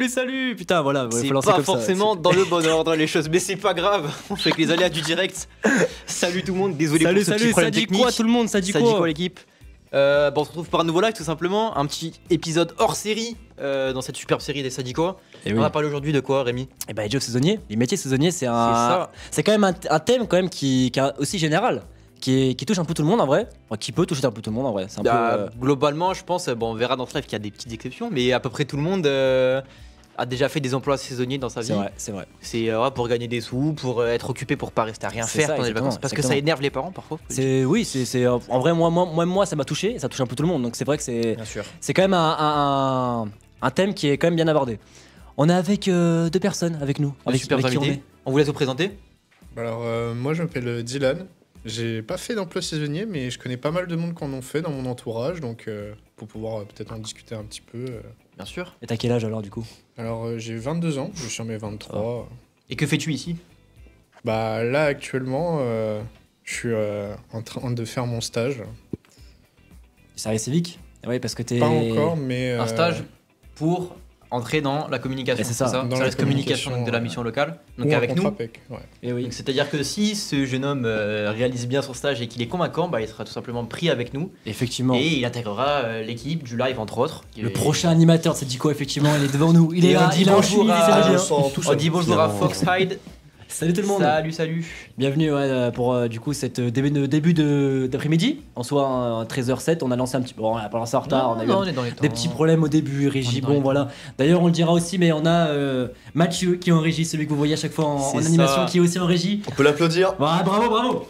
salut. Putain, voilà, C'est faut lancer pas comme forcément dans le bon ordre les choses, mais c'est pas grave. On fait que les aléas du direct. Salut tout le monde, désolé pour ce petit problème technique. Ça dit quoi tout le monde? Ça dit quoi l'équipe? On se retrouve pour un nouveau live tout simplement, un petit épisode hors série dans cette superbe série des Sadiko. Et On va parler aujourd'hui de quoi, Rémi? Et bah, les jobs saisonniers, les métiers saisonniers, c'est quand même un thème quand même qui est aussi général. Qui touche un peu tout le monde en vrai, enfin, qui peut toucher un peu tout le monde en vrai. C'est un peu, Globalement, je pense, on verra dans ce live qu'il y a des petites exceptions, mais à peu près tout le monde a déjà fait des emplois saisonniers dans sa vie. C'est vrai. C'est pour gagner des sous, pour être occupé, pour pas rester à rien faire pendant les vacances, parce que ça énerve les parents parfois. En vrai, moi, ça m'a touché, et ça touche un peu tout le monde, donc c'est vrai que c'est quand même un thème qui est quand même bien abordé. On est avec deux personnes avec nous, avec super invités. On vous laisse vous présenter. Alors, moi je m'appelle Dylan. J'ai pas fait d'emploi saisonnier, mais je connais pas mal de monde qui en ont fait dans mon entourage, donc pour pouvoir peut-être en discuter un petit peu. Bien sûr. Et t'as quel âge alors du coup? Alors j'ai 22 ans, je suis en mes 23. Et que fais-tu ici? Bah là actuellement, je suis en train de faire mon stage. Service civique? Oui, parce que t'es... Pas encore, mais... Un stage pour entrer dans la communication, c'est ça. Dans la communication de la mission locale, donc avec nous. APEC, ouais. Et oui. Donc c'est-à-dire que si ce jeune homme réalise bien son stage et qu'il est convaincant, bah, il sera tout simplement pris avec nous. Effectivement. Et il intégrera l'équipe du live entre autres. Le prochain animateur de Sadiko, effectivement, il est devant nous. Il est là, il a un chimie, on dit bonjour à Foxhide. Salut tout le monde. Salut. Bienvenue pour du coup cette début d'après-midi. En soit 13h07, on a lancé un petit peu. Bon, on a pas lancé en retard, on a eu des petits problèmes au début, régie. Bon voilà. D'ailleurs, on le dira aussi, mais on a Mathieu qui est en régie, celui que vous voyez à chaque fois en animation, qui est aussi en régie. On peut l'applaudir. Ouais, bravo.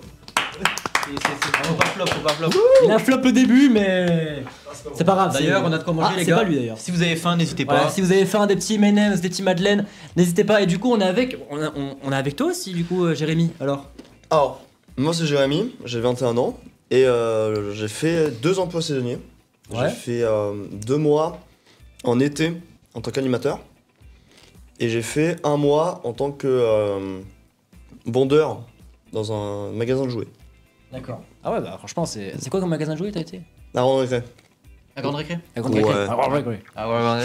On va flop. Il a flop au début, mais c'est pas grave. D'ailleurs, on a de quoi manger, les gars. C'est pas lui d'ailleurs. Si vous avez faim, n'hésitez pas. Voilà, si vous avez faim, des petits M&M's, des petits Madeleine, n'hésitez pas. Et du coup, on est avec toi aussi, du coup, Jérémy. Alors, moi c'est Jérémy, j'ai 21 ans et j'ai fait 2 emplois saisonniers. Ouais. J'ai fait 2 mois en été en tant qu'animateur et j'ai fait 1 mois en tant que vendeur dans un magasin de jouets. d'accord. Ah ouais, bah franchement, c'est quoi comme magasin de jouets t'as été? La grande récré. La grande récré. La grande Ouais. récré. Ah ouais.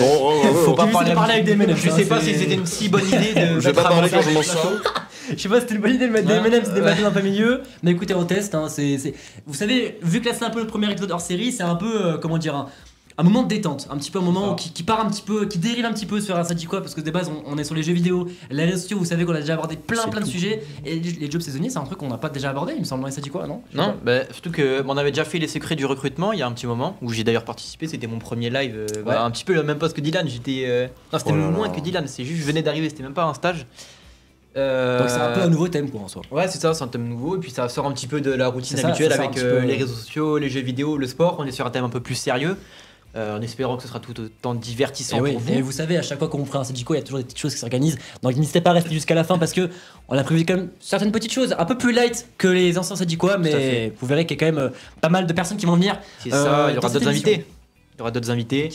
Faut pas parler avec des M&M's. Je sais pas si c'était une si bonne idée de. Je vais pas parler quand je mange ça. Je sais pas si c'était une bonne idée de mettre des M&M's, des Madeleine en plein milieu. Mais écoutez, on teste. Hein, vous savez, vu que là c'est un peu le premier épisode hors série, c'est un peu, comment dire, un moment de détente, un petit peu un moment qui part un petit peu, qui dérive un petit peu sur un Sadiko, parce que de base on est sur les jeux vidéo, les réseaux sociaux, vous savez qu'on a déjà abordé plein de sujets, et les jobs saisonniers c'est un truc qu'on n'a pas déjà abordé, il me semble, dans les Sadiko, non? Non, bah, surtout que on avait déjà fait les secrets du recrutement il y a un petit moment, où j'ai d'ailleurs participé, c'était mon premier live, un petit peu le même poste que Dylan, j'étais... Non, c'était moins que Dylan, c'est juste je venais d'arriver, c'était même pas un stage. Donc c'est un peu un nouveau thème quoi en soi. Ouais, c'est ça, c'est un thème nouveau, et puis ça sort un petit peu de la routine C'est ça, habituelle ça sort avec un petit peu, les réseaux sociaux, les jeux vidéo, le sport, on est sur un thème un peu plus sérieux. En espérant que ce sera tout autant divertissant pour vous. Et vous savez, à chaque fois qu'on fera un Sadiko, il y a toujours des petites choses qui s'organisent. Donc n'hésitez pas à rester jusqu'à la fin parce que on a prévu quand même certaines petites choses un peu plus light que les anciens Sadiko, mais vous verrez qu'il y a quand même pas mal de personnes qui vont venir. C'est ça, il y aura d'autres invités.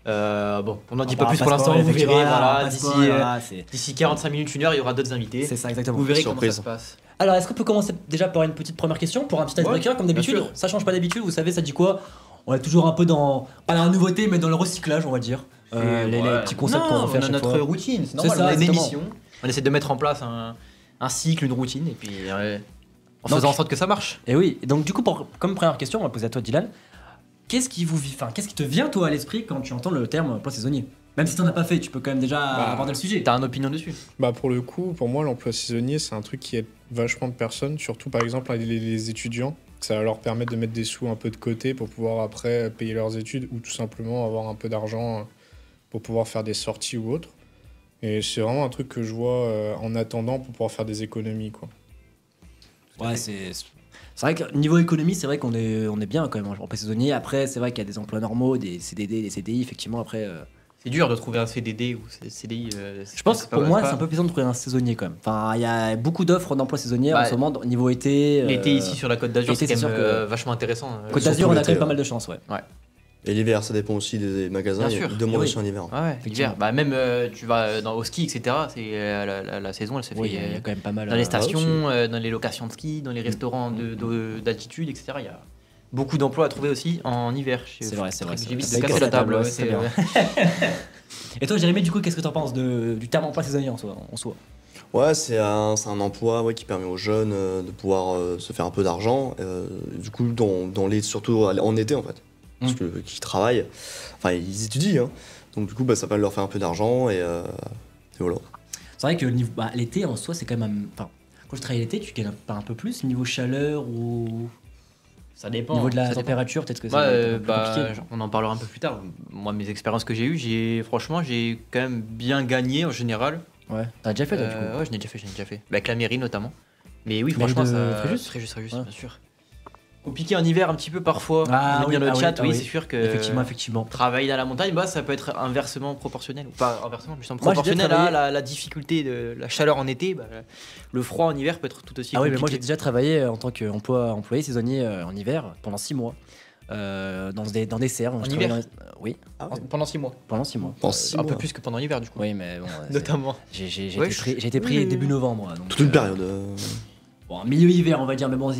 Bon, on n'en dit pas plus pour l'instant, vous verrez. D'ici 45 minutes, 1 heure, il y aura d'autres invités. C'est ça, exactement. Vous verrez comment ça se passe. Alors, est-ce qu'on peut commencer déjà par une petite première question pour un petit icebreaker comme d'habitude? Ça change pas d'habitude, vous savez, ça dit quoi? On est toujours un peu dans, pas dans la nouveauté, mais dans le recyclage, on va dire. Les petits concepts qu'on refait à chaque fois. Notre routine, c'est normal, on a une émission. On essaie de mettre en place un cycle, une routine, et puis en faisant en sorte que ça marche. Et oui, donc du coup, comme première question, on va poser à toi, Dylan. Qu'est-ce qui te vient toi à l'esprit quand tu entends le terme emploi saisonnier? Même si t'en as pas fait, tu peux quand même déjà aborder le sujet. T'as une opinion dessus? Bah pour le coup, pour moi l'emploi saisonnier c'est un truc qui aide vachement de personnes, surtout par exemple les étudiants. Ça va leur permettre de mettre des sous un peu de côté pour pouvoir après payer leurs études ou tout simplement avoir un peu d'argent pour pouvoir faire des sorties ou autre. Et c'est vraiment un truc que je vois en attendant pour pouvoir faire des économies quoi. Ouais, c'est vrai que niveau économie, c'est vrai qu'on est bien quand même en emploi saisonnier. Après, c'est vrai qu'il y a des emplois normaux, des CDD, des CDI, effectivement. Après, c'est dur de trouver un CDD ou CDI. Je pense que pour moi, c'est un peu plus de trouver un saisonnier quand même. Enfin, il y a beaucoup d'offres d'emplois saisonniers en ce moment, niveau été. L'été ici sur la Côte d'Azur, c'est quand même vachement intéressant. Côte d'Azur, on a quand même pas mal de chance, ouais. Et l'hiver, ça dépend aussi des magasins. Bien sûr. 2 mois aussi en hiver. Ouais, l'hiver. Bah, même tu vas au ski, etc. C'est la saison, elle se fait. Il y a quand même pas mal. Dans les stations, dans les locations de ski, dans les restaurants d'altitude, etc. Il beaucoup d'emplois à trouver aussi en hiver. C'est vrai, c'est vrai. J'évite de C'est casser la table. ouais, Ouais, c'est bien. Et toi, Jérémy, du coup, qu'est-ce que t'en penses du terme emploi saisonnier en soi? Ouais, c'est un emploi qui permet aux jeunes de pouvoir se faire un peu d'argent. Du coup, surtout en été en fait. Parce que qu'ils travaillent, enfin ils étudient. Hein. Donc du coup, ça va leur faire un peu d'argent et voilà. C'est vrai que l'été en soi, c'est quand même. Enfin, quand je travaille l'été, tu gagnes pas un peu plus niveau chaleur ou. Ça dépend. Niveau de la ça température, peut-être que c'est Ouais, plus compliqué. on en parlera un peu plus tard. Moi, mes expériences que j'ai eues, franchement, j'ai quand même bien gagné en général. Ouais, t'as déjà fait toi, du coup? Ouais, j'en ai déjà fait. Avec la mairie notamment. Mais oui, Mairie franchement, de ça. Fréjus, Bien sûr. Compliqué en hiver un petit peu parfois. Ah On aime bien oui, le chat, oui, oui. c'est sûr que. Effectivement. Travailler dans la montagne, ça peut être inversement proportionnel. Ou pas inversement, mais Moi, j'ai proportionnel déjà travaillé- à la difficulté de la chaleur en été. Le froid en hiver peut être tout aussi Ah oui, compliqué. mais moi j'ai déjà travaillé en tant qu'employé saisonnier en hiver pendant 6 mois. Dans des serres. En Je hiver travaillais Oui, Pendant 6 mois. pendant 6 mois. Un peu plus que pendant l'hiver, du coup. Oui, mais bon. Notamment. J'ai Ouais, été pris début novembre. Moi, donc, Toute une période. Bon, milieu hiver, on va dire, mais bon,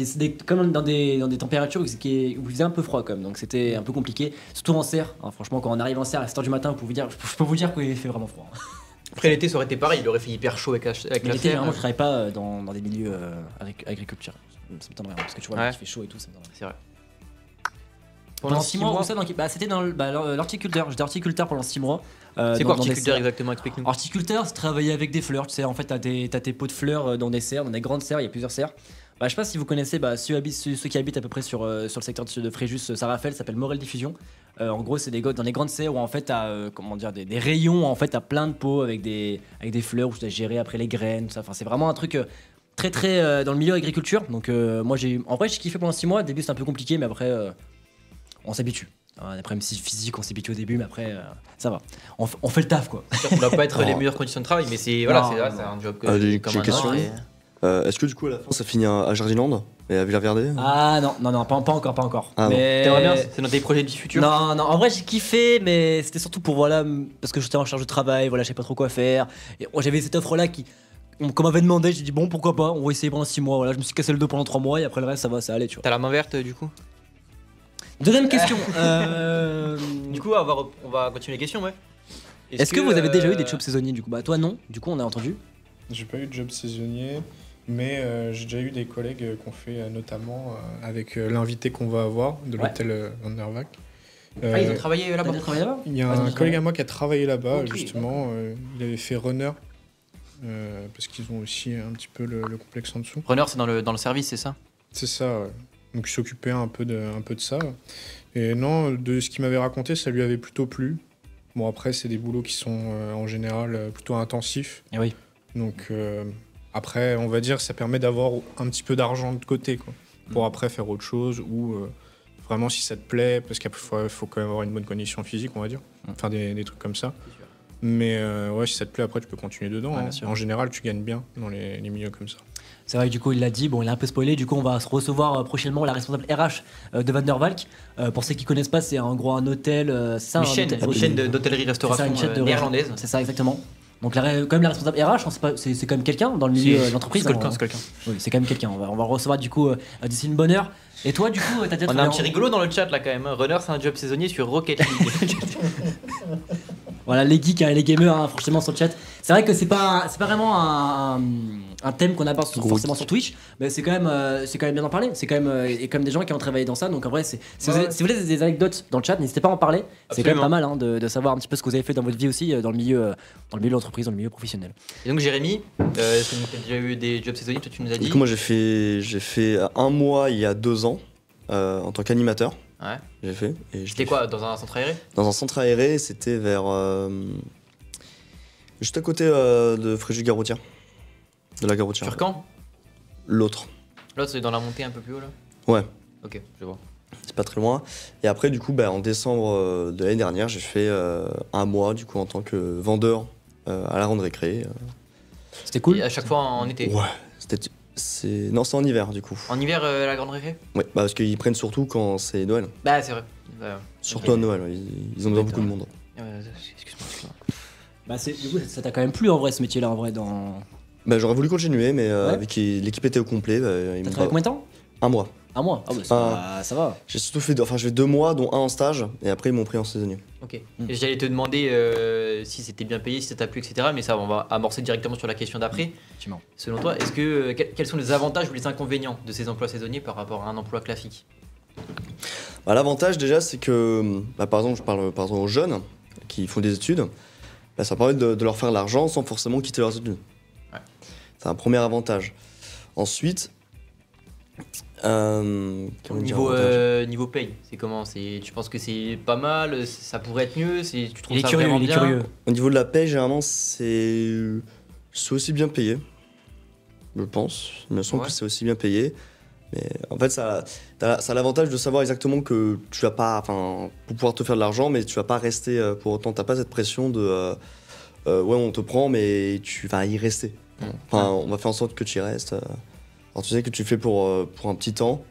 comme dans des températures où il faisait un peu froid, quand même, donc c'était un peu compliqué. Surtout en serre. Hein, franchement, quand on arrive en serre à 7h du matin, je peux vous dire qu'il fait vraiment froid. Après l'été, ça aurait été pareil, il aurait fait hyper chaud avec la Mais l'été, serre. vraiment, je travaille pas dans des milieux agriculture. Ça m'étonnerait, parce que tu vois, Ouais. il fait chaud et tout, ça m'étonnerait. C'est vrai. Pendant 6 mois, où ça, c'était dans l'horticulteur. J'étais horticulteur pendant 6 mois. C'est dans quoi des horticulteur serres. exactement? Explique-nous. Horticulteur, c'est travailler avec des fleurs. Tu sais, en fait, t'as tes pots de fleurs dans des serres, dans des grandes serres. Il y a plusieurs serres. Je sais pas si vous connaissez ceux qui habitent à peu près sur le secteur de Fréjus, Saint-Raphaël, ça s'appelle Morel Diffusion. En gros, c'est dans les grandes serres où en fait t'as des rayons, en fait t'as plein de pots avec des fleurs où tu dois gérer après les graines, tout ça. Enfin, c'est vraiment un truc très très dans le milieu agriculture. Donc moi j'ai kiffé pendant 6 mois. Au début c'était un peu compliqué, mais après on s'habitue. Après, même si physique, on s'habitue au début, mais après, ça va. On fait le taf, quoi. On doit pas être les meilleures conditions de travail, mais c'est Non, un job j'ai comme une un question. autre. Est-ce que du coup à la fin ça finit à Jardiland et à Villaverde? Ah non, pas encore. Ah, mais... T'aimerais bien? C'est dans tes projets de vie future? Non, en vrai, j'ai kiffé, mais c'était surtout pour, parce que j'étais en charge de travail, je savais pas trop quoi faire. Et j'avais cette offre-là qu'on m'avait demandé, j'ai dit bon, pourquoi pas, on va essayer pendant 6 mois. Je me suis cassé le dos pendant 3 mois et après le reste, ça allait, tu vois. T'as la main verte du coup? Deuxième question. Du coup, on va continuer les questions, ouais. Est-ce que vous avez déjà eu des jobs saisonniers du coup? Toi non, du coup on a entendu. J'ai pas eu de job saisonnier, mais j'ai déjà eu des collègues qu'on fait notamment avec l'invité qu'on va avoir de l'hôtel Van der Valk. Ils ont travaillé là-bas? Il y a un collègue à moi qui a travaillé là-bas, Ok, justement. Il avait fait runner, parce qu'ils ont aussi un petit peu le complexe en dessous. Runner, c'est dans le service, c'est ça? C'est ça, ouais. Donc il s'occupait un peu de ça. Et non, de ce qu'il m'avait raconté, ça lui avait plutôt plu. Bon, après, c'est des boulots qui sont en général plutôt intensifs. Et oui. Donc après, on va dire, ça permet d'avoir un petit peu d'argent de côté, quoi, pour après faire autre chose ou vraiment si ça te plaît, parce qu'après, faut quand même avoir une bonne condition physique, on va dire, faire des trucs comme ça. Mais ouais, si ça te plaît, après, tu peux continuer dedans. Ouais, hein. bien sûr. En général, tu gagnes bien dans les milieux comme ça. C'est vrai que du coup il l'a dit, bon il a un peu spoilé, du coup on va se recevoir prochainement la responsable RH de Van der Valk. Pour ceux qui connaissent pas, c'est en gros un hôtel, c'est ça, Une chaîne d'hôtellerie-restauration C'est ça, une chaîne de néerlandaise. C'est ça exactement. Donc quand même la responsable RH, c'est quand même quelqu'un dans le milieu de l'entreprise. C'est quelqu'un. Oui, c'est quand même quelqu'un. On va le recevoir du coup d'ici une bonne heure. Et toi du coup t'as déjà On a travaillé un petit rigolo dans le chat là quand même. Runner, c'est un job saisonnier sur Rocket League. Voilà, les geeks, les gamers, forcément sur le chat. C'est vrai que c'est pas vraiment un thème qu'on aborde forcément sur Twitch, mais c'est quand même bien d'en parler. C'est quand même il y a quand même des gens qui ont travaillé dans ça, donc en vrai, si vous avez des anecdotes dans le chat, n'hésitez pas à en parler. C'est quand même pas mal de savoir un petit peu ce que vous avez fait dans votre vie aussi, dans le milieu de l'entreprise, dans le milieu professionnel. Et donc Jérémy, est-ce que tu as déjà eu des jobs saisonniers? Toi tu nous as dit. Du coup, moi j'ai fait 1 mois il y a 2 ans en tant qu'animateur. Ouais. J'ai fait. C'était quoi, dans un centre aéré? Dans un centre aéré, c'était vers. Juste à côté de Fréjus-Garoutière. De la Garoutière. Sur quand? L'autre. L'autre c'est dans la montée un peu plus haut là? Ouais. Ok, je vois. C'est pas très loin. Et après, du coup, en décembre de l'année dernière, j'ai fait 1 mois du coup en tant que vendeur à la Ronde Récré. C'était cool. Et à chaque fois en été? Ouais. Non, c'est en hiver du coup. En hiver, la grande récré? Ouais, parce qu'ils prennent surtout quand c'est Noël. Bah c'est vrai. Surtout à Noël, ouais. Ils ont besoin beaucoup de monde. Excuse-moi. Du coup, ça t'a quand même plu en vrai ce métier-là en vrai dans. J'aurais voulu continuer, mais vu que l'équipe était au complet, ils T'as m'ont travaillé combien de temps? 1 mois. Un mois. Ah bah ça va. J'ai surtout fait, je fais 2 mois, dont un en stage, et après ils m'ont pris en saisonnier. Ok. Et j'allais te demander si c'était bien payé, si ça t'a plu, etc. Mais ça, on va amorcer directement sur la question d'après. Effectivement. Selon toi, quels sont les avantages ou les inconvénients de ces emplois saisonniers par rapport à un emploi classique? Bah, l'avantage déjà, c'est que, par exemple, je parle par exemple aux jeunes qui font des études, bah, ça permet de leur faire de l'argent sans forcément quitter leurs études. Ouais. C'est un premier avantage. Ensuite, niveau paye, c'est comment? Tu penses que c'est pas mal? Ça pourrait être mieux? Tu trouves Il est ça curieux, vraiment il est bien? curieux. Au niveau de la paye, généralement, c'est aussi bien payé. Je pense. Il me semble Ouais. que c'est aussi bien payé. Mais en fait, ça a l'avantage de savoir exactement que tu vas pas, pour pouvoir te faire de l'argent, mais tu vas pas rester pour autant. T'as pas cette pression de, ouais, on te prend, mais tu vas y rester. On va faire en sorte que tu y restes. Alors tu sais que tu fais pour un petit temps,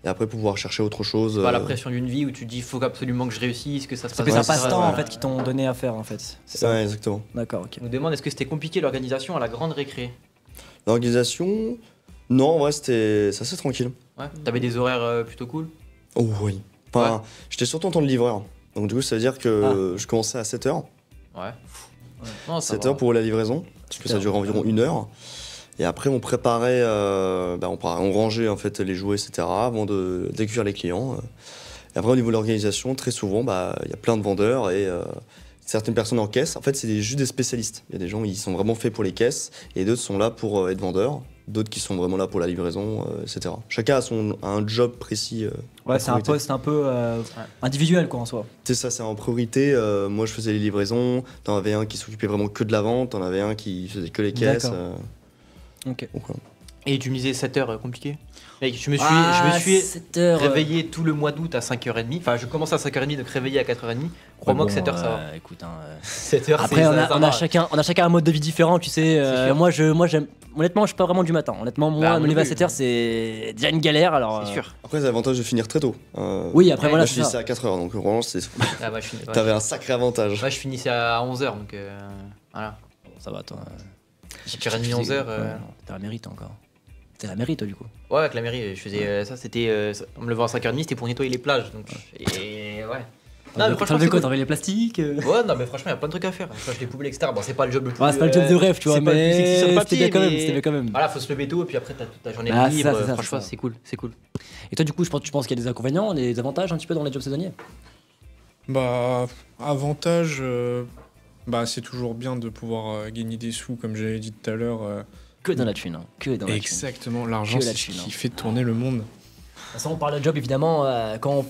et après pour pouvoir chercher autre chose. Pas la pression d'une vie où tu te dis faut absolument que je réussisse, que ça se C'est passe. plus un c'est ça, passe-temps ouais. en fait qui t'ont donné à faire en fait. C'est ça. Ouais, exactement. D'accord, ok. On nous demande est-ce que c'était compliqué l'organisation à la grande récré? L'organisation, non, en vrai, c'est assez tranquille. Ouais. T'avais des horaires plutôt cool? Oh oui. J'étais surtout en temps de livreur. Donc du coup, ça veut dire que je commençais à 7h. Ouais. Non, ça 7h va. pour la livraison, parce que ça dure environ 1 heure. Et après, on préparait, on rangeait en fait les jouets, etc. avant d'accueillir les clients. Et après, au niveau de l'organisation, très souvent, il y a plein de vendeurs et certaines personnes en caisse. En fait, c'est juste des spécialistes. Il y a des gens qui sont vraiment faits pour les caisses et d'autres sont là pour être vendeurs. D'autres qui sont vraiment là pour la livraison, etc. Chacun a un job précis. Ouais, c'est un priorité. poste un peu individuel quoi en soi. C'est ça, c'est en priorité. Moi, je faisais les livraisons. T'en avais un qui s'occupait vraiment que de la vente. T'en avais un qui faisait que les caisses. D'accord. Ok. Donc, ouais. Et tu me disais 7 heures compliqué? Mec, je me suis 7 heures. réveillé tout le mois d'août à 5h30. Enfin, je commence à 5h30, donc réveillé à 4h30. Crois-moi que 7 heures, ça va. Écoute, 7 heures, après, on a chacun un mode de vie différent, tu sais. C'est sûr. Moi, j'aime. Honnêtement, je suis pas vraiment du matin. Honnêtement, moi, Bah, me lever à non plus. 7h, c'est déjà une galère. Alors, C'est sûr. Après, c'est l'avantage de finir très tôt. Oui, après, Ouais, voilà, Moi, je c'est ça. finissais à 4h, donc vraiment, Ah, bah, je t'avais un sacré avantage. je finissais à 11h, donc voilà. Ça va, toi. 7h30, 11h. T'es la mérite encore. T'es la mérite, toi, du coup. Ouais, avec la mairie, je faisais ça, c'était. En me levant à 5h30, c'était pour nettoyer les plages. Donc, et ouais. Non, mais franchement, T'en c'est quoi? cool. T'enlevais les plastiques Ouais, non, mais franchement, il y a plein de trucs à faire. Je change les poubelles, etc. Bon, c'est pas le job le plus. Ouais, c'est pas le job de rêve, tu vois, c'est pas le plus sexy sur le mais papier, c'était bien quand même. mais- C'était bien quand même. Voilà, faut se lever tôt, et puis après, t'as toute ta journée Ah, libre. c'est ça, Franchement, c'est ça. c'est cool, c'est cool. Et toi, du coup, tu penses qu'il y a des inconvénients, des avantages un petit peu dans les jobs saisonniers? Avantage, c'est toujours bien de pouvoir gagner des sous, comme j'avais dit tout à l'heure. Que dans la thune, hein. Que dans la thune. Exactement, l'argent, Que la c'est ce thune, qui hein. fait tourner le monde. De toute façon, on parle de job évidemment. Quand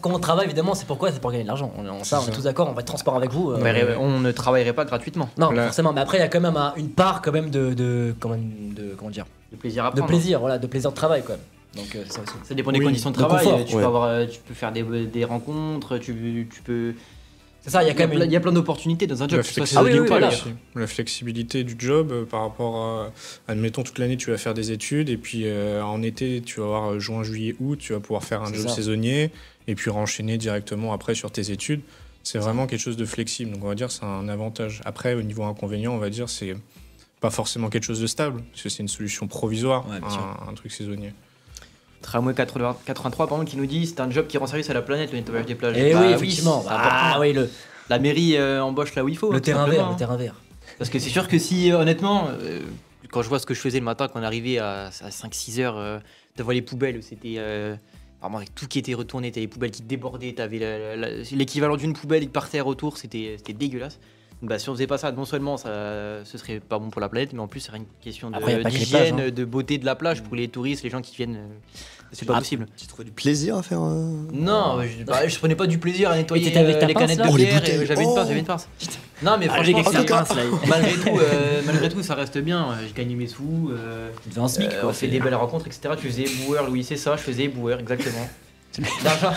on travaille, évidemment, c'est pourquoi? C'est pour gagner de l'argent. On est ça. tous d'accord, on va être transparent avec vous. On ne travaillerait pas gratuitement. Non, Là- forcément, mais après, il y a quand même une part quand même de comment dire, Le plaisir à de prendre. plaisir, voilà, de plaisir de travail quand même. Donc ça aussi. Ça dépend des Oui, conditions de de travail. confort. Tu Ouais. peux avoir, tu peux faire des rencontres, tu peux. C'est ça, il y a quand même Il y a plein d'opportunités dans un job. La, que ce soit flexibilité, saisonnier ou pas, voilà. d'ailleurs. aussi. La flexibilité du job par rapport à, admettons, toute l'année, tu vas faire des études, et puis en été, tu vas avoir juin, juillet, août, tu vas pouvoir faire un C'est job ça. saisonnier, et puis renchaîner directement après sur tes études. C'est vraiment quelque chose de flexible, donc on va dire c'est un avantage. Après, au niveau inconvénient, on va dire c'est pas forcément quelque chose de stable, parce que c'est une solution provisoire, Ouais, bien sûr. un truc saisonnier. Tramway 83 par exemple qui nous dit c'est un job qui rend service à la planète, le nettoyage des plages. Et Bah oui, effectivement. c'est Ah important. oui, La mairie embauche là où il faut. le tout terrain simplement, vert, hein. le terrain vert. Parce que c'est sûr que si honnêtement, quand je vois ce que je faisais le matin quand on arrivait à 5-6 heures devant les poubelles, c'était vraiment avec tout qui était retourné, t'avais les poubelles qui débordaient, t'avais l'équivalent d'une poubelle qui partait à retour, c'était dégueulasse. Donc, bah, si on faisait pas ça, non seulement ce serait pas bon pour la planète, mais en plus c'est une question Après, y a pas que les plages, d'hygiène, hein. de beauté de la plage pour les touristes, les gens qui viennent. C'est pas Ah, possible. Tu trouvais du plaisir à faire Non, je prenais pas du plaisir à nettoyer t'étais avec ta les pince, canettes là de Oh, les bière. bouteilles. J'avais une Oh. pince. Non, mais Ah, j'ai franchement, gagné en un tout cas- pince, là. malgré tout, ça reste bien. Je gagnais mes sous. Tu devais un SMIC, On quoi. fait des belles rencontres, etc. Tu faisais éboueur, Louis, c'est ça, je faisais éboueur, exactement. D'argent.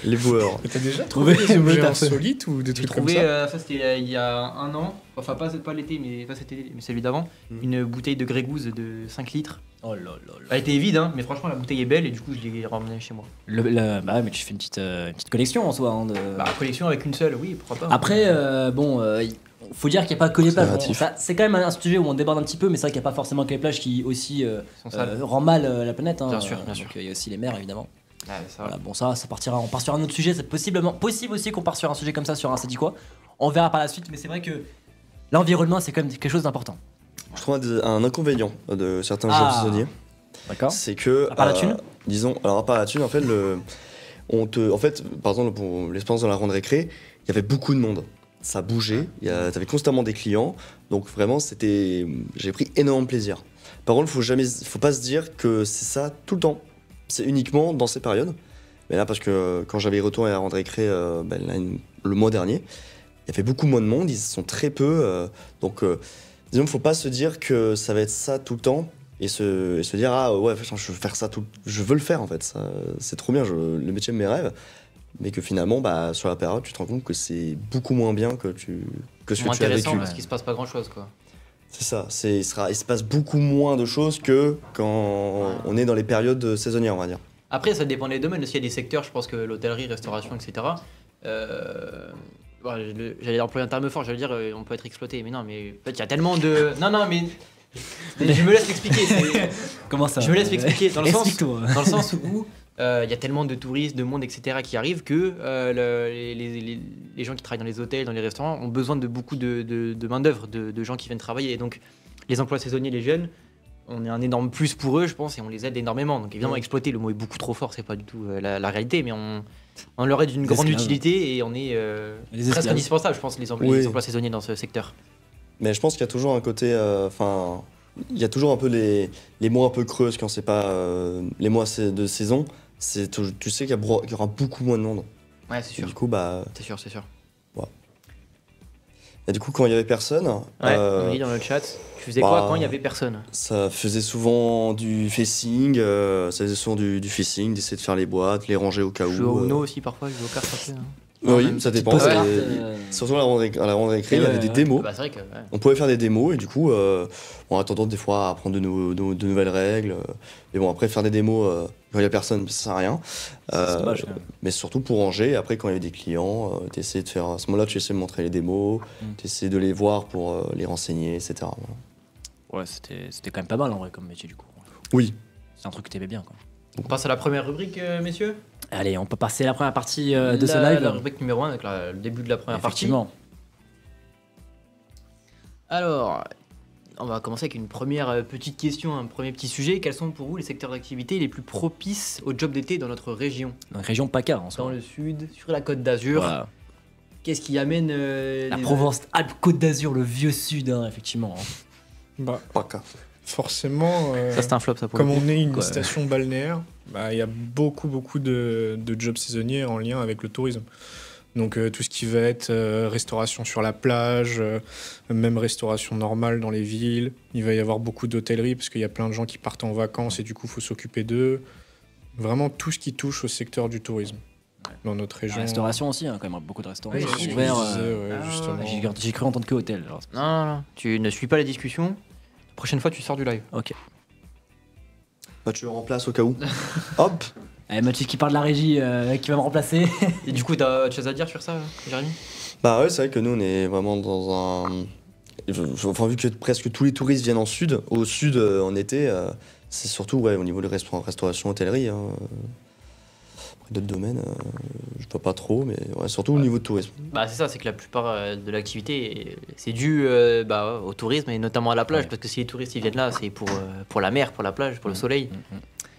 les boueurs. T'as déjà trouvé trouvé des une objets boîte à insolites ou des J'ai trucs comme trouvé, ça ça c'était il y a un an, enfin pas l'été, mais pas cet été, mais celui d'avant, une bouteille de Grégouze de 5 litres. Oh là là là. Elle était vide, hein, mais franchement la bouteille est belle et du coup je l'ai ramenée chez moi. Bah ouais, mais tu fais une petite collection en soi. Hein, de... Bah, collection avec une seule, oui, pourquoi pas. Après, bon, faut dire qu'il n'y a pas que les plages. Créatif. C'est quand même un sujet où on déborde un petit peu, mais c'est vrai qu'il n'y a pas forcément que les plages qui aussi rend mal la planète. Hein. Bien sûr, bien sûr. Donc, il y a aussi les mers, évidemment. Ouais, ça, Voilà, bon, ça partira. On part sur un autre sujet. C'est possible aussi qu'on part sur un sujet comme ça, sur un ça dit quoi. On verra par la suite, mais c'est vrai que l'environnement, c'est quand même quelque chose d'important. Je trouve un inconvénient de certains jobs Ah. saisonniers, D'accord. c'est que. À part la thune disons, alors à part la thune, en fait, en fait, par exemple, pour l'expérience dans la ronde récré, il y avait beaucoup de monde. Ça bougeait, t'avais constamment des clients, donc vraiment, j'ai pris énormément de plaisir. Par contre, faut pas se dire que c'est ça tout le temps. C'est uniquement dans ces périodes. Mais là, parce que quand j'avais retourné à la ronde récré le mois dernier, il y avait beaucoup moins de monde, ils sont très peu. Donc, disons, faut pas se dire que ça va être ça tout le temps et se dire ah ouais, je veux faire ça je veux le faire en fait. C'est trop bien, le métier de mes rêves. Mais que finalement, sur la période, tu te rends compte que c'est beaucoup moins bien que ce que tu as intéressant vécu. parce qu'il se passe pas grand chose quoi. C'est ça, il se passe beaucoup moins de choses que quand on est dans les périodes saisonnières, on va dire. Après, ça dépend des domaines. S'il y a des secteurs, je pense que l'hôtellerie, restauration, etc. J'allais employer un terme fort, j'allais dire on peut être exploité. Mais non, mais en fait, il y a tellement de. Non, mais. Je me laisse l'expliquer. Comment ça Je me laisse l'expliquer dans le Explique-toi. sens où il y a tellement de touristes, de monde, etc. qui arrivent que les gens qui travaillent dans les hôtels, dans les restaurants ont besoin de beaucoup de main-d'œuvre, de gens qui viennent travailler. Et donc, les emplois saisonniers, les jeunes, on est un énorme plus pour eux, je pense, et on les aide énormément. Donc, évidemment, exploiter, le mot est beaucoup trop fort, c'est pas du tout la réalité, mais on leur est d'une grande utilité et on est presque indispensable, je pense, les emplois saisonniers dans ce secteur. Mais je pense qu'il y a toujours un côté. Il y a toujours un peu les mois un peu creuses quand c'est pas les mois de saison. Tu sais qu'il y aura beaucoup moins de monde. Ouais, c'est sûr. Et du coup, C'est sûr. Et du coup, quand il y avait personne. Ouais, on dit dans le chat. Tu faisais quoi quand il y avait personne? Ça faisait souvent du facing, d'essayer de faire les boîtes, les ranger au cas où. Je joue au Uno aussi parfois, je joue aux cartes un peu. Hein. Oui, ça dépend. Surtout à la ronde récré, il y avait des démos. C'est vrai que, ouais. On pouvait faire des démos et du coup, en attendant des fois à apprendre de nouvelles règles. Mais bon, après faire des démos quand il n'y a personne, ça sert à rien. C'est dommage. Mais surtout pour ranger. Après, quand il y avait des clients, t'essayais de faire. À ce moment-là, tu essayais de montrer les démos, t'essayais de les voir pour les renseigner, etc. Ouais, c'était quand même pas mal en vrai comme métier du coup. Oui. C'est un truc que t'aimais bien quoi. On passe à la première rubrique, messieurs. Allez, on peut passer à la première partie de ce live. La rubrique numéro 1 avec le début de la première partie. Effectivement. Alors, on va commencer avec une première petite question, un premier petit sujet. Quels sont pour vous les secteurs d'activité les plus propices au job d'été dans notre région? Dans la région PACA en ce Dans moment. le sud, sur la côte d'Azur. Voilà. Qu'est-ce qui amène La Provence-Alpes-Côte d'Azur, le vieux sud, hein, effectivement. Pas cas. Forcément, Ça, c'est un flop, ça, pour comme le coup. on est une Ouais. station balnéaire, il y a beaucoup de jobs saisonniers en lien avec le tourisme. Donc tout ce qui va être restauration sur la plage, même restauration normale dans les villes. Il va y avoir beaucoup d'hôtellerie parce qu'il y a plein de gens qui partent en vacances et du coup il faut s'occuper d'eux. Vraiment tout ce qui touche au secteur du tourisme dans notre région. La restauration aussi, hein, quand même, beaucoup de restaurants Oui, qui oui, sont oui, ouverts. Je disais, ouais, justement. J'ai cru entendre que hôtel. alors. Non, tu ne suis pas la discussion. Prochaine fois, tu sors du live. Ok. Tu le remplaces au cas où. Hop. Allez, Mathieu qui parle de la régie, qui va me remplacer. Et du coup, t'as autre chose à dire sur ça, Jérémy? Ouais, c'est vrai que nous, on est vraiment dans un. Enfin, vu que presque tous les touristes viennent au sud en été, c'est surtout au niveau de restauration, hôtellerie. Hein. Après d'autres domaines, je vois pas trop, mais surtout au niveau de tourisme. C'est ça, c'est que la plupart de l'activité, c'est dû au tourisme et notamment à la plage, parce que si les touristes ils viennent là, c'est pour la mer, pour la plage, pour le soleil.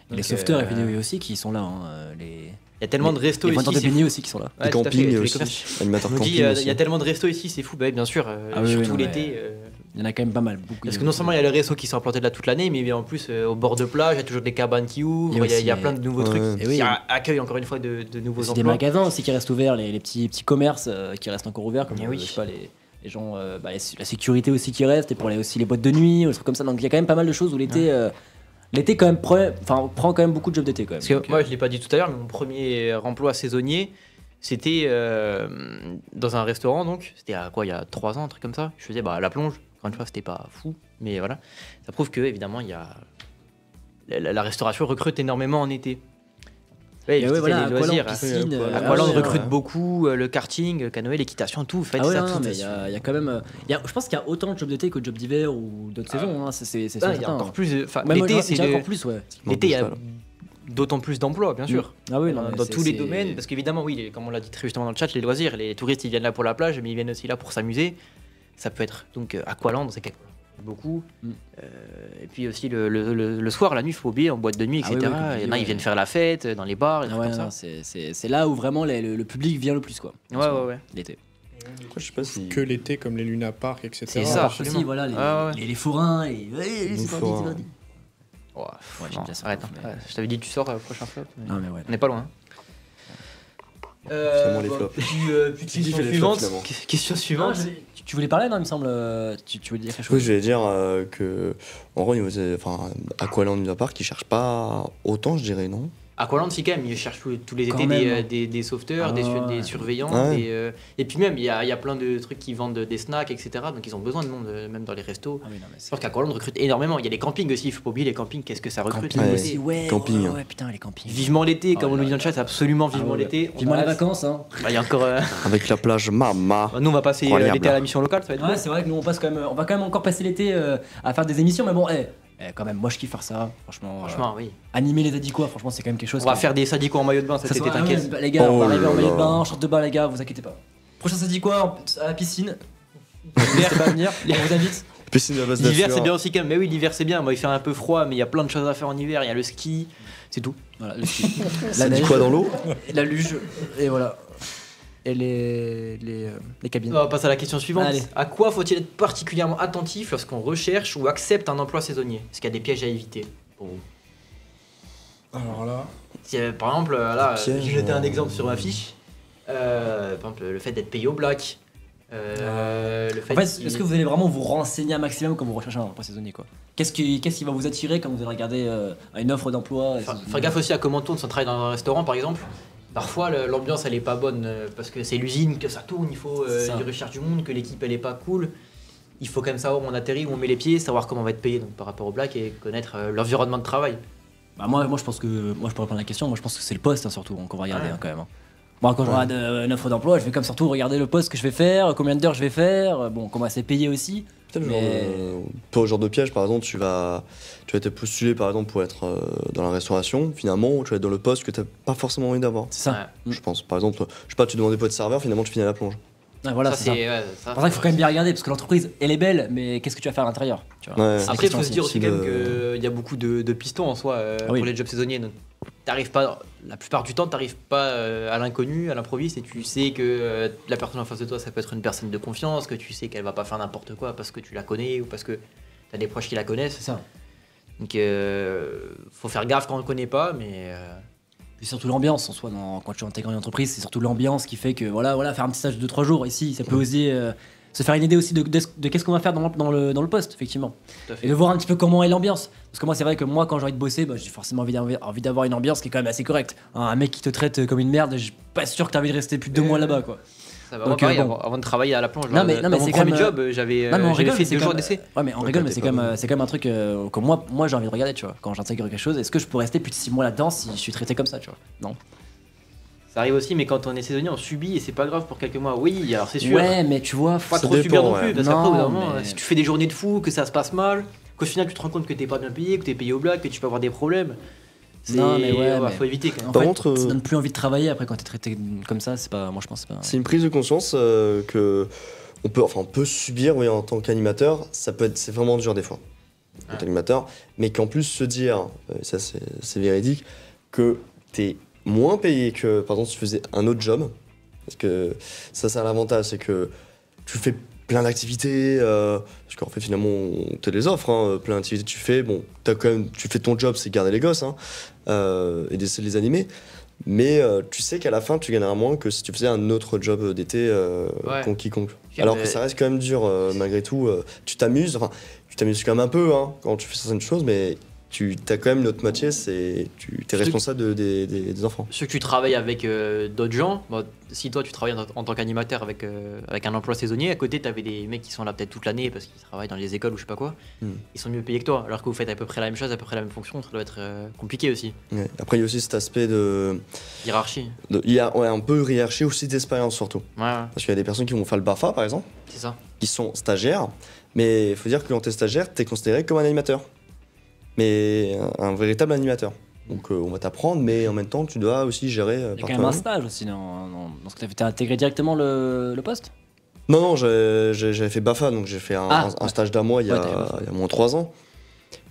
Les Donc, sauveteurs et vidéos aussi qui sont là. Hein, Il y a tellement de restos les ici. vendeurs de beignets aussi qui sont là. Ouais, Les tout à fait, campings tous les aussi. commerces. Animateurs Je me dis, camping aussi. il y a tellement de restos ici, c'est fou. Bien sûr, Oui, surtout non, l'été. Il y en a quand même pas mal. Beaucoup. Parce que non seulement il y a les restos qui sont implantés là toute l'année, mais en plus au bord de plage, il y a toujours des cabanes qui ouvrent, il y a plein de nouveaux trucs Et oui, qui accueillent encore une fois de nouveaux aussi des emplois. magasins aussi qui restent ouverts, les petits commerces qui restent encore ouverts, comme oui. je sais pas, les gens, la sécurité aussi qui reste, et pour aussi les boîtes de nuit, ou des trucs comme ça. Donc il y a quand même pas mal de choses où l'été quand même prend quand même beaucoup de jobs d'été quand même. Parce que Donc, moi je l'ai pas dit tout à l'heure, mais mon premier emploi saisonnier, c'était dans un restaurant, donc c'était il y a 3 ans, un truc comme ça. Je faisais la plonge. Encore une fois, c'était pas fou, mais voilà. Ça prouve que évidemment, il y a la restauration recrute énormément en été. Ouais, Et ouais, voilà, les loisirs. piscine. Aqualand ouais, recrute ouais. beaucoup, le karting, le canoë, l'équitation, tout. Faites Ah ouais, ça, non, tout. mais il y a quand même. Je pense qu'il y a autant de jobs d'été que de jobs d'hiver ou d'autres saisons. Hein, c'est Il y certain. a encore plus. Enfin, Même l'été, moi, c'est j'ai encore plus, ouais. l'été, il y a d'autant plus d'emplois, bien sûr. Ah oui, non, mais dans c'est- tous les c'est- domaines, parce qu'évidemment, oui, comme on l'a dit très justement dans le chat, les loisirs, les touristes ils viennent là pour la plage, mais ils viennent aussi là pour s'amuser. Ça peut être donc Aqualand, c'est quelque beaucoup. Et puis aussi le soir, la nuit, il faut oublier en boîte de nuit, Ah oui, etc. oui, comme tu Il y en dis, a, ouais. ils viennent faire la fête dans les bars, et Ah tout ouais, comme non, ça. c'est là où vraiment le public vient le plus, quoi. Ouais. L'été. Après, je sais pas si. Que l'été, comme les Luna Park, etc. C'est ça. Aussi, voilà, Ah ouais. les forains, et Les c'est parti, forains. c'est parti. Ouais, j'aime non, bien ça, arrête, mais- hein. Je t'avais dit, tu sors prochain flop. mais Non, mais ouais. On n'est pas loin. Finalement, les flops. Puis C'est qui question fait les suivante. flops, finalement Question Non, suivante. tu voulais parler, non, il me semble. Tu voulais dire quelque chose. Oui, je vais dire que, en gros, au niveau enfin, Aqualand Luna Park, ils cherchent pas autant, je dirais, non? Aqualand, si quand même, ils cherchent tous les Quand étés même, hein. des sauveteurs, Ah des ouais. surveillants. Ouais. Et puis même, il y a plein de trucs qui vendent des snacks, etc. Donc ils ont besoin de monde, même dans les restos. Ah oui, non, mais Je pense qu'Aqualand recrute énormément. Il y a les campings aussi, il faut pas oublier les campings, qu'est-ce que ça recrute. Camping Ouais. aussi, ouais. Camping. Ouais, putain, les campings. Vivement l'été, comme Oh on nous là dit dans le chat, là. absolument Ah vivement ouais. l'été. On Vivement a les hâte. vacances, hein. Bah, il y a encore. Avec la plage Mama. Nous, on va passer Incroyable. l'été à la mission locale, ça va être Ouais, cool. c'est vrai que nous on va quand même encore passer l'été à faire des émissions, mais bon, quand même, moi je kiffe faire ça, franchement. Franchement, oui. Animer les Adiquois, franchement, c'est quand même quelque chose. On va faire des sadicos en maillot de bain cet ça été, soit- t'inquiète. ah ouais, les gars, on Oh va arriver en là maillot de là. bain, en short de bain, les gars, vous inquiétez pas. Prochain Adiquois à la piscine. N'hésitez pas à venir, on vous invite. Piscine à base L'hiver d'Azur. c'est bien aussi quand même, mais oui l'hiver c'est bien, moi il fait un peu froid mais il y a plein de choses à faire en hiver, il y a le ski, c'est tout. Voilà, le ski. Ça dit quoi dans l'eau? La luge, et voilà. Et les cabines. On va passer à la question suivante. Allez. À quoi faut-il être particulièrement attentif lorsqu'on recherche ou accepte un emploi saisonnier? Est-ce qu'il y a des pièges à éviter pour vous? Alors là, Si, par exemple, là, Des pièges, j'ai jeté un exemple sur ma fiche. Par exemple, le fait d'être payé au black. Le fait En fait, est-ce que vous allez vraiment vous renseigner un maximum quand vous recherchez un emploi saisonnier, quoi? Qu'est-ce qui va vous attirer quand vous allez regarder une offre d'emploi? Faire gaffe aussi à comment tourne son travail dans un restaurant par exemple. Parfois l'ambiance elle est pas bonne parce que c'est l'usine, que ça tourne, il faut C'est ça. ils recherchent du monde, que l'équipe elle est pas cool. Il faut quand même savoir où on atterrit, où on met les pieds, savoir comment on va être payé donc, par rapport au black et connaître l'environnement de travail. Bah moi je pense que moi je peux répondre à la question. Moi je pense que c'est le poste, hein, surtout qu'on va regarder, Ouais. hein, quand même. Hein. Moi quand je regarde une offre d'emploi, je vais comme surtout regarder le poste que je vais faire, combien d'heures je vais faire, bon comment c'est payé aussi. Peut-être Mais- toi, genre de piège, par exemple, tu vas être postulé par exemple pour être dans la restauration. Finalement, tu vas être dans le poste que tu n'as pas forcément envie d'avoir. C'est ça. Je pense. Par exemple, je sais pas, tu demandais pas de serveur, finalement tu finis à la plonge. Ouais, voilà, ça c'est ça. c'est C'est pour ça qu'il faut quand même bien regarder parce que l'entreprise elle est belle, mais qu'est-ce que tu vas faire à l'intérieur, tu vois. Ouais. C'est la Après, il faut question se dire aussi aussi quand même de- qu'il y a beaucoup de pistons en soi Ah oui. pour les jobs saisonniers. Donc, t'arrives pas, la plupart du temps, t'arrives pas à l'inconnu, à l'improviste, et tu sais que la personne en face de toi, ça peut être une personne de confiance, que tu sais qu'elle va pas faire n'importe quoi parce que tu la connais ou parce que t'as des proches qui la connaissent. C'est ça. Donc, faut faire gaffe quand on le connaît pas, mais Puis surtout l'ambiance en soi, quand tu intègres une entreprise, c'est surtout l'ambiance qui fait que voilà, faire un petit stage de 3 jours ici, ça peut oser se faire une idée aussi de qu'est-ce qu'on va faire dans le poste, effectivement. tout à fait. Et de voir un petit peu comment est l'ambiance. Parce que moi, c'est vrai que moi, quand j'ai envie de bosser, bah, j'ai forcément envie d'avoir une ambiance qui est quand même assez correcte. Hein, un mec qui te traite comme une merde, je suis pas sûr que t'as envie de rester plus de 2 mois là-bas, quoi. Ça va Donc, pareil, bon. avant de travailler à la plonge. Non, mais dans c'est mon quand premier même, job, j'avais Non, mais on j'avais rigole, fait mais c'est 2 jours comme- d'essai. Ouais, mais on Ouais, rigole, quand mais t'es c'est pas quand même, bon. c'est quand même un truc que moi j'ai envie de regarder, tu vois. Quand j'intègre quelque chose, est-ce que je peux rester plus de 6 mois là-dedans si je suis traité comme ça, tu vois? Non. Ça arrive aussi, mais quand on est saisonnier, on subit et c'est pas grave pour quelques mois. Oui, alors c'est sûr. Ouais, mais tu vois, Pas Ça trop subir dépend, non ouais. plus, parce qu'après, au bout d'un Non, moment, mais- si tu fais des journées de fou, que ça se passe mal, qu'au final tu te rends compte que t'es pas bien payé, que t'es payé au black, que tu peux avoir des problèmes. Non, mais ouais, mais- faut éviter quand même. en Par fait, contre, ça donne plus envie de travailler après quand t'es traité comme ça, c'est pas. Moi je pense que c'est pas. c'est une prise de conscience que on peut subir, oui, en tant qu'animateur. C'est vraiment dur des fois, en tant qu'animateur, mais qu'en plus se dire, ça c'est véridique, que t'es moins payé que, par exemple, si tu faisais un autre job. Parce que ça, c'est un avantage, c'est que tu fais plein d'activités, parce qu'en fait, finalement, on te les offre, hein, plein d'activités que tu fais. Bon, tu fais ton job, c'est garder les gosses, hein, et d'essayer de les animer. Mais tu sais qu'à la fin, tu gagneras moins que si tu faisais un autre job d'été Ouais. quiconque. Puis, Alors que ça reste quand même dur, malgré tout. Tu t'amuses quand même un peu, hein, quand tu fais certaines choses, mais tu as quand même notre métier, tu es responsable des enfants. Sûr que tu travailles avec d'autres gens. Bon, si toi tu travailles en tant qu'animateur avec un emploi saisonnier, à côté tu avais des mecs qui sont là peut-être toute l'année parce qu'ils travaillent dans les écoles ou je sais pas quoi. Ils sont mieux payés que toi, alors que vous faites à peu près la même chose, à peu près la même fonction, ça doit être compliqué aussi. Ouais. Après il y a aussi cet aspect de hiérarchie. Il y a un peu de hiérarchie aussi d'expérience surtout. Ouais. Parce qu'il y a des personnes qui vont faire le BAFA par exemple, C'est ça. qui sont stagiaires, mais il faut dire que quand tu es stagiaire, tu es considéré comme un animateur. Mais un véritable animateur. Donc on va t'apprendre, mais en même temps tu dois aussi gérer. Il y a quand même un stage aussi dans ce que tu as intégré directement le poste. Non, j'avais fait BAFA, donc j'ai fait un stage d'un mois il y a moins 3 ans.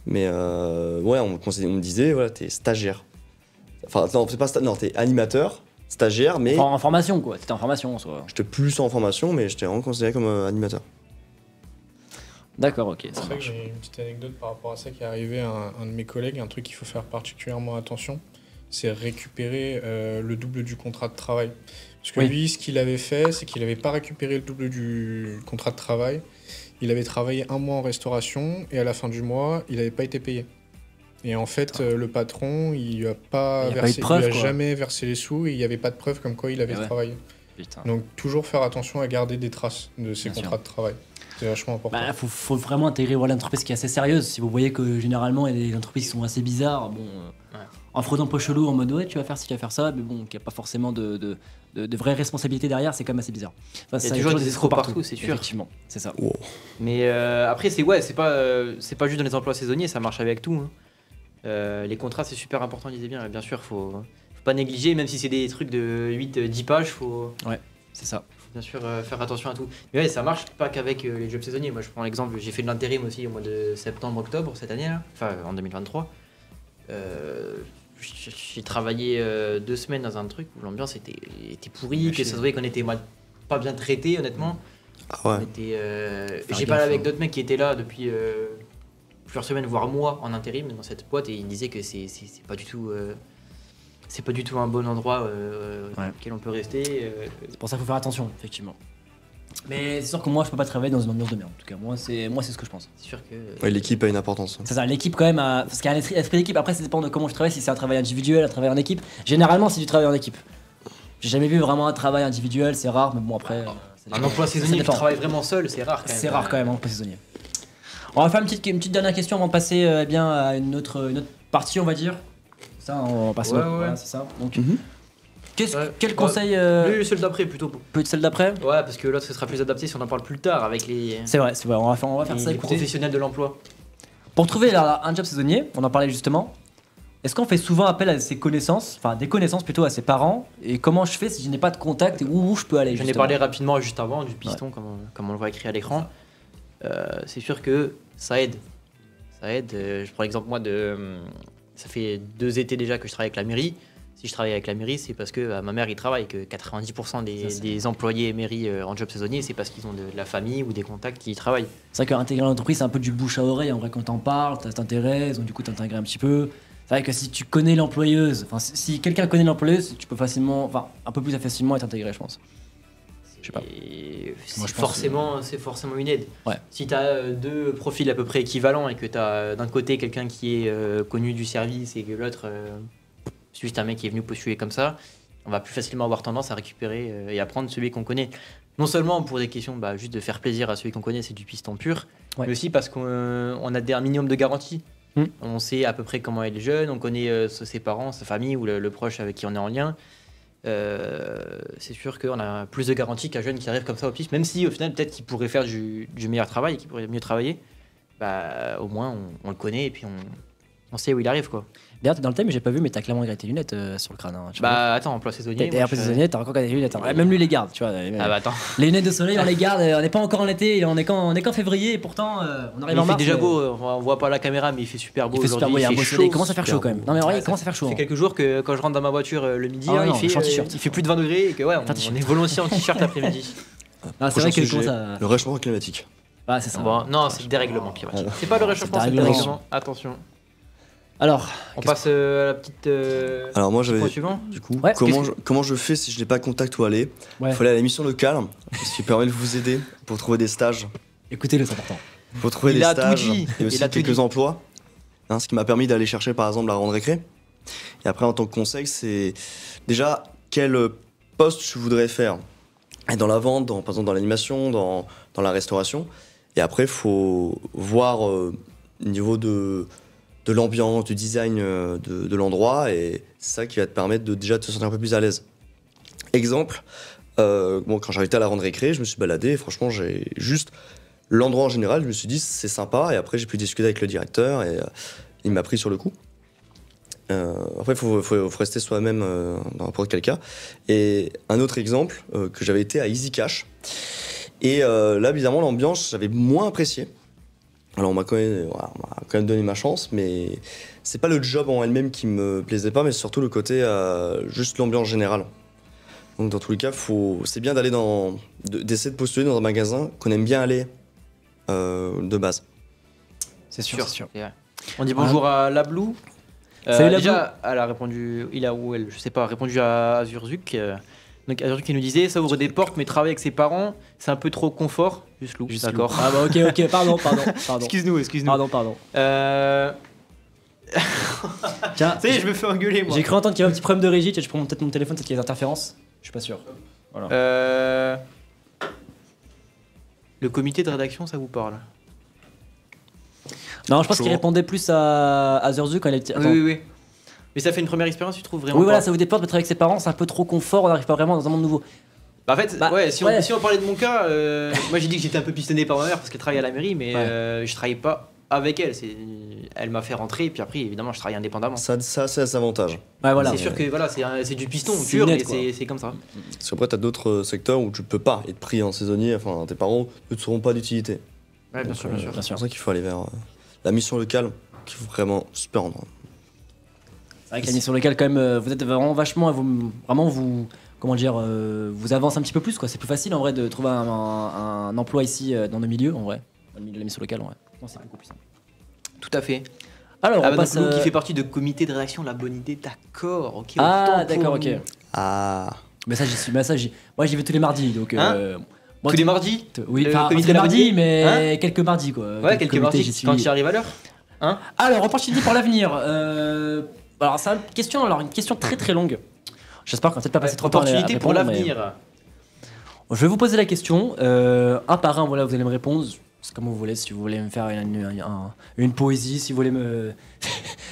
Mais ouais, on me disait, voilà, t'es stagiaire. Enfin, non, c'est pas non, t'es animateur, stagiaire, mais. Enfin, en formation quoi, t'étais en formation en soi. J'étais plus en formation, mais j'étais vraiment considéré comme animateur. D'accord, ok. C'est vrai que j'ai une petite anecdote par rapport à ça qui est arrivé à un de mes collègues, un truc qu'il faut faire particulièrement attention, c'est récupérer le double du contrat de travail. Parce que lui, ce qu'il avait fait, c'est qu'il n'avait pas récupéré le double du contrat de travail. Il avait travaillé 1 mois en restauration et à la fin du mois, il n'avait pas été payé. Et en fait, le patron, il lui a jamais versé les sous et il n'y avait pas de preuve comme quoi il avait travaillé. Putain. Donc toujours faire attention à garder des traces de ses contrats de travail. C'est vachement important. Bah, faut vraiment intégrer l'entreprise qui est assez sérieuse. Si vous voyez que généralement il y a des entreprises qui sont assez bizarres, en fraudant peu chelou, en mode ouais tu vas faire ci, tu vas faire ça, mais bon, qu'il n'y a pas forcément de vraies responsabilités derrière, c'est quand même assez bizarre. Enfin, il y a toujours des escrocs partout, c'est sûr. Effectivement, c'est ça. Wow. Mais après c'est pas juste dans les emplois saisonniers, ça marche avec tout. Hein. Les contrats c'est super important, disait bien sûr, faut pas négliger, même si c'est des trucs de 8-10 pages, faut. Ouais, c'est ça. Bien sûr, faire attention à tout. Mais ouais, ça marche pas qu'avec les jobs saisonniers. Moi, je prends l'exemple, j'ai fait de l'intérim aussi au mois de septembre-octobre cette année, là. Enfin en 2023. J'ai travaillé 2 semaines dans un truc où l'ambiance était pourrie, que ça se voyait qu'on était pas bien traités, honnêtement. Ah ouais. J'ai parlé avec d'autres mecs qui étaient là depuis plusieurs semaines, voire mois en intérim dans cette boîte, et ils disaient que c'est pas du tout. C'est pas du tout un bon endroit dans lequel on peut rester. C'est pour ça qu'il faut faire attention, effectivement. Mais c'est sûr que moi je peux pas travailler dans une ambiance de merde. En tout cas, moi c'est ce que je pense. C'est sûr que. Ouais, l'équipe a une importance. C'est ça, l'équipe quand même parce qu'il y a un esprit d'équipe. Après, ça dépend de comment je travaille, si c'est un travail individuel, un travail en équipe. Généralement, c'est du travail en équipe. J'ai jamais vu vraiment un travail individuel, c'est rare, mais bon après. Un emploi saisonnier qui travaille vraiment seul, c'est rare quand même. C'est rare quand même, un emploi saisonnier. On va faire une petite dernière question avant de passer à une autre partie, on va dire. Ça, on va passer. Voilà, c'est ça. Donc, quel conseil celle d'après plutôt. Peut-être celle d'après. Ouais, parce que l'autre ce sera plus adapté si on en parle plus tard avec les. C'est vrai, on va faire ça. Les professionnels de l'emploi. Pour trouver un job saisonnier, on en parlait justement. Est-ce qu'on fait souvent appel à ses connaissances, enfin des connaissances plutôt à ses parents, et comment je fais si je n'ai pas de contact et où je peux aller? J'en ai parlé rapidement juste avant du piston, comme on le voit écrit à l'écran. C'est sûr que ça aide. Je prends l'exemple moi ça fait 2 étés déjà que je travaille avec la mairie. Si je travaille avec la mairie, c'est parce que ma mère y travaille, que 90% des employés mairie en job saisonnier, c'est parce qu'ils ont de la famille ou des contacts qui y travaillent. C'est vrai qu'intégrer l'entreprise, c'est un peu du bouche à oreille. En vrai, quand t'en parles, t'as cet intérêt, donc du coup t'intègres un petit peu. C'est vrai que si tu connais l'employeuse, enfin si quelqu'un connaît l'employeuse, tu peux facilement, enfin un peu plus facilement être intégré, je pense. Je sais pas. C'est forcément une aide. Ouais. Si tu as 2 profils à peu près équivalents et que tu as d'un côté quelqu'un qui est connu du service et que l'autre, c'est juste un mec qui est venu postuler comme ça, on va plus facilement avoir tendance à récupérer et à prendre celui qu'on connaît. Non seulement pour des questions juste de faire plaisir à celui qu'on connaît, c'est du piston pur, mais aussi parce qu'on a un minimum de garanties. On sait à peu près comment est le jeune, on connaît ses parents, sa famille ou le proche avec qui on est en lien. C'est sûr qu'on a plus de garanties qu'un jeune qui arrive comme ça au piste, même si au final peut-être qu'il pourrait faire du meilleur travail, qu'il pourrait mieux travailler, au moins on le connaît et puis on sait où il arrive quoi. D'ailleurs t'es dans le thème mais j'ai pas vu, mais t'as clairement gardé tes lunettes sur le crâne. Attends, emploi saisonnier. T'as emploi saisonnier, t'as encore gardé tes lunettes. Même lui les garde, tu vois. Attends. Les lunettes de soleil on les garde, on n'est pas encore en été, on est qu'en février et pourtant on arrive en mars. Il fait déjà beau, on voit pas la caméra mais il fait super beau aujourd'hui. Il fait chaud, il commence à faire chaud quand même. Non mais en vrai il commence à faire chaud. Ça fait quelques jours que quand je rentre dans ma voiture le midi, il fait plus de 20 degrés et que on est volontiers en t-shirt l'après-midi. C'est vrai que ça. Le réchauffement climatique. Ah c'est ça. Non, c'est le dérèglement climatique. C'est pas le réchauffement, c'est le dérèglement. Attention. Alors, on passe à la petite. Alors moi j'avais. Suivant. Du coup, comment je fais si je n'ai pas contact où aller? Il faut aller à la mission locale, ce qui permet de vous aider pour trouver des stages. Écoutez-le, c'est important. Pour trouver des stages et aussi quelques emplois. hein, ce qui m'a permis d'aller chercher par exemple la grande récré. Et après, en tant que conseil, c'est déjà quel poste je voudrais faire. Et dans la vente, par exemple dans l'animation, dans la restauration. Et après, il faut voir au niveau de l'ambiance, du design de l'endroit. Et c'est ça qui va te permettre déjà de te sentir un peu plus à l'aise. Exemple, quand j'arrivais à la grande récré, je me suis baladé. Et franchement, j'ai juste l'endroit en général, je me suis dit c'est sympa. Et après, j'ai pu discuter avec le directeur et il m'a pris sur le coup. Après, il faut rester soi-même dans n'importe quel cas. Et un autre exemple, que j'avais été à Easy Cash. Et là, bizarrement, l'ambiance, j'avais moins apprécié. Alors, on m'a quand même donné ma chance, mais c'est pas le job en elle-même qui me plaisait pas, mais surtout le côté, juste l'ambiance générale. Donc, dans tous les cas, c'est bien d'essayer de postuler dans un magasin qu'on aime bien aller de base. C'est sûr. On dit bonjour à Lablou. Salut, déjà, elle a répondu, je sais pas, a répondu à Azurzuk. Donc Azurzuk qui nous disait, ça ouvre des portes, mais travailler avec ses parents, c'est un peu trop confort. Juste Lou, d'accord. Ah bah ok, pardon. Excuse-nous. Pardon. Tiens, ça y est, je me fais engueuler moi. J'ai cru entendre qu'il y avait un petit problème de régie, je prends peut-être mon téléphone, peut-être qu'il y a des interférences. Je suis pas sûr. Voilà. Le comité de rédaction, ça vous parle? Non, je pense qu'il répondait plus à Azurzu quand il était. Oui. Mais ça fait une première expérience, tu trouves vraiment? Oui, voilà, ça vous dépend de travailler avec ses parents, c'est un peu trop confort, on n'arrive pas vraiment dans un monde nouveau. Bah, en fait, si on parlait de mon cas, moi j'ai dit que j'étais un peu pistonné par ma mère parce qu'elle travaillait à la mairie, mais je travaillais pas avec elle. Elle m'a fait rentrer, et puis après, évidemment, je travaillais indépendamment. Ça c'est ses avantages. Ouais, voilà. C'est sûr que voilà, c'est du piston pur, mais c'est comme ça. Parce qu'après, t'as d'autres secteurs où tu peux pas être pris en saisonnier, enfin, tes parents ne te seront pas d'utilité. Ouais, bien sûr. C'est pour ça qu'il faut aller vers la mission locale, qui est vraiment super endroit. C'est vrai que la mission locale, quand même, vous êtes vraiment vachement, vous avancez un petit peu plus, quoi. C'est plus facile en vrai de trouver un emploi ici dans nos milieux, en vrai. Dans le milieu de la mission locale, en vrai. Non, c'est beaucoup plus simple. Tout à fait. Alors, on passe. Lou qui fait partie de comité de rédaction, la bonne idée, d'accord. Ok. D'accord, ok. Mais ça, moi, j'y vais tous les mardis, donc. Tous les mardis? Oui, tous les mardis, mais quelques mardis, quoi. Ouais, quelques mardis, quand tu arrives à l'heure. Alors, opportunité pour l'avenir. Alors, c'est une question très très longue. J'espère qu'on va peut-être pas passer trop de temps. Opportunité pour l'avenir. Je vais vous poser la question. Un par un, voilà, vous allez me répondre. C'est comme vous voulez. Si vous voulez me faire une poésie, si vous voulez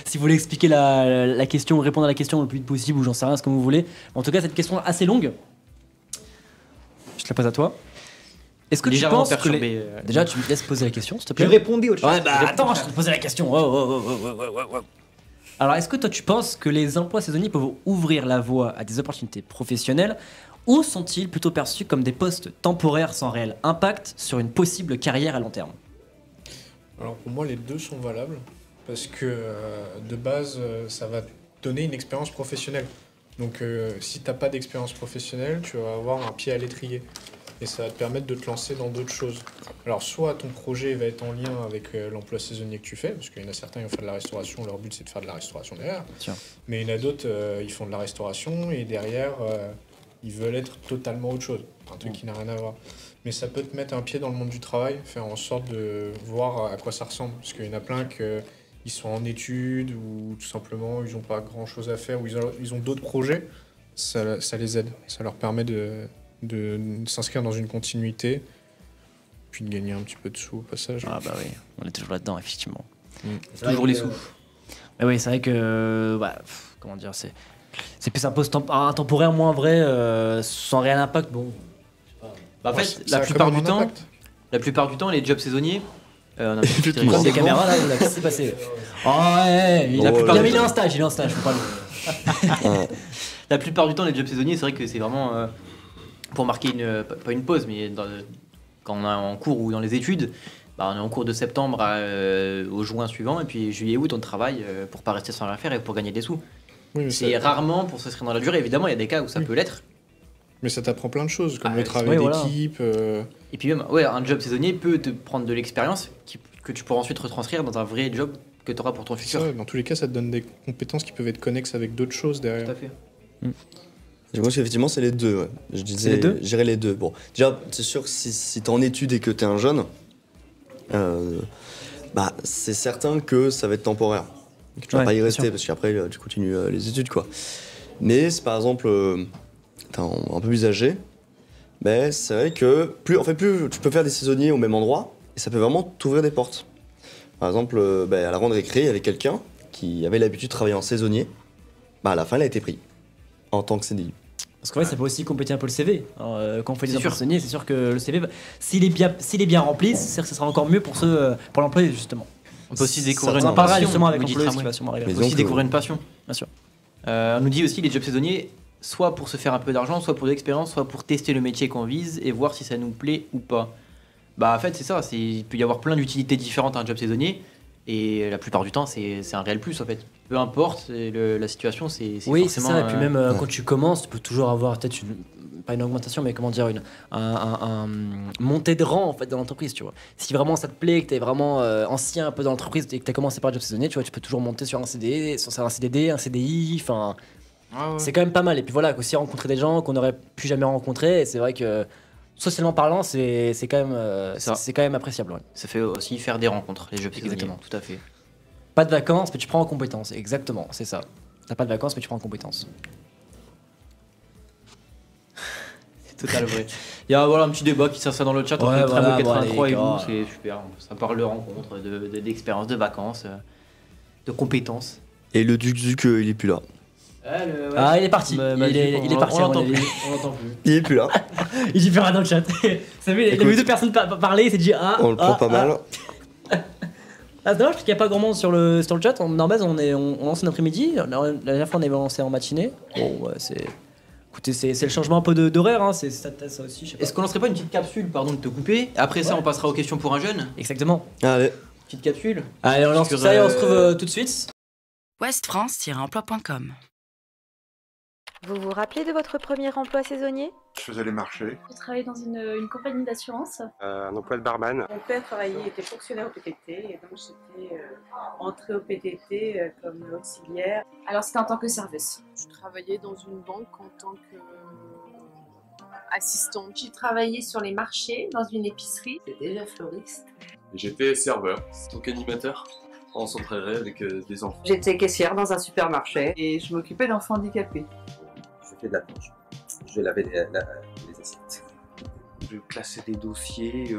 si vous voulez expliquer la question, répondre à la question le plus vite possible, ou j'en sais rien, c'est comme vous voulez. En tout cas, cette question assez longue. Je te la pose à toi. Est-ce que tu penses que déjà tu me laisses poser la question, s'il te plaît? Je répondais autre chose. Ouais, bah attends, je te posais la question. Alors, est-ce que toi tu penses que les emplois saisonniers peuvent ouvrir la voie à des opportunités professionnelles, ou sont-ils plutôt perçus comme des postes temporaires sans réel impact sur une possible carrière à long terme? Alors pour moi, les deux sont valables parce que de base, ça va te donner une expérience professionnelle. Donc si t'as pas d'expérience professionnelle, tu vas avoir un pied à l'étrier. Et ça va te permettre de te lancer dans d'autres choses. Alors soit ton projet va être en lien avec l'emploi saisonnier que tu fais, parce qu'il y en a certains qui vont faire de la restauration, leur but c'est de faire de la restauration derrière. Tiens. Mais il y en a d'autres, ils font de la restauration et derrière, ils veulent être totalement autre chose, un truc qui n'a rien à voir. Mais ça peut te mettre un pied dans le monde du travail, faire en sorte de voir à quoi ça ressemble. Parce qu'il y en a plein qui sont en études ou tout simplement ils n'ont pas grand chose à faire, ou ils ont d'autres projets, ça les aide. Ça leur permet de s'inscrire dans une continuité, puis de gagner un petit peu de sous au passage. Ah bah oui, on est toujours là-dedans, effectivement. C'est toujours les sous. Mais oui, c'est vrai que, comment dire, c'est plus un poste temporaire, moins vrai, sans réel impact. Bon. Bah, en fait, la plupart du temps, les jobs saisonniers. On a comme des caméras là, qu'est-ce qui s'est passé? Il est en stage, faut pas le. La plupart du temps, les jobs saisonniers, c'est vrai que c'est vraiment pour marquer pas une pause, mais quand on est en cours ou dans les études, on est en cours de septembre au juin suivant, et puis juillet-août, on travaille pour pas rester sans rien faire et pour gagner des sous. Oui, c'est rarement pour s'inscrire dans la durée. Évidemment, il y a des cas où ça peut l'être. Mais ça t'apprend plein de choses, comme le travail d'équipe. Et puis même, un job saisonnier peut te prendre de l'expérience que tu pourras ensuite retranscrire dans un vrai job que tu auras pour ton futur. Ça, dans tous les cas, ça te donne des compétences qui peuvent être connexes avec d'autres choses derrière. Tout à fait. Je pense qu'effectivement, c'est les deux. Ouais. Je disais, j'irais les deux. Bon, déjà, c'est sûr que si t'es en études et que t'es un jeune, bah, c'est certain que ça va être temporaire. Que tu vas Ouais, pas y bien rester sûr. parce qu'après tu continues les études quoi. Mais c'est par exemple, t'es un peu plus âgé, mais c'est vrai que plus tu peux faire des saisonniers au même endroit et ça peut vraiment t'ouvrir des portes. Par exemple, à la grande récré, il y avait quelqu'un qui avait l'habitude de travailler en saisonnier. Bah à la fin, il a été pris en tant que CDI. Parce qu'en fait, ça peut aussi compléter un peu le CV. Alors, quand on fait des C'est emplois sûr. saisonniers, c'est sûr que le CV, s'il est bien rempli, c'est-à-dire que ce sera encore mieux pour l'employé justement. On peut aussi découvrir On une en parlera passion, justement avec nous dit l'employé qui Tramway. va sûrement arriver. Mais On peut aussi donc, découvrir une passion. Bien sûr. On nous dit aussi les jobs saisonniers, soit pour se faire un peu d'argent, soit pour de l'expérience, soit pour tester le métier qu'on vise et voir si ça nous plaît ou pas. Bah en fait c'est ça, il peut y avoir plein d'utilités différentes à un job saisonnier et la plupart du temps c'est un réel plus en fait. Peu importe la situation, c'est Oui, c'est forcément, ça. Et puis même ouais. quand tu commences, tu peux toujours avoir peut-être pas une augmentation, mais comment dire, un montée de rang en fait dans l'entreprise, tu vois. Si vraiment ça te plaît, que tu es vraiment ancien un peu dans l'entreprise et que tu as commencé par un job saisonnier, tu vois, tu peux toujours monter sur un CDD, sur un CDD, un CDI, enfin, c'est quand même pas mal. Et puis voilà, aussi rencontrer des gens qu'on n'aurait plus jamais rencontrés. Et c'est vrai que socialement parlant, c'est quand même Ça. c'est quand même appréciable. Ouais. Ça fait aussi faire des rencontres, les jobs saisonniers. Exactement. Tout à fait. Pas de vacances, mais tu prends en compétences. Exactement, c'est ça. T'as pas de vacances, mais tu prends en compétences. C'est total vrai. Il y a voilà, un petit débat qui s'insère dans le chat entre Ouais, le voilà, Tramway bon, 83 allez, et vous, gars. c'est super. Ça parle de rencontres, d'expériences, de vacances, de compétences. Et le Duc, il est plus là. Ah, il est parti. Il est parti. On à mon l'entend avis. plus. On l'entend plus. Il est plus là. Il dit plus rien dans le chat. Vous savez, il a Écoute, vu deux personnes parler, il s'est dit ah. On le prend ah, pas mal. Ah, c'est dommage parce qu'il n'y a pas grand monde sur le chat. En base, on lance un après-midi. La dernière fois, on avait lancé en matinée. Bon, ouais, c'est. Écoutez, c'est le changement un peu d'horaire. Hein. C'est ça aussi. Je sais pas. Est-ce qu'on lancerait pas une petite capsule, pardon de te couper. Après ça, Ouais. on passera aux questions pour un jeune. Exactement. Allez. Petite capsule. Allez, on lance tout Sur, ça et on se retrouve tout de suite. westfrance-emploi.com. Vous vous rappelez de votre premier emploi saisonnier? Je faisais les marchés, J'ai travaillé dans une compagnie d'assurance. un emploi de barman. Mon père travaillait, était fonctionnaire au PTT et donc j'étais entrée au PTT comme auxiliaire. Alors c'était en tant que serveuse. Je travaillais dans une banque en tant qu'assistante. J'ai travaillé sur les marchés dans une épicerie. J'étais déjà fleuriste. J'étais serveur, donc animateur en centre aéré avec des enfants. J'étais caissière dans un supermarché et je m'occupais d'enfants handicapés. Je fais de la plonge. Je lavais les assiettes. Je classais des dossiers,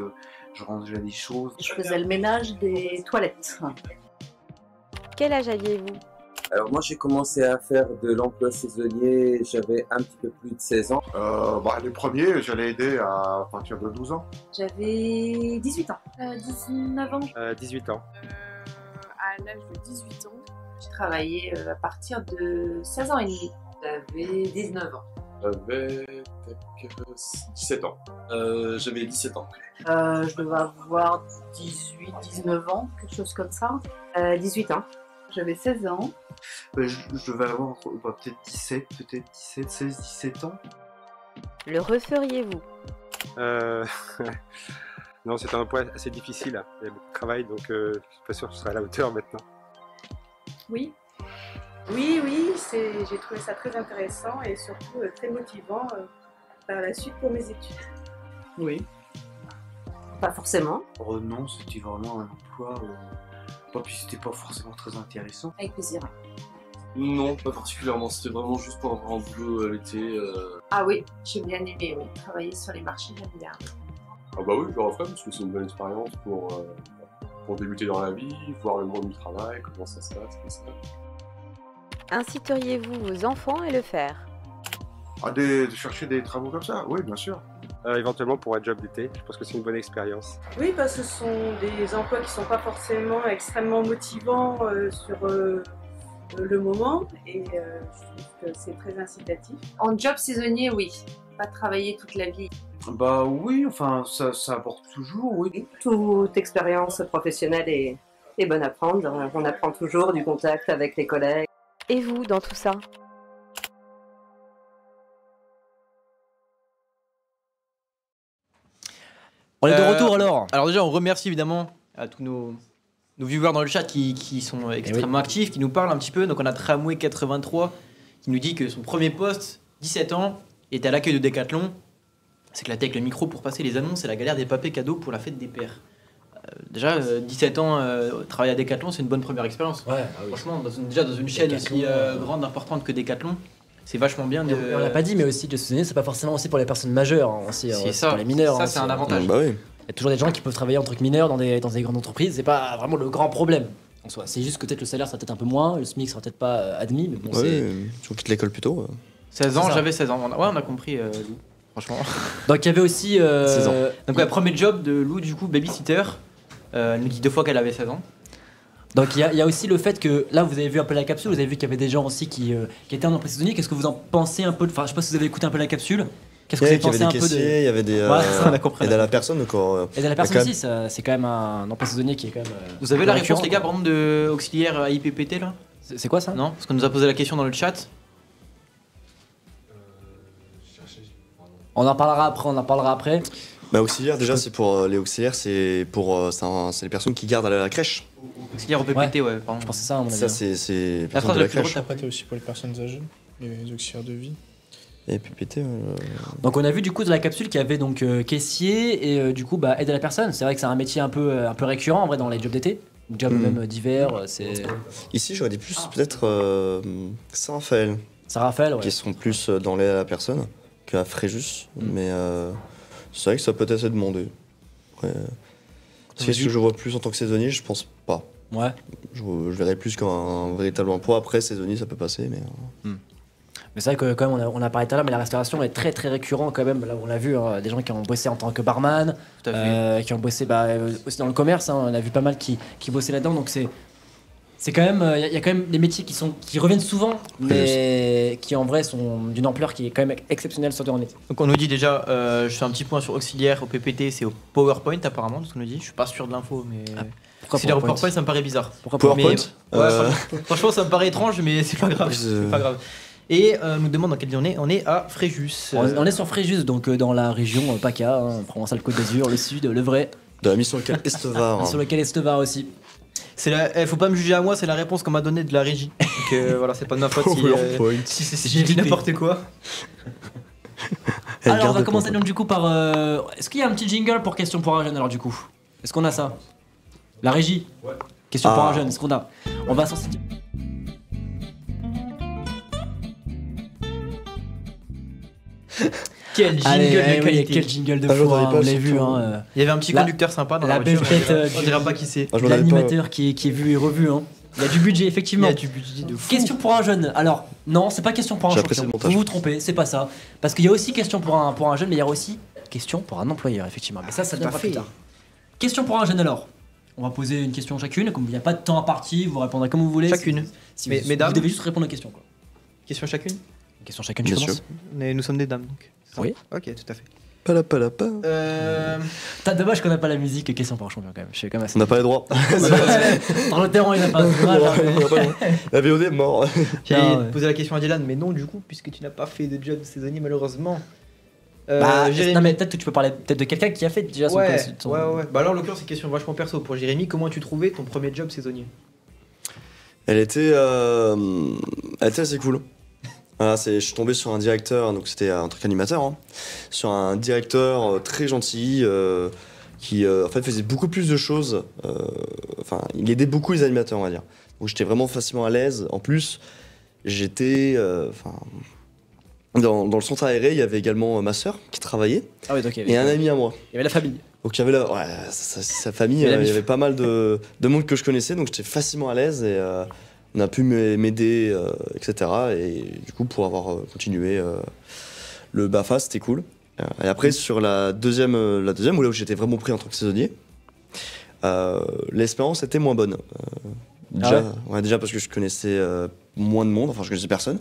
je rangeais des choses. Je faisais le ménage des toilettes. Quel âge aviez-vous? Alors moi j'ai commencé à faire de l'emploi saisonnier, j'avais un petit peu plus de 16 ans. Les premiers, j'allais aider à partir de 12 ans. J'avais 18 ans. 19 ans. 18 ans. À l'âge de 18 ans. J'ai travaillé à partir de 16 ans et demi. J'avais 19 ans. J'avais 17 ans. J'avais 17 ans. Je devais avoir 18, 19 ans, quelque chose comme ça. 18 ans. J'avais 16 ans. Je devais avoir peut-être 17, 16, 17 ans. Le referiez-vous? Non, c'est un emploi assez difficile. Hein. Il y a beaucoup de travail, donc je suis pas sûr que je serai à la hauteur maintenant. Oui. Oui, j'ai trouvé ça très intéressant et surtout très motivant par la suite pour mes études. Oui. Pas forcément. Non, c'était vraiment un emploi. Puis c'était pas forcément très intéressant. Avec plaisir. Non, pas particulièrement. C'était vraiment juste pour avoir un boulot l'été. Ah oui, j'ai bien aimé, oui. Travailler sur les marchés, j'aime bien. Ah bah oui, je le referai parce que c'est une bonne expérience pour débuter dans la vie, voir le monde du travail, comment ça se passe, etc. Inciteriez-vous vos enfants à le faire? De chercher des travaux comme ça? Oui, bien sûr. Éventuellement pour un job d'été, je pense que c'est une bonne expérience. Oui, parce que ce sont des emplois qui ne sont pas forcément extrêmement motivants sur le moment et je trouve que c'est très incitatif. En job saisonnier, oui. Pas travailler toute la vie. Bah oui, enfin ça apporte toujours, oui. Toute expérience professionnelle est bonne à prendre. On apprend toujours du contact avec les collègues. Et vous, dans tout ça? On est de retour alors. Alors déjà, on remercie évidemment à tous nos viewers dans le chat qui sont extrêmement actifs, qui nous parlent un petit peu. Donc on a Tramway83 qui nous dit que son premier poste, 17 ans, est à l'accueil de Decathlon. C'est que la tech, le micro pour passer les annonces et la galère des papiers cadeaux pour la fête des pères. déjà 17 ans, travailler à Decathlon, c'est une bonne première expérience. Ouais, Franchement, déjà dans une chaîne Decathlon, aussi grande, importante que Decathlon, c'est vachement bien de. On l'a pas dit, mais aussi job saisonnier, c'est pas forcément aussi pour les personnes majeures, hein, aussi, C'est c'est pour les mineurs. Ça, hein, c'est un avantage. Bah oui. Il y a toujours des gens qui peuvent travailler en tant que mineurs dans des grandes entreprises, c'est pas vraiment le grand problème en soi. C'est juste que peut-être le salaire sera peut-être un peu moins, le SMIC sera peut-être pas admis, mais bon, Ouais, si on quitte l'école plus tôt. 16 ans, C'est ça. j'avais 16 ans. On a compris, Lou. Franchement. Donc il y avait aussi. 16 ans. Donc, ouais, premier job de Lou, du coup, babysitter. Elle nous dit 2 fois qu'elle avait 16 ans. Donc il y a aussi le fait que là vous avez vu un peu la capsule, vous avez vu qu'il y avait des gens aussi qui étaient en emploi saisonnier. Qu'est-ce que vous en pensez un peu Enfin, je sais pas si vous avez écouté un peu la capsule. Qu'est-ce que vous Il y avez pensé avait des un peu caissiers, il y avait des. Ouais, ça, on a compris. Aide à la personne, quoi. Et à la personne quand même- aussi, c'est quand même un emploi saisonnier qui est quand même. Vous avez la récurrent, réponse, les gars, par exemple, de auxiliaire IPPT là C'est quoi ça? Non Parce qu'on nous a posé la question dans le chat. On en parlera après. Bah, auxiliaire, déjà, c'est pour les auxiliaires, c'est les personnes qui gardent à la crèche. Auxiliaire au PPT, ouais, pardon. Je pense que c'est ça, à mon avis. Ça, c'est les La personnes phrase de la la plus crèche. Après, t'as aussi pour les personnes âgées, les auxiliaires de vie. Et PPT. Donc on a vu du coup de la capsule qu'il y avait donc caissier et du coup bah, aide à la personne. C'est vrai que c'est un métier un peu récurrent en vrai dans les jobs d'été, jobs même d'hiver. C'est Ici, j'aurais dit plus peut-être Saint-Raphaël. Saint-Raphaël, ouais. Qui sont plus dans l'aide à la personne qu'à Fréjus. Mais c'est vrai que ça peut être demandé. Après, Qu'est-ce que je vois plus en tant que saisonnier? Je pense pas. Ouais. Je verrais plus comme un véritable emploi. Après, saisonnier, ça peut passer. Mais c'est vrai que quand même on a parlé tout à l'heure, mais la restauration est très très récurrent quand même. Là on l'a vu, hein, des gens qui ont bossé en tant que barman, Tout à fait. qui ont bossé aussi dans le commerce. Hein, on a vu pas mal qui bossaient là-dedans. Donc c'est quand même il y a quand même des métiers qui reviennent souvent, mais qui en vrai sont d'une ampleur qui est quand même exceptionnelle surtout en été. Donc on nous dit déjà, je fais un petit point sur auxiliaire au PPT, c'est au PowerPoint apparemment, de ce qu'on nous dit. Je suis pas sûr de l'info, mais pourquoi auxiliaire au PowerPoint PowerPoint, ça me paraît bizarre. Pourquoi PowerPoint Franchement, ça me paraît étrange, mais c'est pas grave. C'est pas grave. Et on nous demande dans quelle ville on est à Fréjus. On est sur Fréjus, donc dans la région PACA, hein, Provence-Alpes-Côte d'Azur, le sud, le vrai. De la mission locale Estevar. Sur lequel Estevar aussi. Faut pas me juger à moi, c'est la réponse qu'on m'a donnée de la régie. Donc voilà, c'est pas de ma faute si j'ai dit n'importe quoi. Alors on va commencer donc du coup par... Est-ce qu'il y a un petit jingle pour question pour un jeune alors du coup? Est-ce qu'on a ça? La régie? Ouais. Question pour un jeune, est-ce qu'on a? On va s'en sortir. Quel jingle Allez, de qualité. quel jingle de Ah, j'en fou, avais hein, pas, on l'a vu. surtout. Hein, Il y avait un petit conducteur sympa dans la belle voiture. tête On dirait pas qui c'est. Ah, je m'en avais pas. l'animateur qui est vu et revu. Hein. Il y a du budget, effectivement. Il y a du budget de fou. Question pour un jeune. Alors, non, c'est pas question pour un J'ai apprécié champion. le montage. Vous vous trompez, c'est pas ça. Parce qu'il y a aussi question pour un jeune, mais il y a aussi question pour un employeur, effectivement. Mais ça viendra plus tard. Question pour un jeune alors. On va poser une question chacune. Comme il n'y a pas de temps à partie, vous répondrez comme vous voulez. Chacune. Si Mais- vous, mesdames. vous devez juste répondre aux questions. Quoi. Question chacune. Une question chacune, tu Bien commences. Nous sommes des dames donc. C'est ça Oui. Ok, tout à fait. Palapalapa. T'as dommage qu'on n'a pas la musique question pour un champion quand même. Je suis quand même assez. On n'a pas les droits. Dans le terrain, il n'a pas de mal, hein. La VOD est mort. J'allais Non, ouais. poser la question à Dylan, mais non du coup, puisque tu n'as pas fait de job saisonnier malheureusement. Jérémy. Non mais peut-être que tu peux parler peut-être de quelqu'un qui a fait déjà son Ouais, poste. ouais. Bah alors, en l'occurrence, c'est une question vachement perso. Pour Jérémy, comment as-tu trouvé ton premier job saisonnier? Elle était assez cool. Voilà, je suis tombé sur un directeur, donc c'était un truc animateur, hein, sur un directeur très gentil qui en fait faisait beaucoup plus de choses. Enfin, il aidait beaucoup les animateurs, on va dire. Donc j'étais vraiment facilement à l'aise. En plus, j'étais, dans le centre aéré, il y avait également ma sœur qui travaillait Ah oui, donc il y et avait, un ami à moi. il y avait la famille. Donc il y avait sa famille, Mais la il y mif. avait pas mal de monde que je connaissais, donc j'étais facilement à l'aise et on a pu m'aider, etc. Et du coup, pour avoir continué le BAFA, c'était cool. Et après, sur la deuxième, où là où j'étais vraiment pris en tant que saisonnier, l'expérience était moins bonne. Déjà parce que je connaissais moins de monde, enfin je connaissais personne.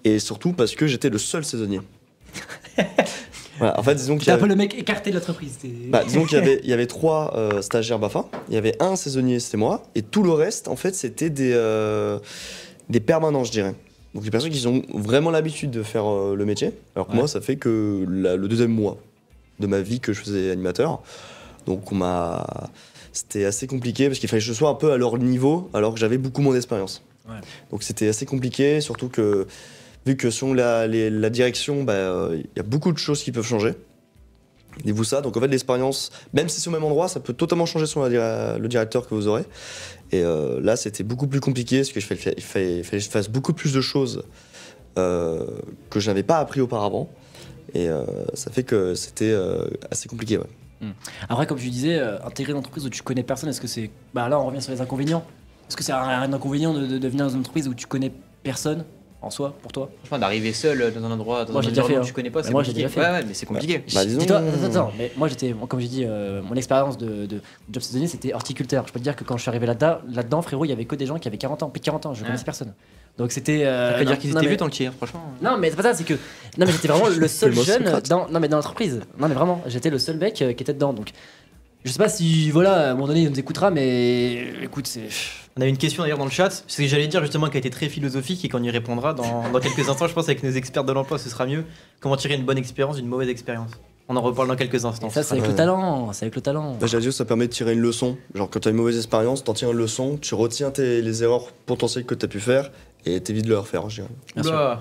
Et surtout parce que j'étais le seul saisonnier. Voilà, en fait, disons qu'il y T'es un peu avait- le mec écarté de l'entreprise. disons qu'il y avait 3 stagiaires BAFA, il y avait un saisonnier, c'était moi, et tout le reste, en fait, c'était des permanents, je dirais. Donc des personnes qui ont vraiment l'habitude de faire le métier, alors que Ouais. moi, ça fait que le deuxième mois de ma vie que je faisais animateur. Donc c'était assez compliqué parce qu'il fallait que je sois un peu à leur niveau, alors que j'avais beaucoup moins d'expérience. Ouais. Donc c'était assez compliqué, surtout que vu que selon la direction, il y a beaucoup de choses qui peuvent changer. Dites-vous ça. Donc en fait, l'expérience, même si c'est au même endroit, ça peut totalement changer selon le directeur que vous aurez. Et là, c'était beaucoup plus compliqué parce qu'il fallait que je fasse beaucoup plus de choses que je n'avais pas appris auparavant. Et ça fait que c'était assez compliqué. Ouais. Après, comme je disais, intégrer une entreprise où tu connais personne, est-ce que c'est. Bah là, on revient sur les inconvénients. Est-ce que c'est un inconvénient de venir dans une entreprise où tu connais personne en soi, pour toi? Franchement, d'arriver seul dans un endroit, dans moi, un environnement que tu connais pas, c'est compliqué. Ouais, mais c'est compliqué. Bah, dis-toi, attends, mais moi j'étais, comme j'ai dit, mon expérience de job saisonnier, c'était horticulteur. Je peux te dire que quand je suis arrivé là-dedans, frérot, il y avait que des gens qui avaient 40 ans, plus de 40 ans, je connaissais personne. Donc c'était. Ça veut dire qu'ils étaient vieux dans le tiers, franchement. Non, mais c'est pas ça, c'est que. Non, mais j'étais vraiment le seul jeune dans l'entreprise. Non, mais vraiment, j'étais le seul mec qui était dedans. Donc, je sais pas si, voilà, à un moment donné, il nous écoutera, mais écoute, c'est. On avait une question d'ailleurs dans le chat, c'est ce que j'allais dire justement qui a été très philosophique et qu'on y répondra dans quelques instants, je pense, avec nos experts de l'emploi, ce sera mieux. Comment tirer une bonne expérience d'une mauvaise expérience? On en reparle dans quelques instants. Et ça, c'est avec le talent, c'est avec le talent. Bah, j'allais dire, ça permet de tirer une leçon. Genre, quand tu as une mauvaise expérience, t'en tires une leçon, tu retiens les erreurs potentielles que tu as pu faire et t'évites de les refaire, je dirais. Bien sûr.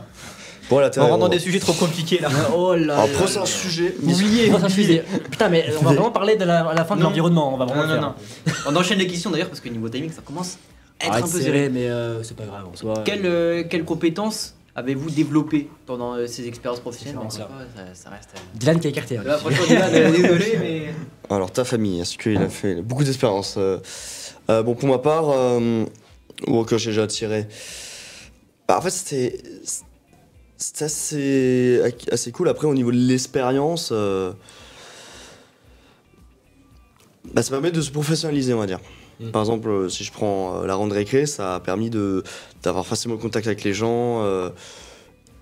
Bon, là, on rentre dans des sujets trop compliqués là. Oh là là. Prochain sujet. Oubliez. Putain, mais on va vraiment parler de la fin de l'environnement. On va vraiment non. On enchaîne les questions d'ailleurs parce que niveau timing, ça commence à être un peu serré, mais c'est pas grave en soi. Quelles compétences avez-vous développées pendant ces expériences professionnelles? Ça reste. Dylan qui a écarté. Là, franchement, Dylan, désolé, mais. Alors, ta famille, est-ce qu'il a fait beaucoup d'expérience? Bon, pour ma part, ou que j'ai déjà tiré. Bah, en fait, c'était assez cool. Après, au niveau de l'expérience, bah, ça permet de se professionnaliser, on va dire. Par exemple, si je prends la ronde récré, ça a permis d'avoir facilement contact avec les gens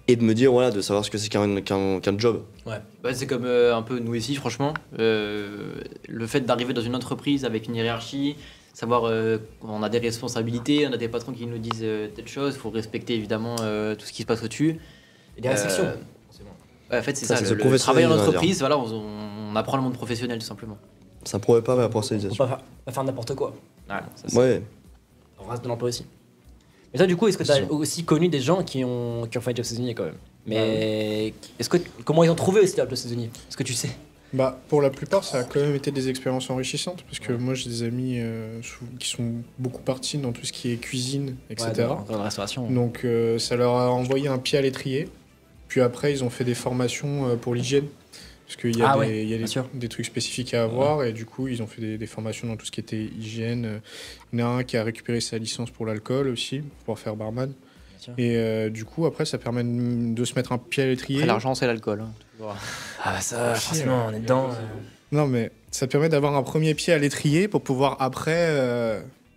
et de me dire, voilà, de savoir ce que c'est qu'un job. Ouais, bah, c'est comme un peu nous ici, franchement. Le fait d'arriver dans une entreprise avec une hiérarchie, savoir qu'on a des responsabilités, on a des patrons qui nous disent telle chose, il faut respecter évidemment tout ce qui se passe au-dessus. Et des restrictions. Ouais, en fait, c'est ça. Le travail en entreprise, voilà, on apprend le monde professionnel tout simplement. Ça ne prouve pas la professionnalisation. Faut pas faire n'importe quoi. Ouais. On reste de l'emploi aussi. Mais toi, du coup, est-ce que tu as aussi connu des gens qui ont fait un job saisonnier quand même? Mais comment ils ont trouvé aussi leur job saisonnier? Est-ce que tu sais? Bah, pour la plupart, ça a quand même été des expériences enrichissantes parce que moi j'ai des amis qui sont beaucoup partis dans tout ce qui est cuisine, etc. Dans la restauration. Donc ça leur a envoyé un pied à l'étrier. Puis après, ils ont fait des formations pour l'hygiène. Parce qu'il y a, des trucs spécifiques à avoir et du coup, ils ont fait des formations dans tout ce qui était hygiène. Il y en a un qui a récupéré sa licence pour l'alcool aussi, pour pouvoir faire barman. Et du coup, après, ça permet de se mettre un pied à l'étrier. L'argent, c'est l'alcool. Ah, ça, forcément, on est dedans. Non, mais ça permet d'avoir un premier pied à l'étrier pour pouvoir après.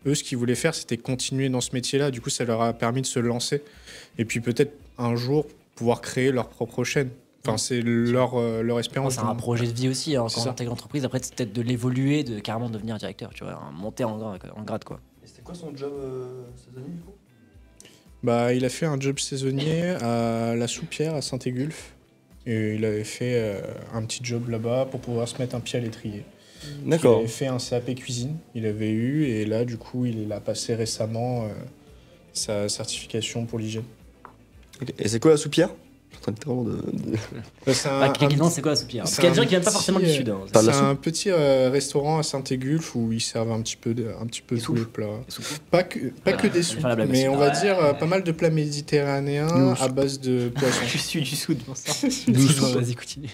Eux, ce qu'ils voulaient faire, c'était continuer dans ce métier-là. Du coup, ça leur a permis de se lancer. Et puis peut-être un jour pouvoir créer leur propre chaîne. Enfin, c'est leur espérance. C'est un projet de vie aussi, hein, quand on intègre l'entreprise. Après, c'est peut-être de l'évoluer, de carrément devenir directeur, tu vois, monter en grade, quoi. Et c'était quoi son job saisonnier, du coup? Bah, il a fait un job saisonnier à la Soupière, à Saint-Égulphe. Et il avait fait un petit job là-bas pour pouvoir se mettre un pied à l'étrier. D'accord. Il avait fait un CAP cuisine, il avait eu, et là, du coup, il a passé récemment sa certification pour l'hygiène. Et c'est quoi la Soupière? C'est quoi la Soupière? Parce qu'il y a des gens qui viennent pas forcément du sud. C'est un petit restaurant à Saint-Égulphe où ils servent un petit peu tous les plats. Pas que des soupes, mais on va dire pas mal de plats méditerranéens à base de poisson. Je suis du sud, bon ça. Vas-y, continue.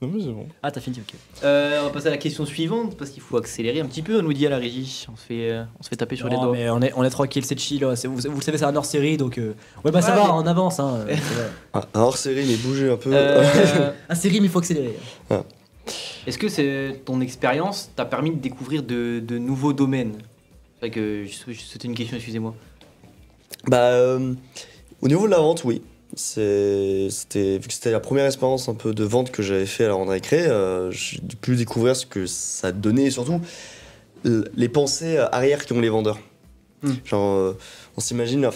Non mais c'est bon. Ah, t'as fini, ok. On va passer à la question suivante parce qu'il faut accélérer un petit peu. On nous dit à la régie, on se fait taper sur les doigts. Mais on est tranquille, c'est chill. Vous le savez, c'est un hors série donc. Ouais, bah ça va, on avance. Hein, un hors série, mais bouger un peu. Un série, mais il faut accélérer. Ah. Est-ce que ton expérience t'a permis de découvrir de nouveaux domaines? C'est vrai que c'était une question, excusez-moi. Bah, au niveau de la vente, oui. Vu que c'était la première expérience un peu de vente que j'avais fait à la Ronde Récré, j'ai pu découvrir ce que ça donnait et surtout les pensées arrière qu'ont les vendeurs. Genre, on s'imagine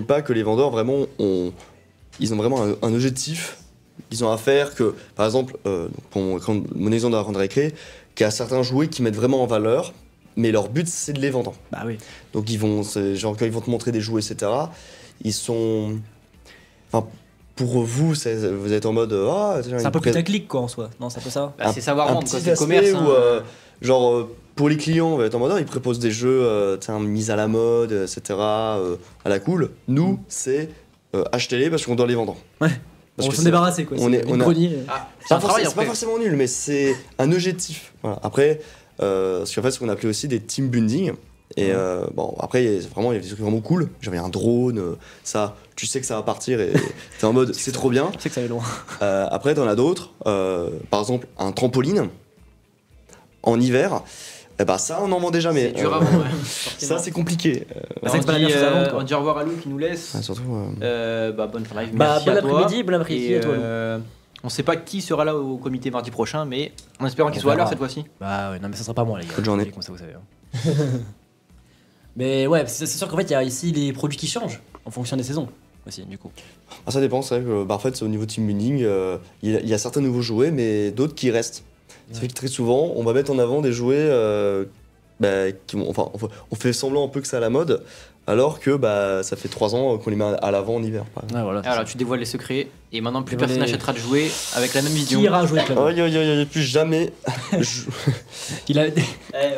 pas que les vendeurs vraiment ils ont vraiment un objectif qu'ils ont à faire, que par exemple, pour mon exemple de la Ronde Récré, qu'il y a certains jouets qui mettent vraiment en valeur, mais leur but c'est de les vendre. Bah oui. Donc genre quand ils vont te montrer des jouets, etc., ils sont... Enfin, pour vous, vous êtes en mode C'est un peu putaclic quoi en soi. Non, c'est un peu ça. Bah, c'est savoir vendre, quoi, petit c'est le commerce. aspect où, genre, pour les clients, on va être en mode ils proposent des jeux mis à la mode, etc. À la cool. Nous, c'est achetez-les parce qu'on doit les vendre. Ouais. Parce On que s'en débarrasser quoi. C'est une chronie. C'est un travail c'est pas forcément nul, mais c'est un objectif. Voilà. Après, ce qu'en fait, ce qu'on appelait aussi des team bunding. Et bon, après, il y avait des trucs vraiment cool. J'avais un drone, ça, tu sais que ça va partir et t'es en mode c'est trop bien. Tu sais que ça va loin. Après, t'en as d'autres. Par exemple, un trampoline en hiver. Eh ben ça, on en vend déjà, mais C'est dur avant, ouais. ça, c'est compliqué. On dit au revoir à Lou qui nous laisse. Surtout. Bonne fin live. Bon Merci à toi. après-midi, bon après-midi à toi. On sait pas qui sera là au comité mardi prochain, mais en espérant qu'il soit à l'heure cette fois-ci. Bah ouais, non mais ça sera pas moi les gars. Bonne journée. Comme ça vous savez. Mais ouais, c'est sûr qu'en fait il y a ici les produits qui changent en fonction des saisons aussi du coup. Ça dépend, c'est vrai que en fait, au niveau team bunding, il y a certains nouveaux jouets, mais d'autres qui restent. Ça fait que très souvent, on va mettre en avant des jouets on fait semblant un peu que c'est à la mode, alors que ça fait 3 ans qu'on les met à l'avant en hiver. Alors tu dévoiles les secrets, et maintenant plus personne n'achètera de jouets avec la même vision. Qui ira jouer club plus jamais. Il a.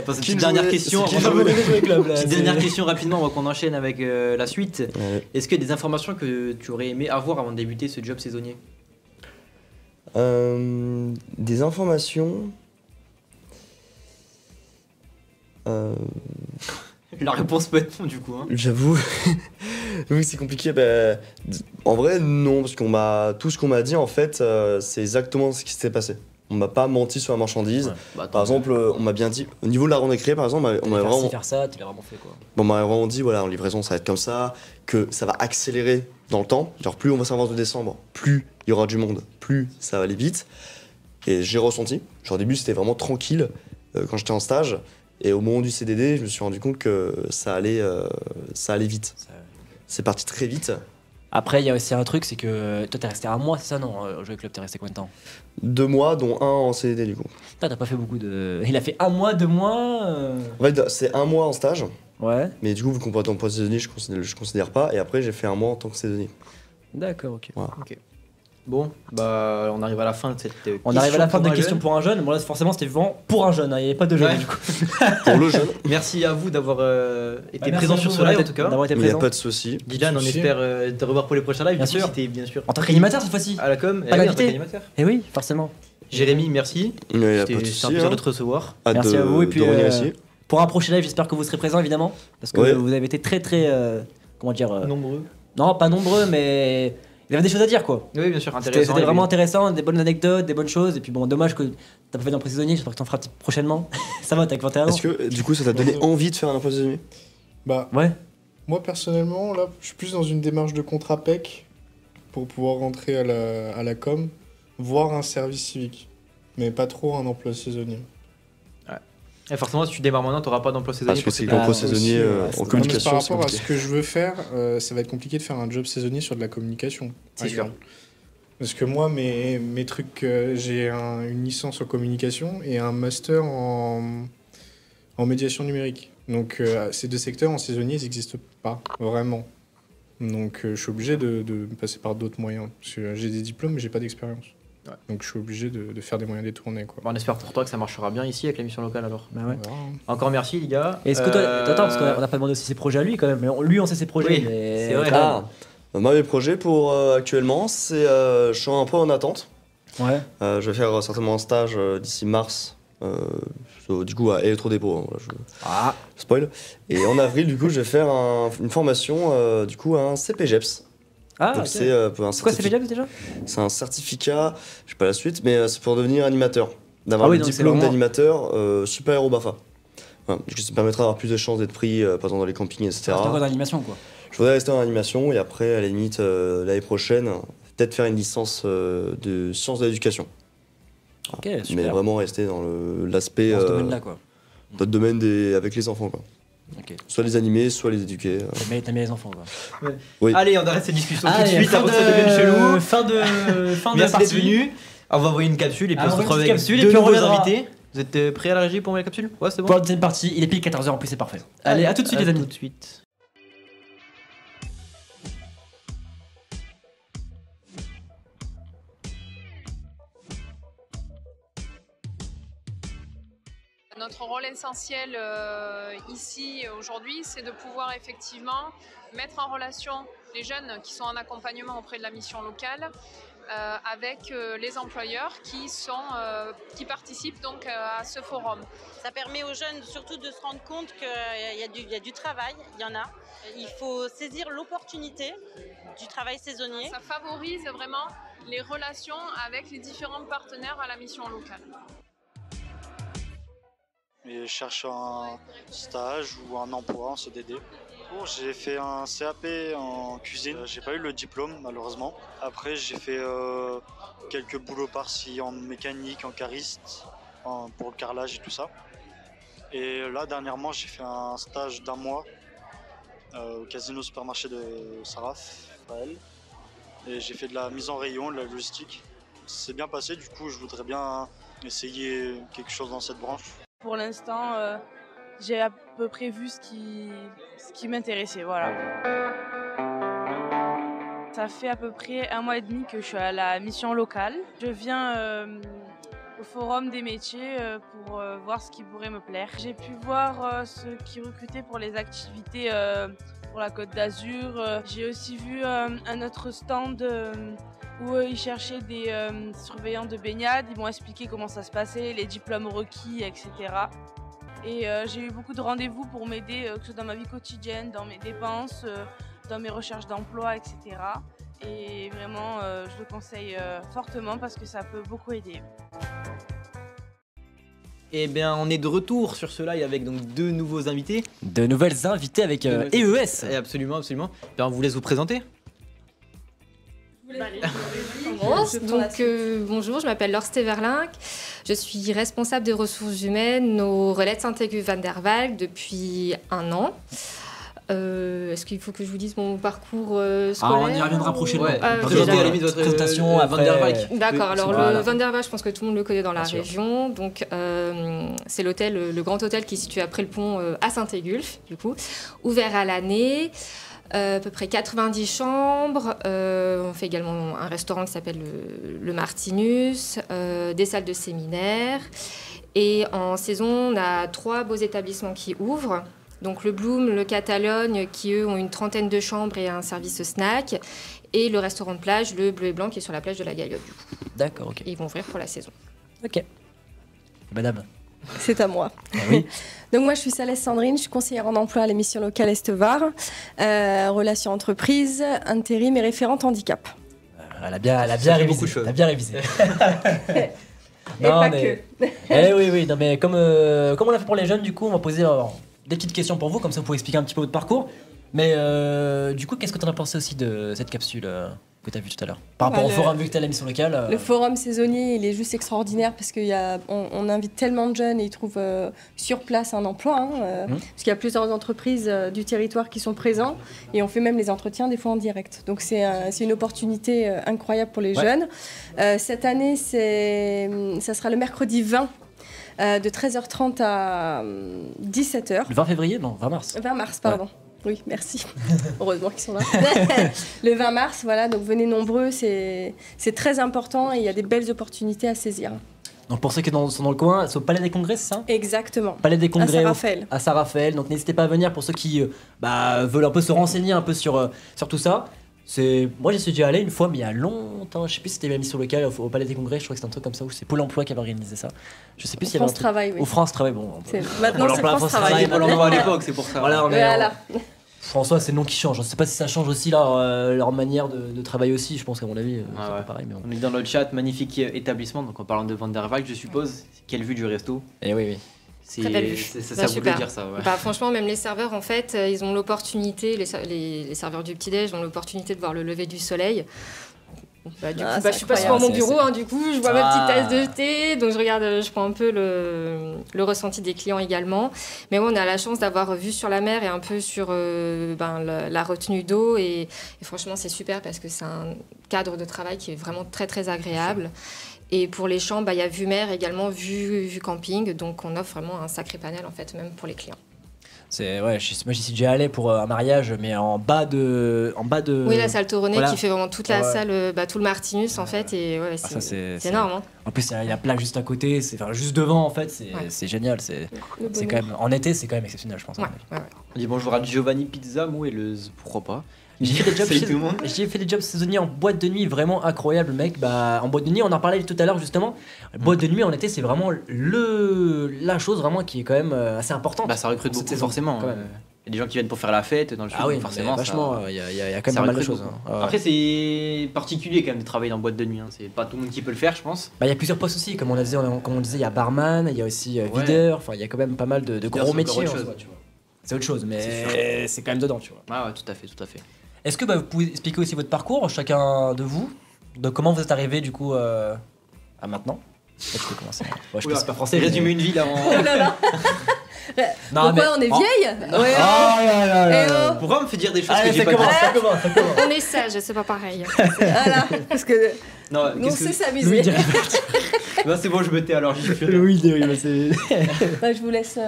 Petite dernière question. Petite dernière question rapidement avant qu'on enchaîne avec la suite. Ouais. Est-ce qu'il y a des informations que tu aurais aimé avoir avant de débuter ce job saisonnier? Des informations. La réponse peut être non du coup. Hein. J'avoue, oui, c'est compliqué. En vrai, non, parce tout ce qu'on m'a dit en fait, c'est exactement ce qui s'était passé. On m'a pas menti sur la marchandise. Par exemple, on m'a bien dit, au niveau de la récré par exemple, on m'a vraiment. Faire ça, tu l'as vraiment fait quoi. On m'a vraiment dit, voilà, en livraison ça va être comme ça, que ça va accélérer dans le temps. Genre, plus on va s'avancer de décembre, plus il y aura du monde, plus ça va aller vite. Et j'ai ressenti. Genre, au début, c'était vraiment tranquille quand j'étais en stage. Et au moment du CDD, je me suis rendu compte que ça allait vite. C'est parti très vite. Après, il y a aussi un truc, c'est que toi, t'es resté un mois, c'est ça, non? Au Jouet Club, t'es resté combien de temps? 2 mois, dont 1 en CDD, du coup. T'as pas fait beaucoup de. Il a fait 1 mois, 2 mois En fait, c'est 1 mois en stage. Ouais. Mais du coup, vu qu'on peut être emploi saisonnier, je considère pas. Et après, j'ai fait 1 mois en tant que saisonnier. D'accord, ok. Voilà. Ok. Bon, on arrive à la fin de cette question. On arrive à la fin de questions pour un jeune. Bon, là, forcément, c'était vraiment pour un jeune. Il n'y avait pas de jeune, du coup. Pour le jeune. Merci à vous d'avoir été présent sur ce live, en tout cas. D'avoir été Il n'y a présent. pas de souci. Dylan, on espère te revoir pour les prochains lives. Bien sûr. C'était bien sûr. En tant qu'animateur, cette fois-ci. À la com. Pas en tant l'invité. qu'animateur. Eh oui, forcément. Jérémy, merci. Il n'y a pas C'était de souci. un plaisir de te recevoir. Merci à vous. Et puis, aussi. pour un prochain live, j'espère que vous serez présents, évidemment. Parce que vous avez été très, comment dire. Nombreux. Non, pas nombreux, mais. Il y avait des choses à dire quoi. Oui, bien sûr, intéressant. C'était vraiment intéressant, des bonnes anecdotes, des bonnes choses. Et puis bon, dommage que t'as pas fait d'emploi saisonnier, j'espère que t'en feras prochainement. Ça va, t'as 21 ans. Est-ce que du coup ça t'a donné envie de faire un emploi saisonnier? Ouais. Moi personnellement, là, je suis plus dans une démarche de contrat PEC pour pouvoir rentrer à la com, voire un service civique. Mais pas trop un emploi saisonnier. Et forcément, si tu démarres maintenant, t'auras pas d'emploi saisonnier. Parce que c'est l'emploi saisonnier en communication. Par rapport à ce que je veux faire, ça va être compliqué de faire un job saisonnier sur de la communication. C'est sûr. Parce que moi, mes trucs, j'ai une licence en communication et un master en médiation numérique. Donc ces deux secteurs en saisonnier, ils n'existent pas vraiment. Donc je suis obligé de passer par d'autres moyens. Parce que j'ai des diplômes, mais j'ai pas d'expérience. Ouais. Donc je suis obligé de faire des moyens détournés. Quoi. Bon, on espère pour toi que ça marchera bien ici avec la mission locale alors. Bah ouais. Encore merci les gars. Est-ce que toi, attends, parce qu'on n'a pas demandé aussi ses projets à lui quand même. Mais lui, on sait ses projets. Oui, mais... c'est vrai. Moi, mes projets pour actuellement, c'est je suis un peu en attente. Ouais. Je vais faire certainement un stage d'ici mars. Du coup à Electrodépôt, hein, spoil. Et en avril, du coup, je vais faire une formation, du coup, un CPGEPS. Ah, donc okay. C'est quoi CPGEPS déjà? C'est un certificat, je sais pas la suite, mais c'est pour devenir animateur. D'avoir le diplôme d'animateur supérieur au BAFA. Voilà. Du coup, ça me permettra d'avoir plus de chances d'être pris, par exemple, dans les campings, etc. Rester dans l'animation, quoi. Je voudrais rester en animation et après, à la limite, l'année prochaine, peut-être faire une licence de sciences de l'éducation. Ok, super. Mais vraiment rester dans l'aspect. Dans ce domaine-là, quoi. Dans le domaine avec les enfants, quoi. Okay. Soit les animer, soit les éduquer. Mais t'aimes bien les enfants, quoi. Ouais. Oui. Allez, on arrête cette discussion tout de suite avant que ça devienne chelou. Fin de Merci partie. d'être venu. On va envoyer une capsule et puis on se retrouve avec capsule, deux et puis on nouveaux reviendra. invités. Vous êtes prêts à la régie pour la capsule? Ouais, c'est bon. Pour la deuxième partie, il est pile 14h en plus, c'est parfait. Allez, à tout de suite, les amis. Tout de suite. Notre rôle essentiel ici, aujourd'hui, c'est de pouvoir effectivement mettre en relation les jeunes qui sont en accompagnement auprès de la mission locale avec les employeurs qui participent donc à ce forum. Ça permet aux jeunes surtout de se rendre compte qu'il y a du travail, il y en a. Il faut saisir l'opportunité du travail saisonnier. Ça favorise vraiment les relations avec les différents partenaires à la mission locale. Et je cherche un stage ou un emploi en CDD. J'ai fait un CAP en cuisine, j'ai pas eu le diplôme malheureusement. Après j'ai fait quelques boulots par-ci en mécanique, en cariste, pour le carrelage et tout ça. Et là dernièrement j'ai fait un stage d'1 mois au casino supermarché de Saint-Raphaël. Et j'ai fait de la mise en rayon, de la logistique. C'est bien passé, du coup je voudrais bien essayer quelque chose dans cette branche. Pour l'instant, j'ai à peu près vu ce qui m'intéressait, voilà. Ça fait à peu près 1 mois et demi que je suis à la mission locale. Je viens au forum des métiers pour voir ce qui pourrait me plaire. J'ai pu voir ceux qui recrutaient pour les activités pour la Côte d'Azur. J'ai aussi vu un autre stand où ils cherchaient des surveillants de baignade. Ils m'ont expliqué comment ça se passait, les diplômes requis, etc. Et j'ai eu beaucoup de rendez-vous pour m'aider, que ce soit dans ma vie quotidienne, dans mes dépenses, dans mes recherches d'emploi, etc. Et vraiment, je le conseille fortement parce que ça peut beaucoup aider. Eh bien, on est de retour sur ce live avec donc 2 nouveaux invités. De nouvelles invités avec EES. Et absolument, absolument. Ben, on vous laisse vous présenter. Bonjour, je m'appelle Laure Steverlinck. Je suis responsable des ressources humaines au relais de Saint-Aigu-Van-der-Valk depuis 1 an. Est-ce qu'il faut que je vous dise mon parcours scolaire? On y reviendra prochainement. Présentez à la limite votre présentation après. Van der Valk. D'accord, alors le Van der Valk, je pense que tout le monde le connaît dans la région. Donc c'est l'hôtel, le grand hôtel qui est situé après le pont à Saint-Aigulf, du coup, ouvert à l'année. À peu près 90 chambres. On fait également un restaurant qui s'appelle le Martinus, des salles de séminaire. Et en saison, on a 3 beaux établissements qui ouvrent. Donc le Bloom, le Catalogne, qui eux ont une 30aine de chambres et un service snack. Et le restaurant de plage, le Bleu et Blanc, qui est sur la plage de la Galiote. D'accord, ok. Et ils vont ouvrir pour la saison. Ok. Madame. C'est à moi. Ah oui. Donc moi je suis Céleste Sandrine, je suis conseillère en emploi à la mission locale Est-Var, relations entreprises, intérim et référente handicap. Elle a bien révisé. Beaucoup de choses. Elle a bien révisé. Et pas que. Oui, non, mais comme on l'a fait pour les jeunes, du coup, on va poser des petites questions pour vous, comme ça vous pouvez expliquer un petit peu votre parcours. Mais du coup, qu'est-ce que tu en as pensé aussi de cette capsule que tu as vue tout à l'heure par rapport au forum vu que tu as la mission locale Le forum saisonnier, il est juste extraordinaire parce qu'on invite tellement de jeunes et ils trouvent sur place un emploi. Parce qu'il y a plusieurs entreprises du territoire qui sont présents et on fait même les entretiens des fois en direct. Donc c'est une opportunité incroyable pour les jeunes. Cette année, ça sera le mercredi 20. De 13h30 à 17h. Le 20 février? Non, 20 mars. 20 mars, pardon. Ouais. Oui, merci. Heureusement qu'ils sont là. Le 20 mars, voilà, donc venez nombreux, c'est très important et il y a des belles opportunités à saisir. Donc pour ceux qui sont dans le coin, c'est au Palais des Congrès, c'est ça? Exactement. Palais des Congrès à Saint-Raphaël. À Saint-Raphaël, donc n'hésitez pas à venir pour ceux qui veulent un peu se renseigner un peu sur tout ça. Moi j'y suis déjà allé une fois, mais il y a longtemps, je sais plus si c'était la mission locale au Palais des Congrès, je crois que c'était un truc comme ça, où c'est Pôle emploi qui avait organisé ça. Je sais plus s'il y avait France Travail, oui. Au France Travail, bon. Maintenant c'est France Travail. Pôle emploi à l'époque, c'est pour ça. Voilà. François, c'est le nom qui change. Je sais pas si ça change aussi leur manière de travailler aussi. Je pense qu'à mon avis, c'est pas pareil. Mais on est dans le chat, magnifique établissement. Donc en parlant de Van der Valk, je suppose. Quelle vue du resto? Eh oui. Très belle vue. Ça voulait dire ça. Ouais. Franchement, même les serveurs, en fait, ils ont l'opportunité, les serveurs du petit-déj ont l'opportunité de voir le lever du soleil. Je suis pas sur mon bureau, du coup, je bois ma petite tasse de thé, donc je prends un peu le ressenti des clients également. Mais on a la chance d'avoir vue sur la mer et un peu sur la retenue d'eau. Et franchement, c'est super parce que c'est un cadre de travail qui est vraiment très, très agréable. Et pour les chambres, il y a vue mer également, vue camping. Donc, on offre vraiment un sacré panel, en fait, même pour les clients. Moi j'y suis déjà allé pour un mariage, mais en bas de. Oui, la salle Toronnet voilà. qui fait vraiment toute la salle, tout le Martinus en fait, et ouais, c'est énorme. Hein. En plus, il y a Plaque juste à côté, juste devant en fait, c'est génial. C'est quand même, en été, c'est quand même exceptionnel, je pense. On dit bonjour à Giovanni Pizza, moelleuse, pourquoi pas. J'ai fait des jobs saisonniers en boîte de nuit vraiment incroyables, mec. En boîte de nuit, on en parlait tout à l'heure justement. Boîte de nuit en été, c'est vraiment la chose vraiment qui est quand même assez importante. Ça recrute beaucoup forcément. Il y a des gens qui viennent pour faire la fête dans le sud, forcément. Vachement, il y a quand même pas mal de choses. Après, c'est particulier quand même de travailler dans boîte de nuit. C'est pas tout le monde qui peut le faire, je pense. Il y a plusieurs postes aussi, comme on disait, il y a barman, il y a aussi videur. Enfin, il y a quand même pas mal de gros métiers. C'est autre chose, mais c'est quand même dedans, tu vois. Ouais, tout à fait. Est-ce que vous pouvez expliquer aussi votre parcours, chacun de vous, de comment vous êtes arrivé du coup à maintenant? Je peux commencer. Je sais pas français. Résumer une vie là en. Oh là là. Pourquoi on est vieille? Pourquoi on me fait dire des choses que ça j'ai pas commence. On est sage, c'est pas pareil. Voilà, parce que non, on sait s'amuser. C'est bon, je me tais alors. Louis, c'est. Je vous laisse.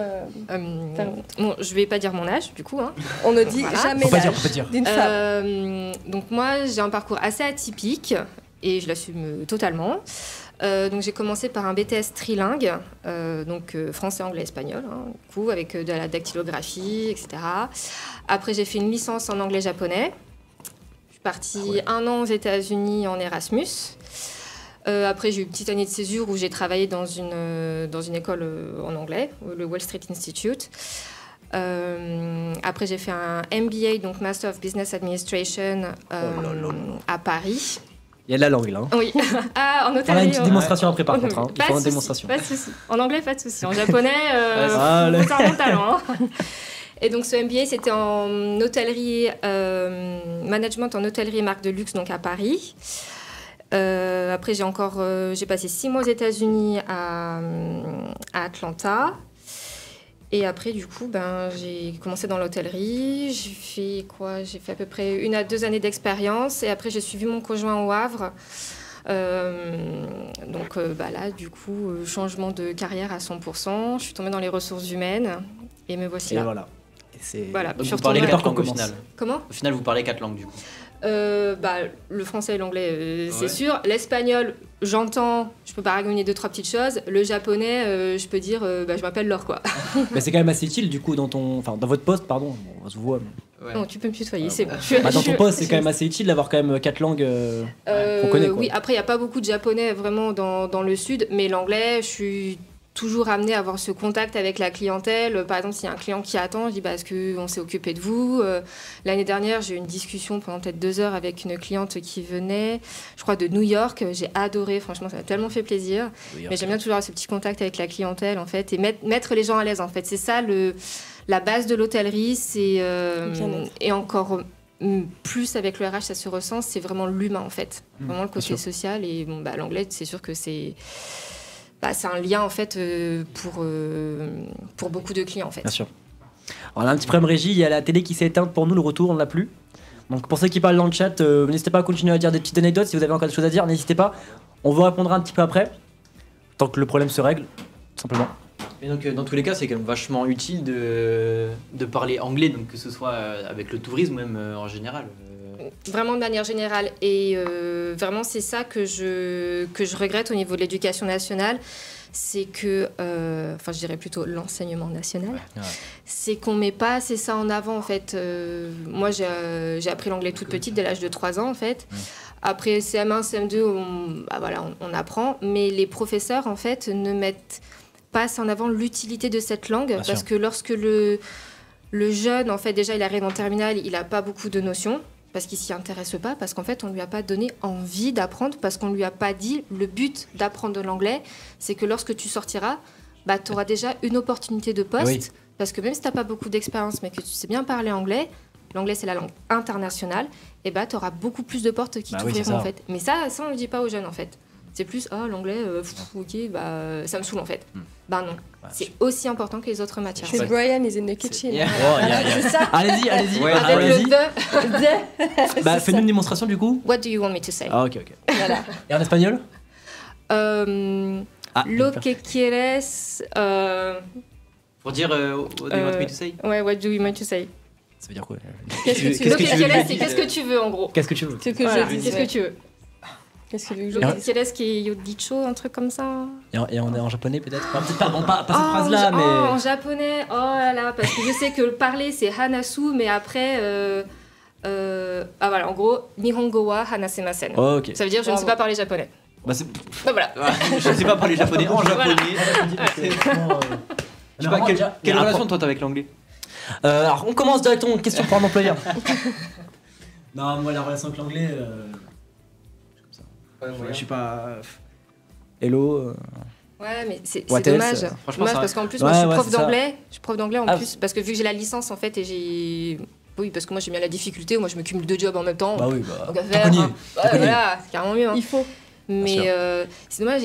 Bon, je vais pas dire mon âge, du coup. Hein. On ne dit jamais l'âge d'une femme. Donc moi, j'ai un parcours assez atypique et je l'assume totalement. Donc j'ai commencé par un BTS trilingue, donc français, anglais, espagnol, hein, du coup, avec de la dactylographie, etc. Après, j'ai fait une licence en anglais-japonais. Je suis partie 1 an aux États-Unis en Erasmus. Après, j'ai eu une petite année de césure où j'ai travaillé dans une école en anglais, le Wall Street Institute. Après, j'ai fait un MBA, donc Master of Business Administration, à Paris. Il y a de la langue là. Hein. Oui. En Ontario. On a une petite démonstration après par contre. Il faut une démonstration. Pas de souci. En anglais, pas de souci. En japonais, c'est un bon talent. Hein. Et donc ce MBA, c'était en hôtellerie, management en hôtellerie et marque de luxe, donc à Paris. Après, j'ai passé 6 mois aux États-Unis à Atlanta. Et après, du coup, j'ai commencé dans l'hôtellerie. J'ai fait à peu près 1 à 2 années d'expérience. Et après, j'ai suivi mon conjoint au Havre. Donc là, du coup, changement de carrière à 100%. Je suis tombée dans les ressources humaines. Et me voici là. Voilà. Donc vous parlez 4 langues au final. Comment ? Au final, vous parlez 4 langues du coup. Le français et l'anglais, c'est sûr. L'espagnol, j'entends, je peux baragouiner 2-3 petites choses. Le japonais, je peux dire, je m'appelle Laure, quoi. Mais c'est quand même assez utile, du coup, dans votre poste, pardon, on se voit. Ouais. Non, tu peux me tutoyer, c'est bon. Dans ton poste, c'est quand même assez utile d'avoir quand même 4 langues qu'on connaît, quoi. Oui, après, il n'y a pas beaucoup de japonais vraiment dans le sud, mais l'anglais, je suis toujours amenée à avoir ce contact avec la clientèle. Par exemple, s'il y a un client qui attend, je dis est-ce qu'on s'est occupé de vous? L'année dernière, j'ai eu une discussion pendant peut-être 2 heures avec une cliente qui venait, je crois, de New York. J'ai adoré, franchement, ça m'a tellement fait plaisir. Mais j'aime bien toujours avoir ce petit contact avec la clientèle, en fait, et mettre les gens à l'aise, en fait. C'est ça, la base de l'hôtellerie, c'est... et encore plus avec le RH, ça se ressent, c'est vraiment l'humain, en fait. Vraiment le côté social. Et l'anglais, c'est sûr que c'est un lien en fait pour beaucoup de clients en fait. Bien sûr. Alors, on a un petit problème régie, il y a la télé qui s'est éteinte pour nous, le retour on ne l'a plus. Donc pour ceux qui parlent dans le chat, n'hésitez pas à continuer à dire des petites anecdotes, si vous avez encore des choses à dire, n'hésitez pas. On vous répondra un petit peu après, tant que le problème se règle, tout simplement. Et donc dans tous les cas, c'est quand même vachement utile de parler anglais, donc que ce soit avec le tourisme ou même en général. Vraiment de manière générale, et vraiment c'est ça que je regrette au niveau de l'éducation nationale, c'est que, je dirais plutôt l'enseignement national, c'est qu'on met pas assez ça en avant en fait. Moi j'ai appris l'anglais toute petite, dès l'âge de 3 ans en fait. Après CM1, CM2, on apprend, mais les professeurs en fait ne mettent pas assez en avant l'utilité de cette langue, parce que lorsque le jeune en fait déjà il arrive en terminale, il a pas beaucoup de notions. Parce qu'il s'y intéresse pas, parce qu'en fait on lui a pas donné envie d'apprendre, parce qu'on lui a pas dit le but d'apprendre de l'anglais, c'est que lorsque tu sortiras, tu auras déjà une opportunité de poste, parce que même si t'as pas beaucoup d'expérience, mais que tu sais bien parler anglais, l'anglais c'est la langue internationale, et tu auras beaucoup plus de portes qui t'ouvriront en fait. Mais ça on le dit pas aux jeunes en fait. C'est plus l'anglais, ça me saoule en fait. Non, c'est aussi important que les autres matières. C'est Brian is in the kitchen. C'est ça. Allez-y. Fais-nous une démonstration du coup. What do you want me to say? Ah ok. Voilà. Et en espagnol? Lo que quieres. Pour dire what do you want me to say? Ouais, what do you want to say? Ça veut dire quoi? Qu'est-ce que tu veux en gros? Qu'est-ce que tu veux? Qu'est-ce que tu veux? Qu'est-ce que tu veux? Qu'est-ce qui est Yodicho, un truc comme ça? Et on est en japonais peut-être? Peut-être pas cette phrase-là, mais. En japonais, oh là là, parce que je sais que le parler c'est hanasu, mais après. Voilà, en gros, Nihongo wa hanasemasen. Oh, ok. Ça veut dire je ne sais pas parler japonais. Bah voilà. Je ne sais pas parler japonais en japonais. Je sais pas, quelle relation toi t'as avec l'anglais? Alors on commence directement, question pour un employeur. Non, moi la relation avec l'anglais, je suis pas. Hello. Ouais, mais c'est dommage. Dommage parce qu'en plus, moi je suis prof d'anglais. Je suis prof d'anglais en plus, parce que vu que j'ai la licence en fait et j'ai. Oui, parce que moi j'aime bien la difficulté, moi je me cumule 2 jobs en même temps. Bah oui, donc à faire. Voilà, c'est carrément mieux. Il faut. Mais c'est dommage,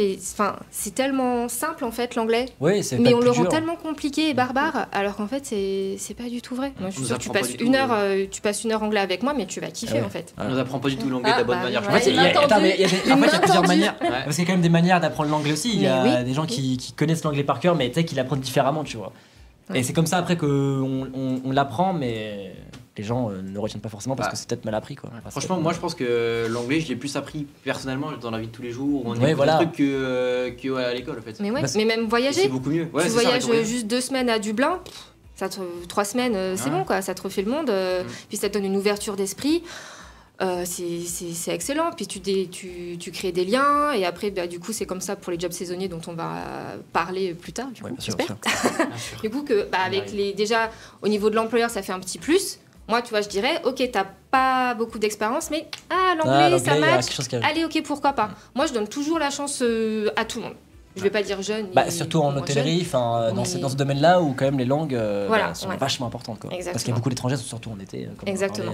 c'est tellement simple en fait l'anglais. Oui, c'est mais on le rend tellement compliqué et barbare, alors qu'en fait c'est pas du tout vrai. Moi je suis sûre que tu passes une heure anglais avec moi, mais tu vas kiffer en fait. On nous apprend pas du tout l'anglais de la bonne manière. En fait, il y a plusieurs manières. Parce qu'il y a quand même des manières d'apprendre l'anglais aussi. Il y a des gens qui connaissent l'anglais par cœur, mais tu sais qu'ils l'apprennent différemment, tu vois. Et c'est comme ça après qu'on l'apprend, mais les gens ne retiennent pas forcément parce que c'est peut-être mal appris, quoi. Franchement, moi je pense que l'anglais je l'ai plus appris personnellement dans la vie de tous les jours. On est voilà. truc que à l'école en fait. Mais mais même voyager. C'est beaucoup mieux. Tu voyages juste 2 semaines à Dublin, 3 semaines, c'est bon quoi, ça te refait le monde. Puis ça te donne une ouverture d'esprit. C'est excellent, puis tu crées des liens et après du coup c'est comme ça pour les jobs saisonniers dont on va parler plus tard du coup, j'espère. Du coup que avec déjà au niveau de l'employeur ça fait un petit plus. Moi tu vois je dirais ok t'as pas beaucoup d'expérience mais l'anglais ça match, allez ok pourquoi pas. Moi je donne toujours la chance à tout le monde. Je vais pas dire jeune. Surtout en hôtellerie, dans ce domaine-là où quand même les langues sont vachement importantes quoi. Parce qu'il y a beaucoup d'étrangers surtout en été. Exactement.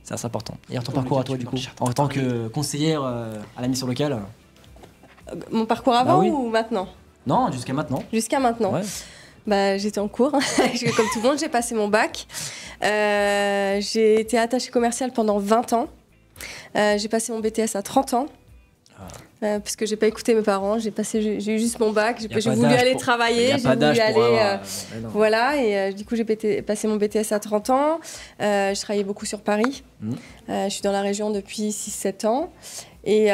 C'est assez important. Et ton parcours à toi, du coup, en tant que conseillère à la mission locale? Mon parcours avant ou maintenant? Non, jusqu'à maintenant. Jusqu'à maintenant. Ouais. J'étais en cours. Comme tout le monde, j'ai passé mon bac. J'ai été attachée commerciale pendant 20 ans. J'ai passé mon BTS à 30 ans. Parce que j'ai pas écouté mes parents, j'ai eu juste mon bac, j'ai voulu aller travailler, j'ai voulu aller voilà et du coup j'ai passé mon BTS à 30 ans. Je travaillais beaucoup sur Paris. Je suis dans la région depuis 6-7 ans et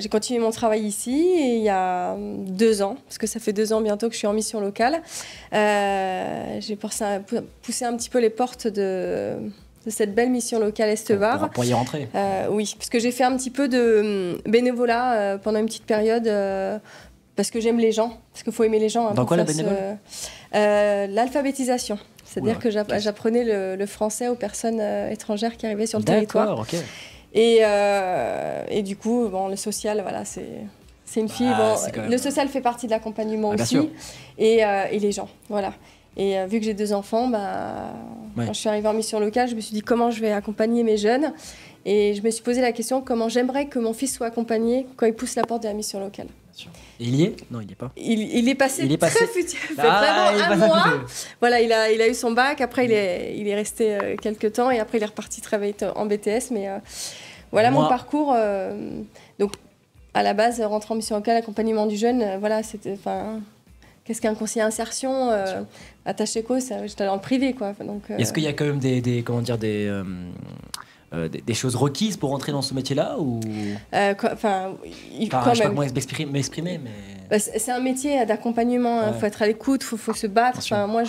j'ai continué mon travail ici et il y a 2 ans, parce que ça fait 2 ans bientôt que je suis en mission locale, j'ai poussé un petit peu les portes de cette belle mission locale Est-Var. Pour y rentrer. Oui, parce que j'ai fait un petit peu de bénévolat pendant une petite période parce que j'aime les gens, parce qu'il faut aimer les gens. Dans quoi la bénévolat? L'alphabétisation. C'est-à-dire que j'apprenais le français aux personnes étrangères qui arrivaient sur le territoire. D'accord, ok. Et du coup, le social, voilà, c'est une fille. Le social fait partie de l'accompagnement aussi. Et les gens, voilà. Et vu que j'ai 2 enfants, quand je suis arrivée en mission locale, je me suis dit comment je vais accompagner mes jeunes. Et je me suis posé la question comment j'aimerais que mon fils soit accompagné quand il pousse la porte de la mission locale. Et il y est? Non, il n'y est pas. Il est passé très futur. Vraiment un mois. Voilà, il a eu son bac. Après, il est resté quelques temps. Et après, il est reparti travailler en BTS. Mais voilà mon parcours. Donc, à la base, rentrer en mission locale, accompagnement du jeune, voilà, c'était... Qu'est-ce qu'un conseiller insertion attaché cause, j'étais dans le privé quoi. Donc, est-ce qu'il y a quand même des choses requises pour rentrer dans ce métier-là ou je sais pas comment m'exprimer mais c'est un métier d'accompagnement. Faut être à l'écoute, faut se battre. Moi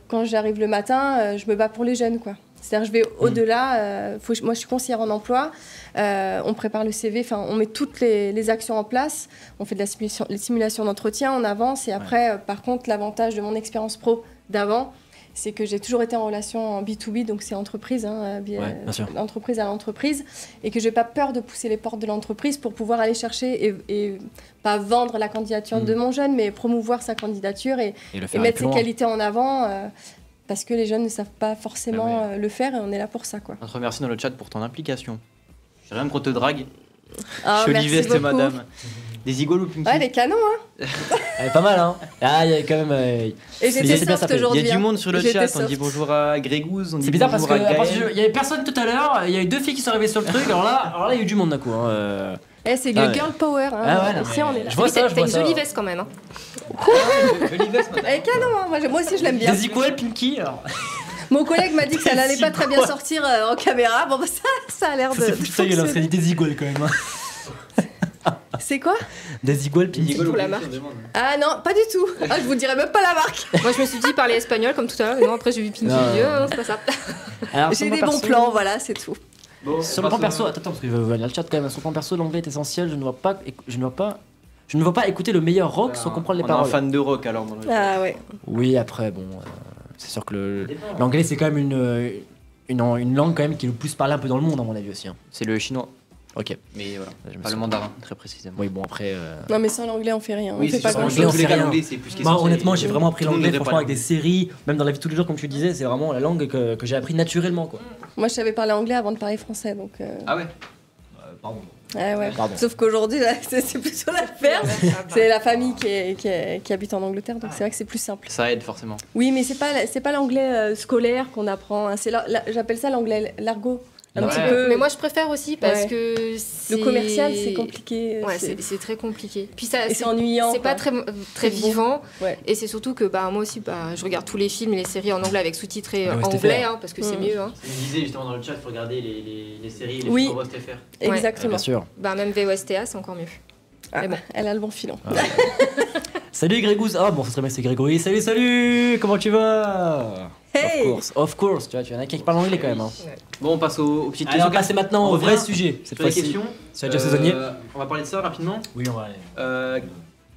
quand j'arrive le matin, je me bats pour les jeunes quoi. C'est-à-dire je vais au-delà. Moi je suis conseillère en emploi. On prépare le CV, on met toutes les actions en place, on fait de les simulations d'entretien, on avance et après, par contre, l'avantage de mon expérience pro d'avant, c'est que j'ai toujours été en relation en B2B, donc c'est entreprise, entreprise à l'entreprise, et que j'ai pas peur de pousser les portes de l'entreprise pour pouvoir aller chercher et pas vendre la candidature de mon jeune, mais promouvoir sa candidature et mettre ses qualités en avant. Parce que les jeunes ne savent pas forcément le faire et on est là pour ça quoi. On te remercie dans le chat pour ton implication. Rien qu'on te drague. Merci beaucoup. Madame. Des igoules ou Punky? Ouais, les canons, hein. Elle est pas mal, hein. Il y a quand même. Et j'étais soft aujourd'hui. Il y a du monde sur le chat. On dit bonjour à Grégouze. C'est bizarre parce qu'il y avait personne tout à l'heure. Il y a eu 2 filles qui sont arrivées sur le truc. Alors là, il y a eu du monde d'un coup. C'est le girl power. Hein. Ah ouais, non, Ici, on est là. Je vois ça, je T'as vois une ça. jolie veste quand même. Hein. Canon, hein. Moi aussi je l'aime bien. Des equal, Pinky, alors. Mon collègue m'a dit que ça n'allait pas très bien Quoi sortir en caméra. Bon, bah, ça a l'air de. C'est foutu ta gueule, c'est des equal quand même. C'est quoi? Des equal, Pinky. Pour la marque. Ah non, pas du tout. Ah, je vous dirais même pas la marque. Moi je me suis dit parler espagnol comme tout à l'heure, mais non, après j'ai vu Pinky, non, c'est pas ça. Alors, J'ai des bons plans, voilà, c'est tout. Bon, sur le plan perso, attends, parce que je vais aller dans le chat quand même. Sur le plan perso, l'anglais est essentiel. Je ne vois pas écouter le meilleur rock sans comprendre les paroles. On est un fan de rock alors. Dans le Ah ouais. Oui, après, bon, c'est sûr que l'anglais c'est quand même une langue quand même qui est le plus parlée un peu dans le monde à mon avis aussi. Hein. C'est le chinois. Ok. Mais voilà, pas le mandarin, très précisément. Oui, bon après. Non, mais sans l'anglais, on fait rien. Oui, on fait pas grand l'anglais, on fait rien. L'anglais, c'est plus Moi, honnêtement, j'ai vraiment appris Tout le monde l'anglais, n'aurait pas franchement, avec l'anglais. des séries, même dans la vie de tous les jours, comme tu disais, c'est vraiment la langue que j'ai appris naturellement, quoi. Moi, je savais parler anglais avant de parler français, donc. Ah ouais. Pardon. Ah ouais. Pardon. Sauf qu'aujourd'hui, là, c'est plutôt la ferme. C'est la famille qui habite en Angleterre, donc c'est vrai que c'est plus simple. Ça aide forcément. Oui, mais c'est pas l'anglais scolaire qu'on apprend. Hein. J'appelle ça l'anglais l'argot. Un petit peu. Mais moi je préfère aussi parce que le commercial c'est compliqué. Ouais, c'est très compliqué. Puis ça, c'est ennuyant. C'est pas très vivant. Ouais. Et c'est surtout que moi aussi, je regarde tous les films et les séries en anglais avec sous-titrés Ah ouais, anglais, hein, parce que c'est mieux. Hein. Je disais justement dans le chat, il faut regarder les séries, les Oui. films en STFR. Exactement. Bien sûr. Même VOSTA, c'est encore mieux. Ah, mais bon, elle a le bon filon. Ah. Salut Grégouze. Ah bon, ça serait bien c'est Grégory. Salut, comment tu vas? Hey. Of course, tu vois, tu en as qui parlent anglais quand même. Hein. Bon, on passe aux petites Allez, questions. on va passer maintenant On au vrai revient sujet. Cette sur les fois-ci. questions. C'est déjà saisonnier. On va parler de ça rapidement. Oui, on va aller.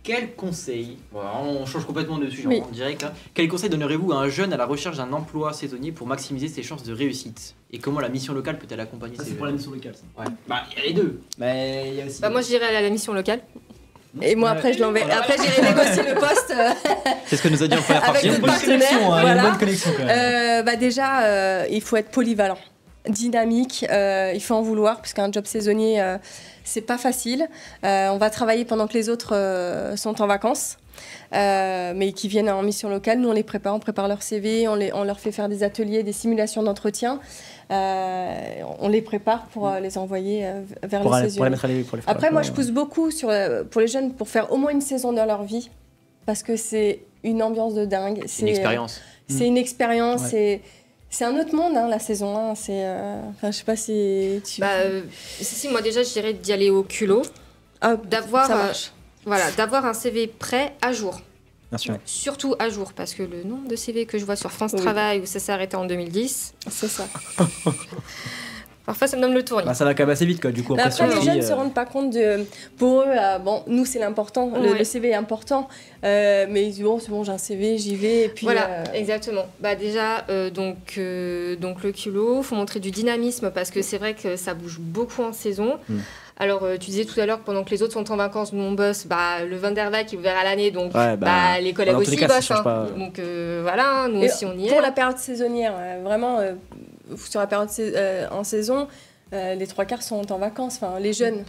Quel conseil, bon, on change complètement de sujet Oui. en direct, hein. Quel conseil donnerez-vous à un jeune à la recherche d'un emploi saisonnier pour maximiser ses chances de réussite? Et comment la mission locale peut-elle accompagner ces C'est jeunes? pour la mission locale, ça. Ouais. Bah, il y a les deux. Mais il y a aussi. Moi je dirais à la mission locale. Et moi après je l'enverrai. Après j'irai négocier le poste. C'est ce que nous a dit en première Avec partie. notre bonne partenaire. connexion, hein, il y a une Voilà. bonne connexion quand même. Déjà, il faut être polyvalent, dynamique. Il faut en vouloir parce qu'un job saisonnier, c'est pas facile. On va travailler pendant que les autres sont en vacances. Mais qui viennent en mission locale, nous on prépare leur CV, on leur fait faire des ateliers, des simulations d'entretien. On les prépare pour les envoyer vers les saisonniers. Pour les mettre à pour les faire. Après, moi, je pousse beaucoup pour les jeunes pour faire au moins une saison dans leur vie, parce que c'est une ambiance de dingue. C'est une expérience. C'est une expérience. Ouais. C'est un autre monde, hein, la saison 1. Enfin, je sais pas si tu... Si, moi déjà, je dirais d'y aller au culot. Ah, D'avoir ça marche. d'avoir un CV prêt à jour. Bien sûr. Surtout à jour, parce que le nombre de CV que je vois sur France Travail où ça s'est arrêté en 2010, c'est ça. Parfois, ça me donne le tournis. Bah, ça va quand même assez vite, quoi. Du coup, Mais après, les sur jeunes ne se rendent pas compte de... Pour eux, bon, nous, c'est l'important. Le CV est important. Mais ils disent, bon, c'est bon, j'ai un CV, j'y vais. Et puis, voilà, exactement. Déjà, donc le culot, il faut montrer du dynamisme parce que c'est vrai que ça bouge beaucoup en saison. Alors, tu disais tout à l'heure que pendant que les autres sont en vacances, nous on bosse, le Van der Waek est ouvert à l'année, donc les collègues aussi bossent. Hein. Donc voilà, nous aussi on y est. Pour la période saisonnière, vraiment, sur la période en saison, les 3/4 sont en vacances, enfin les jeunes.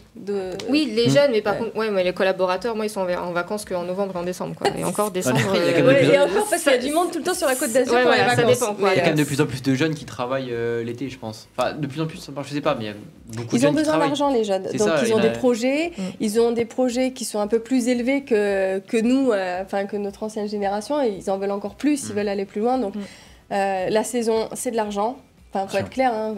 Oui, les jeunes, mais par contre, mais les collaborateurs, moi, ils sont en vacances qu'en novembre et en décembre. Quoi. Et encore décembre. Et encore parce qu'il y a du monde tout le temps sur la Côte d'Azur pour les vacances. Ça dépend. Il y a quand même de plus en plus de jeunes qui travaillent l'été, je pense. Enfin, de plus en plus, je sais pas, mais il y a beaucoup de jeunes qui travaillent. Ils ont besoin d'argent, les jeunes. Donc ils ont des projets. Ils ont des projets qui sont un peu plus élevés que nous, que notre ancienne génération. Et ils en veulent encore plus. Ils veulent aller plus loin. Donc la saison, c'est de l'argent. Enfin, faut être clair. Hein,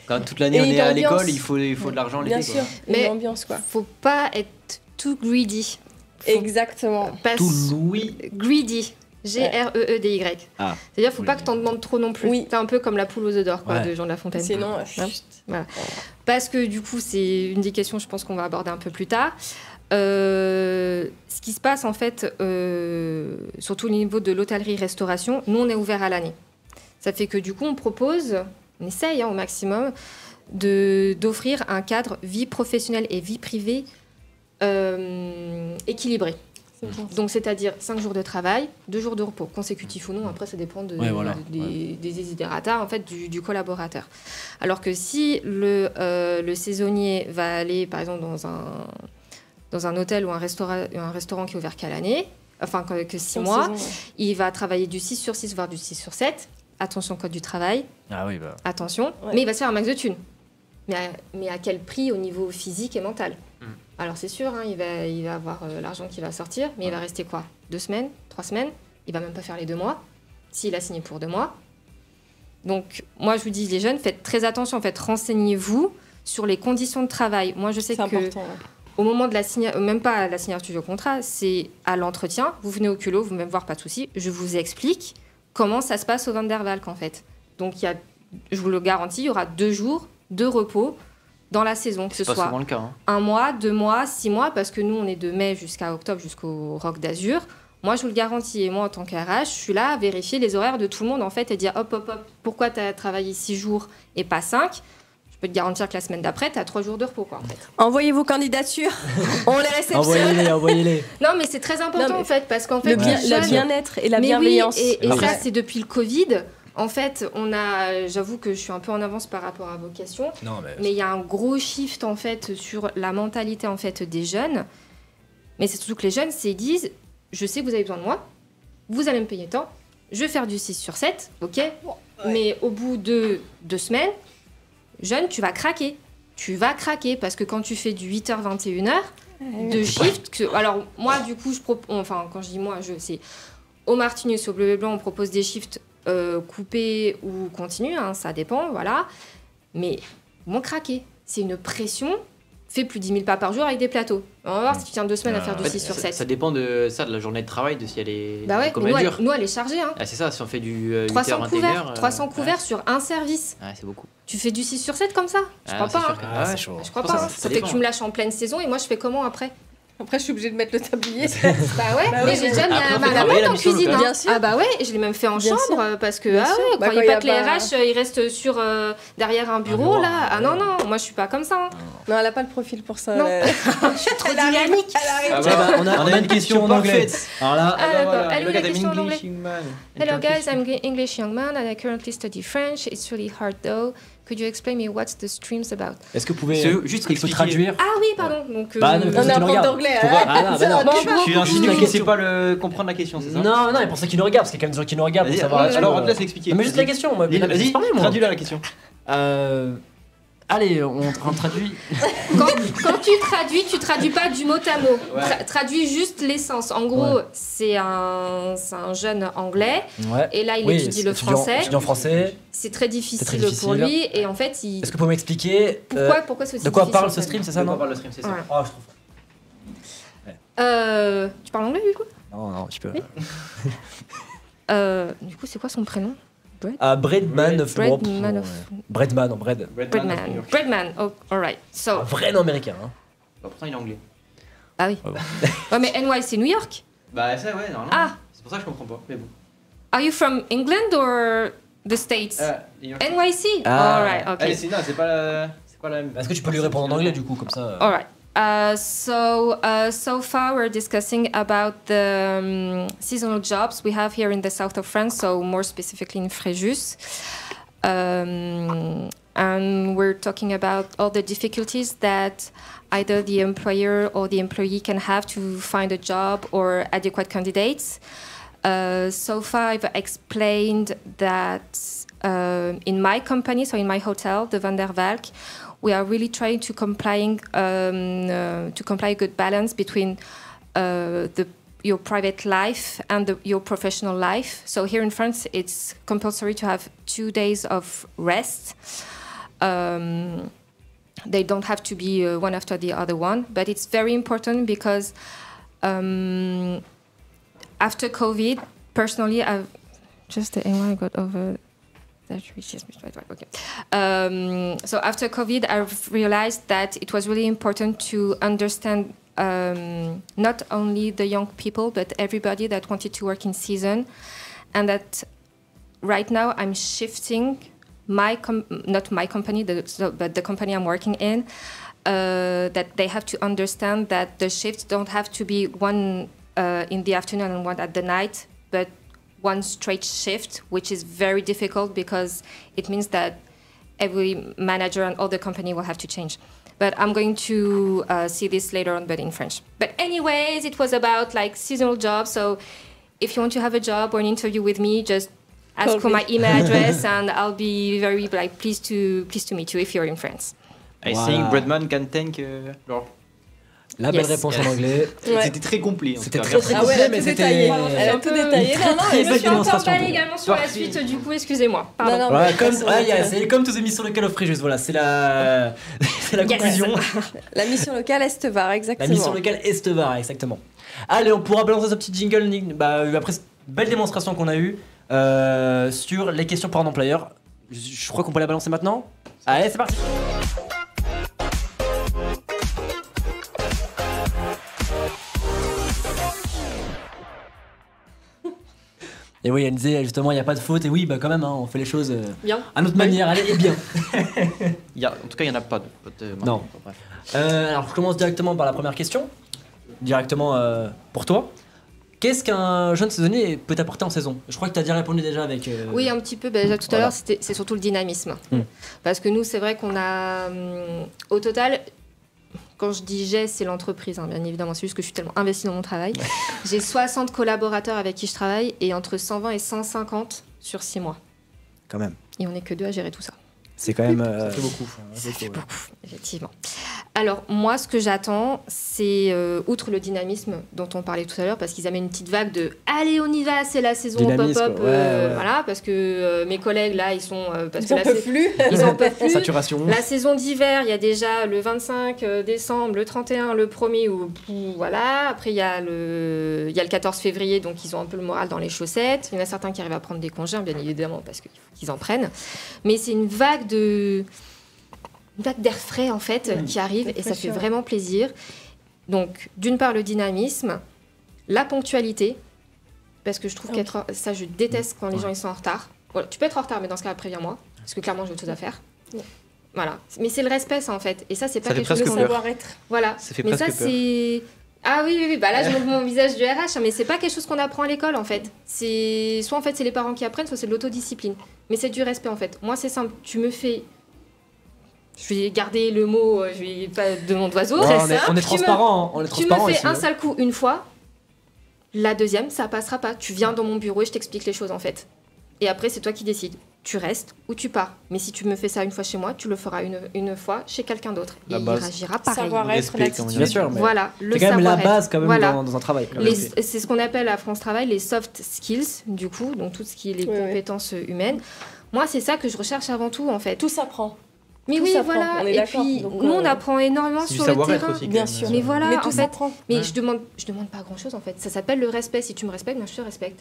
Quand toute l'année on est à l'école, il faut de l'argent l'été. Bien sûr, mais l'ambiance, quoi. Faut pas être too greedy. Exactement. Tout Louis. Greedy. G-R-E-E-D-Y. C'est-à-dire, faut pas que t'en demandes trop non plus. C'est un peu comme la poule aux œufs d'or de Jean de La Fontaine. Sinon, voilà. Parce que du coup, c'est une des questions, je pense qu'on va aborder un peu plus tard. Ce qui se passe en fait, surtout au niveau de l'hôtellerie-restauration, nous on est ouvert à l'année. Ça fait que du coup, on essaye au maximum d'offrir un cadre vie professionnelle et vie privée équilibré. Donc, c'est-à-dire 5 jours de travail, 2 jours de repos, consécutifs ou non. Après, ça dépend des desiderata en fait, du collaborateur. Alors que si le saisonnier va aller, par exemple, dans un hôtel ou un restaurant qui est ouvert qu'à l'année, enfin que 6 mois, il va travailler du 6 sur 6, voire du 6 sur 7. Attention, code du travail. Ah oui, attention. Mais il va se faire un max de thunes. Mais à quel prix au niveau physique et mental? Alors c'est sûr, hein, il va avoir l'argent qui va sortir, mais il va rester quoi 2 semaines, 3 semaines? Il va même pas faire les 2 mois, s'il a signé pour 2 mois. Donc moi je vous dis, les jeunes, faites très attention, renseignez-vous sur les conditions de travail. Moi je sais que important, ouais. Au moment de la signature, même pas à la signature du contrat, c'est à l'entretien, vous venez au culot, vous venez me voir, pas de souci, je vous explique comment ça se passe au Van der Valk en fait. Donc je vous le garantis, il y aura 2 jours de repos dans la saison, que ce soit le cas, hein. 1 mois, 2 mois, 6 mois, parce que nous on est de mai jusqu'à octobre, jusqu'au Rock d'Azur. Moi je vous le garantis, et moi en tant qu'RH, je suis là à vérifier les horaires de tout le monde en fait et dire hop, pourquoi tu as travaillé 6 jours et pas 5? Je peux te garantir que la semaine d'après, tu as 3 jours de repos quoi en fait. Envoyez vos candidatures, on les réceptionne. Envoyez-les. Non mais c'est très important en fait, parce qu'en fait... Le bien-être et la bienveillance. Oui, et ça c'est depuis le Covid. En fait, j'avoue que je suis un peu en avance par rapport à vos questions, mais il y a un gros shift en fait sur la mentalité en fait des jeunes. Mais c'est surtout que les jeunes, ils disent, je sais que vous avez besoin de moi, vous allez me payer tant, je vais faire du 6/7, ok, mais au bout de 2 semaines, jeune, tu vas craquer. Tu vas craquer parce que quand tu fais du 8h, 21h, de shift, alors moi du coup, quand je dis moi, c'est au Martinus, au Bleu Blanc, on propose des shifts coupés ou continus, hein, ça dépend, voilà. Mais vont craquer. C'est une pression. Fais plus 10 000 pas par jour avec des plateaux. On va voir si tu tiens 2 semaines à faire du 6/7. Ça dépend de la journée de travail, de si elle est bah ouais, comme elle dure. Nous, elle est chargée. Hein. Ah, c'est ça, si on fait du 300 8h, couverts, 21h, 300 couverts sur un service. Ouais, c'est beaucoup. Tu fais du 6/7 comme ça? Je crois pas. C'est chaud. Je crois pas. Ça fait que tu me lâches en pleine saison et moi, je fais comment après? Après, je suis obligée de mettre le tablier. Bah ouais, mais j'ai déjà mis la pâte en cuisine. Bien sûr. Ah bah ouais, et je l'ai même fait en chambre parce que croyez pas que les RH ils restent derrière un bureau là. Ah non, moi je suis pas comme ça. Non, elle a pas le profil pour ça. Non, je suis trop dynamique. On a une question en anglais. Alors là, elle a une question en anglais. Hello guys, I'm English young man and I currently study French. It's really hard though. Could you explain me what's the streams about? Est-ce que vous pouvez juste traduire? Ah oui, pardon. Donc, on est en prof d'anglais. Tu insinues qu'il ne sait pas comprendre la question, c'est ça? Non, mais pour ceux qui nous regardent, parce qu'il y a quand même des gens qui nous regardent pour savoir. Alors, on te laisse expliquer. Mais juste la question, moi. Vas-y, traduis-la la question. Allez, on traduit. Quand tu traduis pas du mot à mot. Traduis juste l'essence. En gros, c'est un jeune anglais. Ouais. Et là, il étudie le français. Étudiant français. C'est très difficile pour lui. Et en fait, Est-ce que vous pouvez m'expliquer pourquoi c'est aussi de quoi difficile, parle ce stream, c'est ça? De quoi parle le stream, c'est ça. Ouais. Oh, je trouve. Tu parles anglais, du coup? Non, je peux. Oui. Du coup, c'est quoi son prénom? Breadman of Europe. Breadman. Oh, alright. So. Un vrai nom américain. Hein. Bah, pourtant, il est anglais. Ah oui. Ouais, mais NY, c'est New York? Bah, ça, ouais, normalement. Ah. C'est pour ça que je comprends pas. Mais bon. Are you from England or the States? NYC? Alright, ok. Allez, c'est pas la même. Est-ce que tu peux lui répondre en anglais, du coup, comme ça? Alright. So far we're discussing about the seasonal jobs we have here in the south of France, so more specifically in Fréjus. And we're talking about all the difficulties that either the employer or the employee can have to find a job or adequate candidates. So far I've explained that in my company, so in my hotel, the Van der Valk, we are really trying to comply a good balance between your private life and your professional life. So here in France, it's compulsory to have 2 days of rest. They don't have to be one after the other one, but it's very important because after COVID, personally, I've just I got over. Okay. So after COVID, I've realized that it was really important to understand not only the young people, but everybody that wanted to work in season. And that right now I'm shifting not my company, but the company I'm working in, that they have to understand that the shifts don't have to be one in the afternoon and one at the night, but one straight shift, which is very difficult because it means that every manager and all the company will have to change. But I'm going to see this later on, but in French. But anyways, it was about like seasonal jobs. So if you want to have a job or an interview with me, just ask for my email address and I'll be very pleased to meet you if you're in France. I think Breadman can thank Laura. La belle Yes. réponse en anglais. Ouais. C'était très complet. en C'était tout cas. très très Ah ouais, complet, elle a mais tout c'était. détaillé. Elle a tout détaillé. Non, non, Très Je me belle suis encore démonstration. parlé également sur la Parfait. suite, du coup, excusez-moi. Pardon. Non, non, Ouais, mais comme, de toute ouais, façon, c'est comme toutes les émissions locales offrent juste, voilà, c'est la, c'est la Yes. conclusion. La mission locale Estevar, La exactement. mission locale Estevar, exactement. Allez, on pourra balancer ce petit jingle après cette belle démonstration qu'on a eue sur les questions par un employeur. Je crois qu'on peut la balancer maintenant. Allez, c'est parti. Et oui, elle disait justement, il n'y a pas de faute. Et oui, bah quand même, hein, on fait les choses Bien. à notre manière. Allez, et bien. En tout cas, il n'y en a pas de potes. Non. Alors, je commence directement par la première question. Directement pour toi. Qu'est-ce qu'un jeune saisonnier peut apporter en saison? Je crois que tu as déjà répondu déjà avec... Oui, un petit peu. Déjà tout à l'heure, c'est surtout le dynamisme. Parce que nous, c'est vrai qu'on a... au total, quand je dis j'ai, c'est l'entreprise, hein, bien évidemment. C'est juste que je suis tellement investie dans mon travail. J'ai 60 collaborateurs avec qui je travaille et entre 120 et 150 sur 6 mois. Quand même. Et on n'est que 2 à gérer tout ça. C'est quand même... Ça fait beaucoup. Ça fait beaucoup, effectivement. Alors, moi, ce que j'attends, c'est, outre le dynamisme dont on parlait tout à l'heure, parce qu'ils amènent une petite vague de « Allez, on y va, c'est la saison Dynamisme, pop-up ouais. Voilà, parce que mes collègues, là, ils sont... parce Ils que en la peuvent plus. Ils en peuvent plus. Saturation. La saison d'hiver, il y a déjà le 25 décembre, le 31, le 1er, voilà. Après, il y a le 14 février, donc ils ont un peu le moral dans les chaussettes. Il y en a certains qui arrivent à prendre des congés, bien évidemment, parce qu'il faut qu'ils en prennent. Mais c'est une vague d'air frais en fait qui arrive et ça fait vraiment plaisir. Donc d'une part le dynamisme, la ponctualité, parce que je trouve qu'être ça je déteste quand les gens ils sont en retard. Voilà, tu peux être en retard mais dans ce cas préviens-moi parce que clairement j'ai autre chose à faire. Voilà, mais c'est le respect ça en fait et ça c'est pas quelque chose de savoir-être. Voilà, ça fait mais ça presque peur. c'est oui, bah là je montre mon visage du RH, hein, mais c'est pas quelque chose qu'on apprend à l'école en fait. C'est soit en fait c'est les parents qui apprennent, soit c'est de l'autodiscipline. Mais c'est du respect en fait. Moi c'est simple, tu me fais, je vais garder le mot, je vais pas de nom d'oiseau. Ouais, on est transparent, on est transparent. Tu me fais ici, un sale coup une fois, la deuxième ça passera pas. Tu viens dans mon bureau et je t'explique les choses en fait. Et après c'est toi qui décides. Tu restes ou tu pars. Mais si tu me fais ça une fois chez moi, tu le feras une fois chez quelqu'un d'autre. Et il réagira pareil. Savoir-être, l'attitude. Bien sûr, mais voilà, c'est quand même la base quand même dans un travail. C'est ce qu'on appelle à France Travail les soft skills, du coup, donc tout ce qui est les compétences humaines. Moi, c'est ça que je recherche avant tout, en fait. Tout s'apprend. Mais tout oui, s'apprend, voilà. On est et puis, nous, on apprend énormément sur le terrain. Aussi, bien sûr. Mais voilà, mais tout en fait. s'apprend. Mais je demande pas grand-chose, en fait. Ça s'appelle le respect. Si tu me respectes, moi, je te respecte.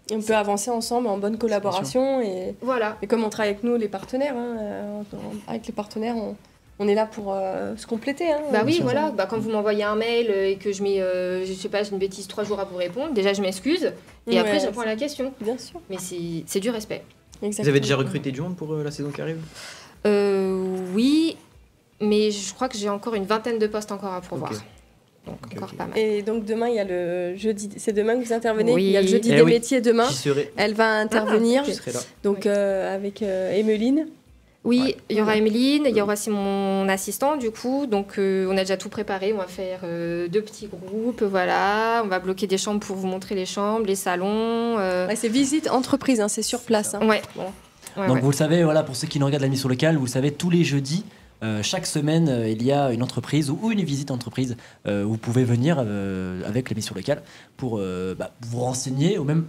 Et on peut avancer ensemble en bonne collaboration. Et, voilà. Et comme on travaille avec nous, les partenaires, avec les partenaires, on est là pour se compléter. Hein, bah oui, voilà. Bah, quand vous m'envoyez un mail et que je mets, je sais pas, j'ai une bêtise, 3 jours à vous répondre, déjà je m'excuse. Et après, je réponds à la question. Bien sûr. Mais c'est du respect. Exactement. Vous avez déjà recruté du monde pour la saison qui arrive? Oui, mais je crois que j'ai encore une vingtaine de postes encore à pourvoir. Donc encore pas mal. Et donc demain, il y a le jeudi. C'est demain que vous intervenez. Oui. Il y a le jeudi des métiers demain. J'y serai. Elle va intervenir. Je serai là. Donc avec Emeline. Oui, il y aura Emeline, il y aura aussi mon assistant du coup. Donc on a déjà tout préparé. On va faire 2 petits groupes, voilà. On va bloquer des chambres pour vous montrer les chambres, les salons. C'est visite entreprise, hein, c'est sur place. Hein. Ouais. Donc vous le savez, voilà, pour ceux qui nous regardent la mission locale, vous le savez, tous les jeudis. Chaque semaine, il y a une entreprise ou une visite entreprise où vous pouvez venir avec l'émission locale pour vous renseigner ou même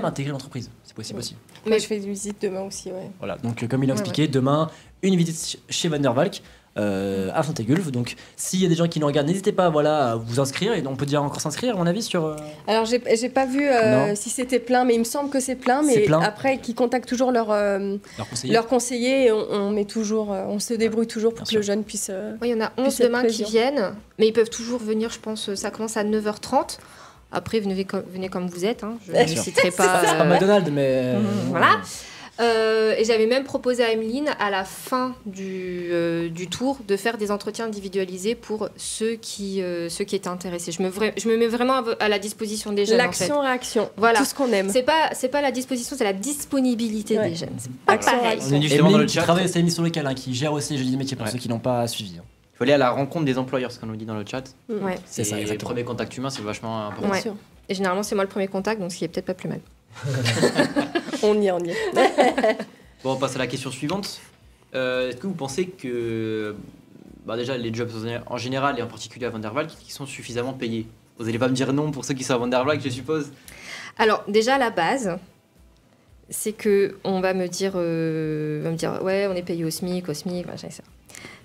intégrer l'entreprise. C'est possible aussi. Mais je fais une visite demain aussi, ouais. Voilà, donc comme il a expliqué, demain, une visite chez Van der Valk à Saint-Égulphe. Donc s'il y a des gens qui nous regardent, n'hésitez pas à vous inscrire. Et on peut déjà encore s'inscrire, à mon avis, sur... Alors j'ai pas vu si c'était plein, mais il me semble que c'est plein. Mais après, qu'ils contactent toujours leur conseiller. Et on met toujours, on se débrouille toujours pour que le jeune puisse... il y en a 11 demain qui viennent, mais ils peuvent toujours venir, je pense, ça commence à 9h30. Après, venez comme vous êtes, hein. Je ne citerai pas... C'est pas McDonald's, mais... Voilà. Et j'avais même proposé à Emeline, à la fin du tour, de faire des entretiens individualisés pour ceux qui étaient intéressés. Je me mets vraiment à la disposition des jeunes. L'action-réaction, voilà. tout ce qu'on aime. C'est pas la disposition, c'est la disponibilité des jeunes. C'est pas pareil. On est justement dans le chat. Qui travaille à cette émission locale, qui gère aussi les jeudis de métier pour ceux qui n'ont pas suivi. Il faut aller à la rencontre des employeurs, ce qu'on nous dit dans le chat. Ouais. C'est ça, le premier contact humain, c'est vachement important. Ouais. Et généralement, c'est moi le premier contact, donc ce qui est peut-être pas plus mal. On y est. Bon, on passe à la question suivante. Est-ce que vous pensez que déjà les jobs en général et en particulier à Van der Valk qui sont suffisamment payés. Vous allez pas me dire non pour ceux qui sont à Van der Valk, je suppose. Alors déjà la base, c'est que on va me dire ouais, on est payé au SMIC, machin, ça.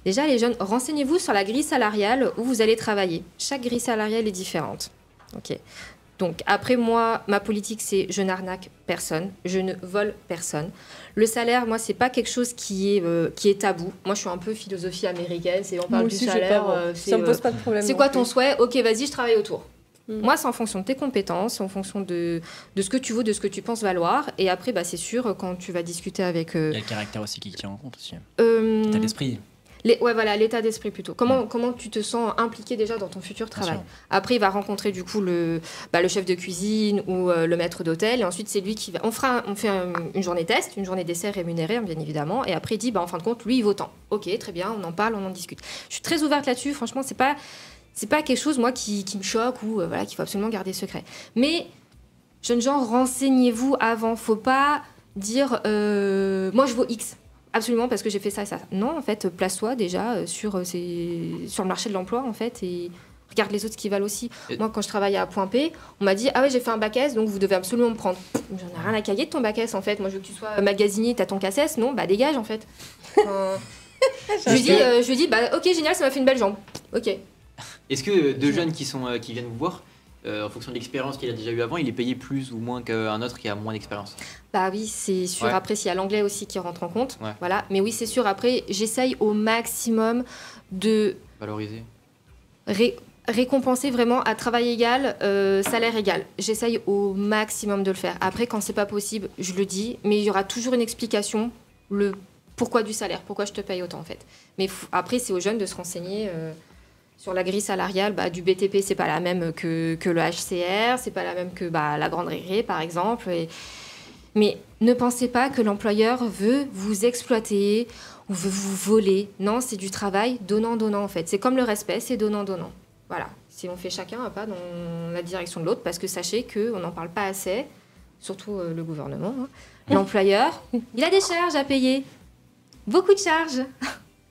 Déjà les jeunes, renseignez-vous sur la grille salariale où vous allez travailler. Chaque grille salariale est différente. Ok. Donc après moi, ma politique c'est je n'arnaque personne, je ne vole personne. Le salaire, moi c'est pas quelque chose qui est tabou. Moi je suis un peu philosophie américaine, c'est on parle du salaire. Ça me pose pas de problème. C'est quoi ton souhait? Ok, vas-y, je travaille autour. Moi, c'est en fonction de tes compétences, en fonction de ce que tu vaux, de ce que tu penses valoir. Et après, c'est sûr, quand tu vas discuter avec... Il y a le caractère aussi qui tient en compte aussi. L'état d'esprit. Ouais, voilà, l'état d'esprit plutôt. Comment tu te sens impliqué déjà dans ton futur travail. Après, il va rencontrer du coup le chef de cuisine ou le maître d'hôtel. Et ensuite, c'est lui qui va... On fait une journée test, une journée d'essai rémunérée, bien évidemment. Et après, il dit, en fin de compte, lui, il vaut tant. Ok, très bien, on en parle, on en discute. Je suis très ouverte là-dessus. Franchement, c'est pas quelque chose, moi, qui me choque ou qu'il faut absolument garder secret. Mais, jeunes gens, renseignez-vous avant. Faut pas dire, moi, je vaux X. Absolument, parce que j'ai fait ça et ça. Non, en fait, place-toi déjà sur le marché de l'emploi, en fait, et regarde les autres ce qu'ils valent aussi. Moi, quand je travaillais à Point P, on m'a dit, ah ouais, j'ai fait un bac S, donc vous devez absolument me prendre. J'en ai rien à cailler de ton bac S, en fait. Moi, je veux que tu sois magasinier, t'as ton CACES. Non, dégage, en fait. Je lui dis, ok, génial, ça m'a fait une belle jambe. Ok. Est-ce que deux jeunes qui viennent vous voir, en fonction de l'expérience qu'il a déjà eu avant, il est payé plus ou moins qu'un autre qui a moins d'expérience? Bah oui, c'est sûr. Ouais. Après, s'il y a l'anglais aussi qui rentre en compte. Ouais. Voilà. Mais oui, c'est sûr. Après, j'essaye au maximum de... valoriser. Récompenser vraiment à travail égal, salaire égal. J'essaye au maximum de le faire. Après, quand c'est pas possible, je le dis. Mais il y aura toujours une explication, le pourquoi du salaire, pourquoi je te paye autant en fait. Mais après, c'est aux jeunes de se renseigner... Sur la grille salariale, du BTP, c'est pas la même que le HCR, c'est pas la même que la Grande Réré, par exemple. Mais ne pensez pas que l'employeur veut vous exploiter ou veut vous voler. Non, c'est du travail donnant-donnant, en fait. C'est comme le respect, c'est donnant-donnant. Voilà. Si on fait chacun un pas dans la direction de l'autre, parce que sachez qu'on n'en parle pas assez, surtout le gouvernement. Hein. L'employeur, il a des charges à payer. Beaucoup de charges.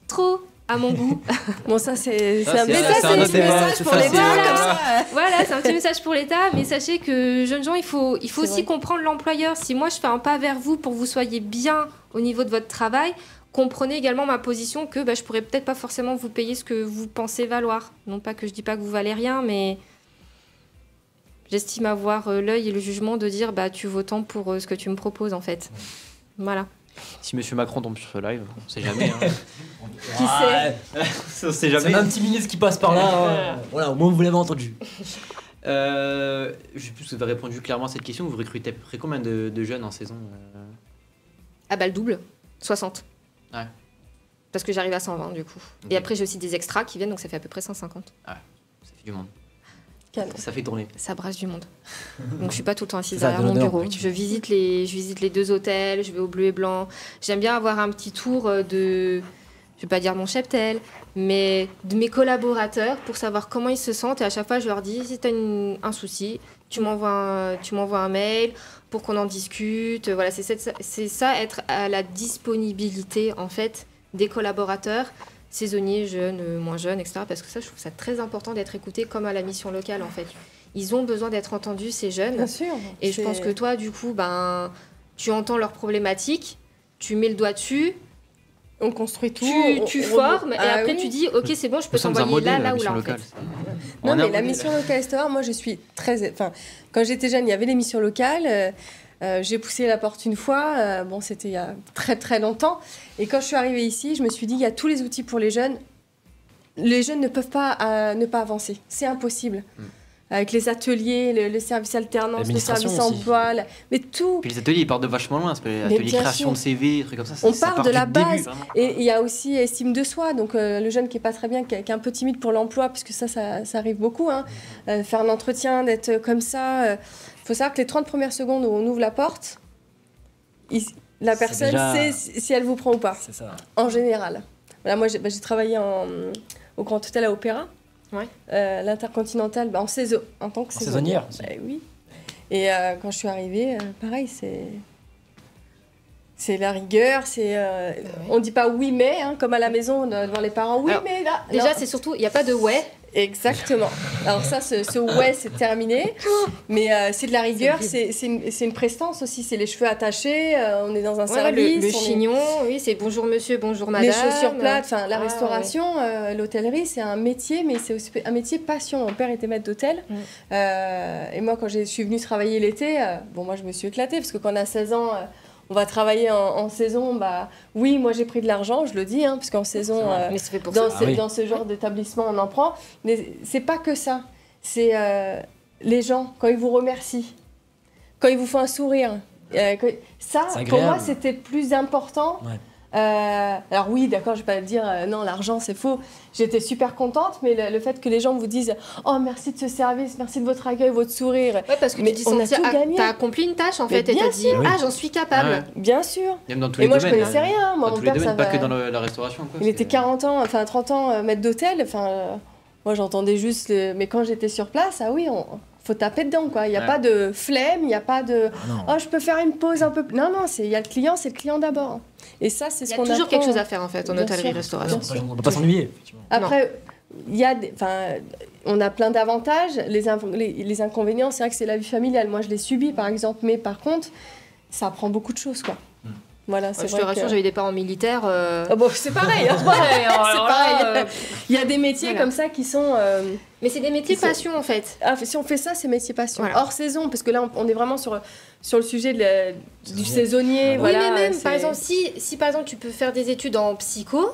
Trop. À mon goût. Bon, ça, c'est un petit message pour l'État. Voilà, c'est un petit message pour l'État. Mais sachez que, jeunes gens, il faut aussi comprendre l'employeur. Si moi, je fais un pas vers vous pour que vous soyez bien au niveau de votre travail, comprenez également ma position que je pourrais peut-être pas forcément vous payer ce que vous pensez valoir. Non pas que je dis pas que vous valez rien, mais j'estime avoir l'œil et le jugement de dire tu vaux tant pour ce que tu me proposes, en fait. Voilà. Si Monsieur Macron tombe sur ce live, on sait jamais. Hein. Qui sait? On sait jamais. C'est un petit ministre qui passe par là. Voilà, au moins vous l'avez entendu. Je sais plus si vous avez répondu clairement à cette question. Vous recrutez combien de jeunes en saison? Le double. 60. Ouais. Parce que j'arrive à 120 du coup. Okay. Et après j'ai aussi des extras qui viennent, donc ça fait à peu près 150. Ouais, ça fait du monde. Ça fait tourner. Ça brasse du monde. Donc je suis pas tout le temps assise derrière mon bureau. Je visite les 2 hôtels, je vais au Bleu et Blanc. J'aime bien avoir un petit tour de, je vais pas dire mon cheptel, mais de mes collaborateurs pour savoir comment ils se sentent. Et à chaque fois, je leur dis, si tu as un souci, tu m'envoies un mail pour qu'on en discute. Voilà, c'est ça, être à la disponibilité en fait des collaborateurs. Saisonniers, jeunes, moins jeunes, etc. Parce que ça, je trouve ça très important d'être écouté comme à la mission locale, en fait. Ils ont besoin d'être entendus, ces jeunes. Bien sûr. Et je pense que toi, du coup, tu entends leurs problématiques, tu mets le doigt dessus. On construit tout. Tu formes, et après, tu dis, OK, c'est bon, je peux t'envoyer là ou là, en fait. Non, mais la mission locale Store, moi, je suis très... Enfin, quand j'étais jeune, il y avait les missions locales... j'ai poussé la porte une fois, c'était il y a très très longtemps. Et quand je suis arrivée ici, je me suis dit, il y a tous les outils pour les jeunes. Les jeunes ne peuvent pas ne pas avancer. C'est impossible. Avec les ateliers, le service alternance, le service emploi, mais tout. Puis les ateliers, ils partent de vachement loin. Atelier création de CV, trucs comme ça. On part de la base. Début, et il y a aussi estime de soi. Donc le jeune qui est pas très bien, qui est un peu timide pour l'emploi, puisque ça arrive beaucoup. Hein. Faire un entretien, d'être comme ça. Il faut savoir que les 30 premières secondes où on ouvre la porte, la personne sait si elle vous prend ou pas. C'est ça. En général. Voilà, moi, j'ai travaillé au Grand Hôtel à Opéra. Ouais. L'Intercontinental, en tant que saisonnière. Oui. Et quand je suis arrivée, pareil, C'est la rigueur, on dit pas oui mais, hein, comme à la maison devant les parents, oui alors, mais là. Déjà, non. c'est surtout, il n'y a pas de ouais. Exactement. Alors ça, ce ouais, c'est terminé. Mais c'est de la rigueur, c'est une prestance aussi. C'est les cheveux attachés, on est dans un service. Le chignon, oui, c'est bonjour monsieur, bonjour madame. Les chaussures plates, enfin la restauration, l'hôtellerie, c'est un métier, mais c'est aussi un métier passion. Mon père était maître d'hôtel. Et moi, quand je suis venue travailler l'été, moi je me suis éclatée, parce que quand on a 16 ans... on va travailler en saison, oui, moi j'ai pris de l'argent, je le dis, parce qu'en saison, dans ce genre d'établissement, on en prend. Mais c'est pas que ça. C'est les gens, quand ils vous remercient, quand ils vous font un sourire. Ça, pour moi, c'était plus important. Ouais. Alors oui, d'accord, je vais pas dire non, l'argent c'est faux. J'étais super contente, mais le fait que les gens vous disent oh merci de ce service, merci de votre accueil, votre sourire. Ouais, parce que tu dis on a tout gagné. T'as accompli une tâche en fait, et t'as dit j'en suis capable. Ah ouais. Bien sûr. Même dans tous et les moi domaines, je connaissais rien. Moi, dans mon tous les père, domaines, pas que dans la restauration. Quoi, il était 30 ans maître d'hôtel. Moi j'entendais juste. Mais quand j'étais sur place, faut taper dedans, quoi. Il n'y a pas de flemme, il n'y a pas de je peux faire une pause un peu. Non, il y a le client, c'est le client d'abord. Et ça, c'est ce qu'on a. Il y a toujours quelque chose à faire en fait en hôtellerie-restauration. On ne va pas s'ennuyer. Après, on a plein d'avantages. Les inconvénients, c'est vrai que c'est la vie familiale. Moi, je l'ai subi, par exemple. Mais par contre, ça apprend beaucoup de choses, quoi. Voilà, je te rassure, j'avais des parents militaires. C'est pareil. C'est pareil. Il y a des métiers comme ça qui sont. Mais c'est des métiers passion en fait. Si on fait ça, c'est métier passion. Hors saison, parce que là, on est vraiment sur le sujet du saisonnier. Oui, mais même, par exemple, si par exemple tu peux faire des études en psycho.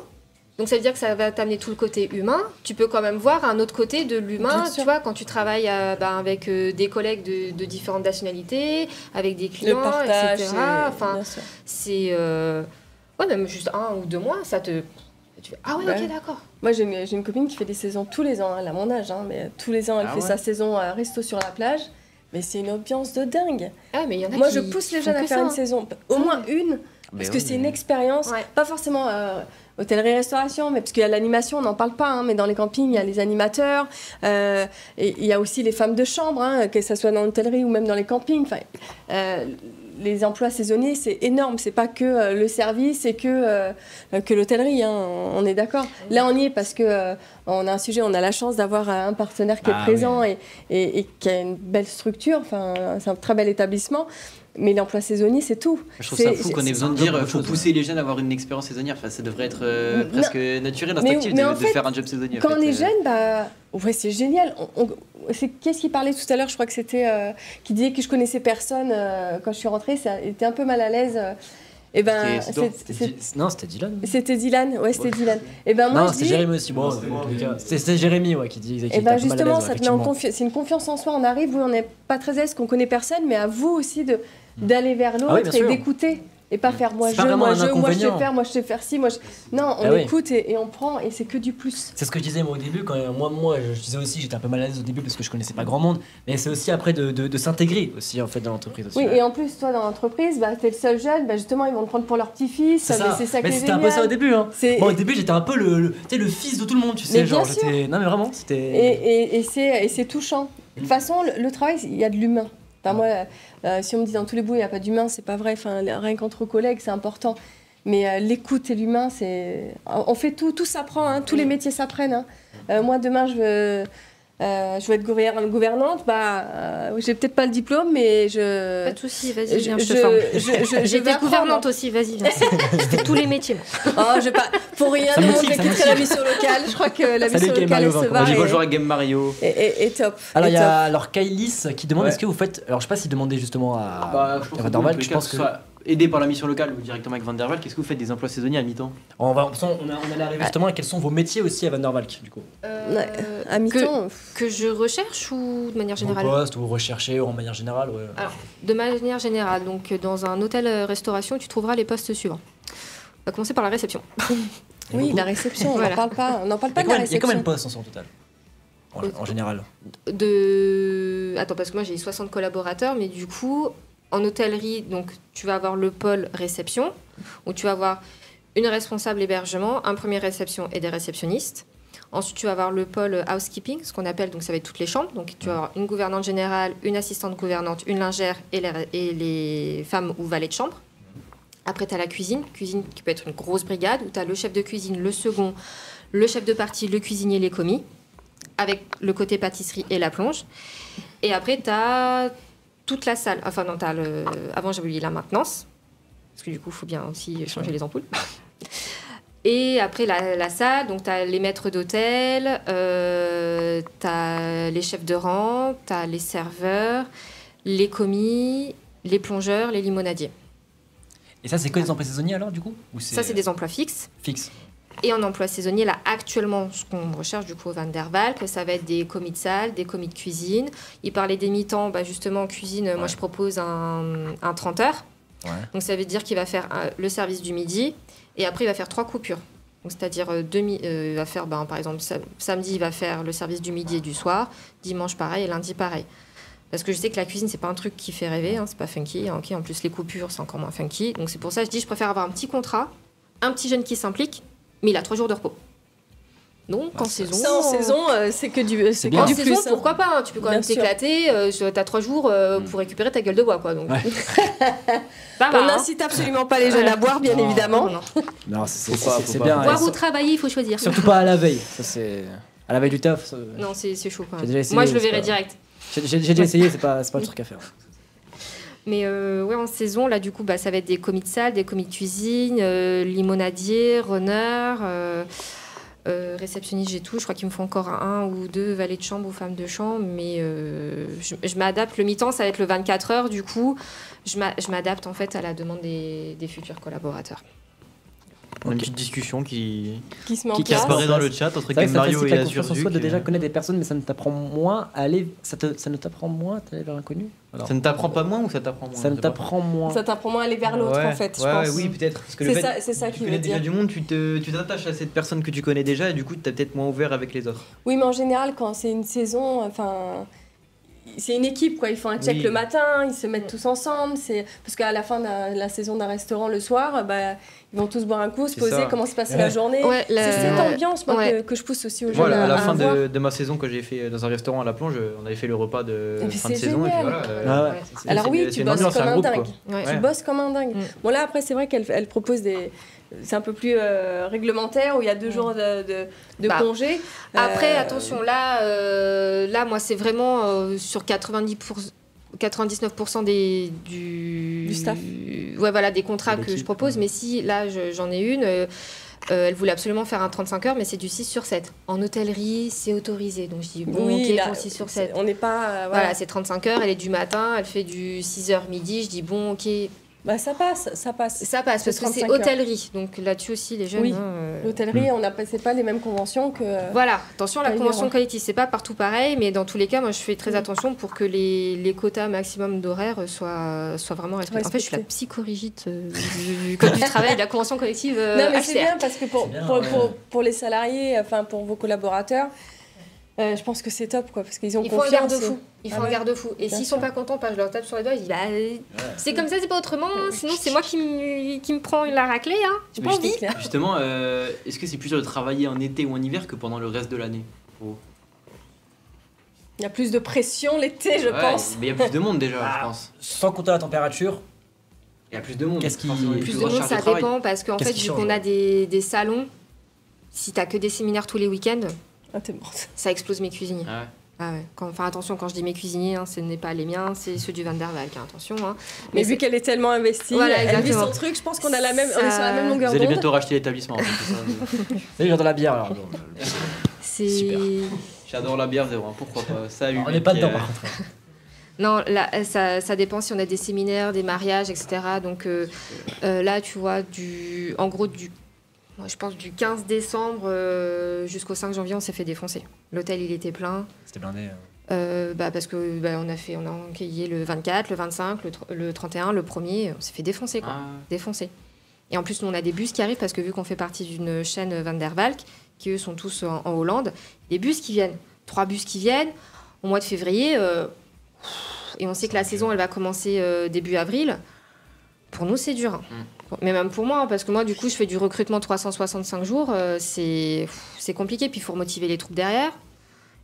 Donc ça veut dire que ça va t'amener tout le côté humain. Tu peux quand même voir un autre côté de l'humain, tu vois, quand tu travailles avec des collègues de différentes nationalités, avec des clients, le partage, etc. C'est même juste 1 ou 2 mois, ça te... Tu fais, ah ouais, ok, d'accord. Moi, j'ai une copine qui fait des saisons tous les ans, elle a mon âge, mais tous les ans, elle fait sa saison resto sur la plage. Mais c'est une ambiance de dingue. Mais y en a moi, je pousse les jeunes à faire une saison, au moins une, parce que c'est une expérience, pas forcément... hôtellerie-restauration, mais parce qu'il y a l'animation, on n'en parle pas, mais dans les campings, il y a les animateurs, et il y a aussi les femmes de chambre, que ce soit dans l'hôtellerie ou même dans les campings. Les emplois saisonniers, c'est énorme. C'est pas que le service et que l'hôtellerie, on est d'accord. Là, on y est parce que on a un sujet, on a la chance d'avoir un partenaire qui est présent et qui a une belle structure. C'est un très bel établissement. Mais l'emploi saisonnier, c'est tout. Je trouve ça fou qu'on ait besoin de dire faut pousser les jeunes à avoir une expérience saisonnière. Ça devrait être presque naturel, instinctif de faire un job saisonnier. Quand on est jeune, c'est génial. Qu'est-ce qu'il parlait tout à l'heure? Je crois que c'était qui disait que je connaissais personne quand je suis rentrée. Ça était un peu mal à l'aise. Non, c'était Dylan. C'était Dylan, c'était Dylan. Non, c'était Jérémy aussi. Bon, c'était Jérémy qui disait qu'il était un peu mal à l'aise. Justement, c'est une confiance en soi. On arrive où on n'est pas très aise, qu'on connaît personne, mais à vous aussi d'aller vers l'autre et d'écouter. Et pas faire moi je sais faire ci, Non, on écoute et on prend et c'est que du plus. C'est ce que je disais moi au début, quand moi je disais aussi, j'étais un peu mal à l'aise au début parce que je connaissais pas grand monde, mais c'est aussi après de s'intégrer aussi en fait dans l'entreprise aussi. Oui, et en plus toi dans l'entreprise, t'es le seul jeune, justement ils vont te prendre pour leur petit-fils, c'est ça qui est génial. C'était un peu ça au début, Moi au début j'étais un peu le fils de tout le monde, tu sais, genre j'étais... Non mais vraiment, c'était... Et c'est touchant. De toute façon, le travail, il y a de l'humain. Moi, si on me dit dans tous les bouts il n'y a pas d'humain, c'est pas vrai. Rien qu'entre collègues, c'est important. Mais l'écoute et l'humain, on fait tout s'apprend. Tous les métiers s'apprennent. Moi, demain, je veux être gouvernante. J'ai peut-être pas le diplôme, mais je. Pas de souci, vas-y, viens, je te forme. J'étais gouvernante aussi, vas-y, viens. C'était tous les métiers. Pour rien, j'ai quitté la mission locale. Je crois que la mission locale, elle se va. J'ai rejoint à Game Mario. Et top. Alors, il y a Kailis qui demande est-ce que vous faites. Alors, je sais pas s'il demandait justement à Van der Valk, je pense que. Aidé par la mission locale ou directement avec Van der Valk, qu'est-ce que vous faites des emplois saisonniers à mi-temps? On allait arriver justement à quels sont vos métiers aussi à Van der Valk du coup. À mi-temps que je recherche ou de manière générale? Vos postes ou rechercher ou en manière générale Alors, de manière générale, donc dans un hôtel-restauration, tu trouveras les postes suivants. On va commencer par la réception. Oui, la réception, on n'en parle pas de la réception. Il y a combien de postes en total en général? Attends, parce que moi j'ai 60 collaborateurs, mais du coup... En hôtellerie, donc, tu vas avoir le pôle réception, où tu vas avoir une responsable hébergement, un premier réception et des réceptionnistes. Ensuite, tu vas avoir le pôle housekeeping, ce qu'on appelle, donc ça va être toutes les chambres. Donc, tu vas avoir une gouvernante générale, une assistante gouvernante, une lingère et les femmes ou valets de chambre. Après, tu as la cuisine qui peut être une grosse brigade, où tu as le chef de cuisine, le second, le chef de partie, le cuisinier, les commis, avec le côté pâtisserie et la plonge. Et après, tu as toute la salle. Enfin, non, avant, j'avais oublié la maintenance, parce que du coup, il faut bien aussi changer les ampoules. Et après, la salle, donc tu as les maîtres d'hôtel, tu as les chefs de rang, tu as les serveurs, les commis, les plongeurs, les limonadiers. Et ça, c'est que des emplois saisonniers alors, du coup Ça, c'est des emplois fixes. Fixes. Et en emploi saisonnier, là, actuellement, ce qu'on recherche, du coup, au Van der Valk, ça va être des commis de salle, des commis de cuisine. Il parlait des mi-temps, justement, en cuisine, moi, je propose un 30 heures. Ouais. Donc, ça veut dire qu'il va faire le service du midi, et après, il va faire 3 coupures. Donc, c'est-à-dire, il va faire, par exemple, samedi, il va faire le service du midi et du soir, dimanche, pareil, et lundi, pareil. Parce que je sais que la cuisine, c'est pas un truc qui fait rêver, c'est pas funky. En plus, les coupures, c'est encore moins funky. Donc c'est pour ça que je dis, je préfère avoir un petit contrat, un petit jeune qui s'implique, mais il a 3 jours de repos. Donc en saison... Ça, en saison, c'est que du en saison, plus, pourquoi pas, tu peux quand même t'éclater, t'as 3 jours pour récupérer ta gueule de bois, quoi. Donc. Ouais. On n'incite absolument pas les jeunes à boire, bien évidemment. Non, c'est bien. Boire ou travailler, il faut choisir. Surtout pas à la veille. Ça, c'est... À la veille du taf. Non, c'est chaud, quoi. Essayé, moi, je le verrai direct. J'ai déjà essayé, c'est pas le truc à faire. Mais ouais, en saison, là, du coup, ça va être des commis de salle, des commis de cuisine, limonadier, runner, réceptionniste, j'ai tout. Je crois qu'il me faut encore 1 ou 2 valets de chambre ou femmes de chambre. Mais je m'adapte. Le mi-temps, ça va être le 24 heures. Du coup, je m'adapte en fait à la demande des futurs collaborateurs. On a une petite discussion qui apparaît dans le chat entre Mario et la Azur confiance en soi de déjà connaître des personnes, mais ça ne t'apprend moins à aller. Ça ne t'apprend moins à aller vers l'inconnu. Ça ne t'apprend pas moins ou ça t'apprend moins? Ça ne t'apprend moins. Ça t'apprend moins à aller vers l'autre, en fait, je pense. Oui, peut-être. Parce que c'est ça tu connais déjà du monde, tu t'attaches à cette personne que tu connais déjà et du coup, tu es peut-être moins ouvert avec les autres. Oui, mais en général, quand c'est une saison, c'est une équipe, quoi. Ils font un check le matin, ils se mettent tous ensemble. Parce qu'à la fin de la saison d'un restaurant le soir, ils vont tous boire un coup, se poser, comment se passe la journée. Ouais, c'est cette ambiance que je pousse aussi aux jeunes. À la fin de ma saison, que j'ai fait dans un restaurant à la plonge, on avait fait le repas de fin de saison. Et puis voilà, alors oui, tu bosses comme un dingue. Tu bosses comme un dingue. Bon là, après, c'est vrai qu'elle propose des... C'est un peu plus réglementaire, où il y a 2 jours de congé. Après, attention, là, moi, c'est vraiment sur 99% du staff. Ouais, voilà, des contrats que je propose. Mais si, là, j'en ai une, elle voulait absolument faire un 35 heures, mais c'est du 6/7. En hôtellerie, c'est autorisé. Donc je dis, bon, ok, pour 6/7. On n'est pas... Voilà, c'est 35 heures, elle est du matin, elle fait du 6h midi. Je dis, bon, ok... ça passe. Ça passe, parce que c'est hôtellerie. Donc là-dessus aussi, les jeunes... Oui, l'hôtellerie, c'est pas les mêmes conventions que... Voilà, attention, la convention collective, c'est pas partout pareil, mais dans tous les cas, moi, je fais très attention pour que les quotas maximum d'horaires soient vraiment respectés. En fait, je suis la psychorigide du code du travail, de la convention collective Non, mais HCR. c'est bien, parce que pour les salariés, pour vos collaborateurs... je pense que c'est top, quoi, parce qu'ils ont confiance. Il faut un garde-fou. Il faut un garde-fou. Et s'ils sont pas contents, je leur tape sur les doigts, ils disent c'est comme ça, c'est pas autrement. Sinon, c'est moi qui me prend la raclée. J'ai pas envie. Justement, est-ce que c'est plus dur de travailler en été ou en hiver que pendant le reste de l'année? Il y a plus de pression l'été, je pense. Mais il y a plus de monde déjà, je pense. Sans compter la température. Il y a plus de monde. Qu'est-ce qui... Plus de monde, ça dépend, parce qu'en fait, vu qu'on a des salons, si t'as que des séminaires tous les week-ends, t'es morte. Ça explose mes cuisiniers. Enfin, attention, quand je dis mes cuisiniers, ce n'est pas les miens, c'est ceux du Van der Valk, attention. Mais vu qu'elle est tellement investie, elle vit son truc, je pense qu'on a on est sur la même longueur d'onde. Vous allez bientôt racheter l'établissement. Salut, j'adore la bière alors. Super. J'adore la bière, Zéro, pourquoi pas. Salut. On n'est pas dedans par contre. Non, là, ça dépend si on a des séminaires, des mariages, etc. Donc là, tu vois, en gros, je pense du 15 décembre jusqu'au 5 janvier, on s'est fait défoncer. L'hôtel, il était plein. C'était blindé. Parce que on a enquillé le 24, le 25, le 31, le 1er. On s'est fait défoncer, quoi. Défoncer. Et en plus, nous, on a des bus qui arrivent parce que vu qu'on fait partie d'une chaîne Van der Valk, qui eux sont tous en Hollande, des bus qui viennent. 3 bus qui viennent au mois de février. Et on sait que la saison, elle va commencer début avril. Pour nous, c'est dur. Mais même pour moi, parce que moi, du coup, je fais du recrutement 365 jours. C'est compliqué. Puis, il faut remotiver les troupes derrière.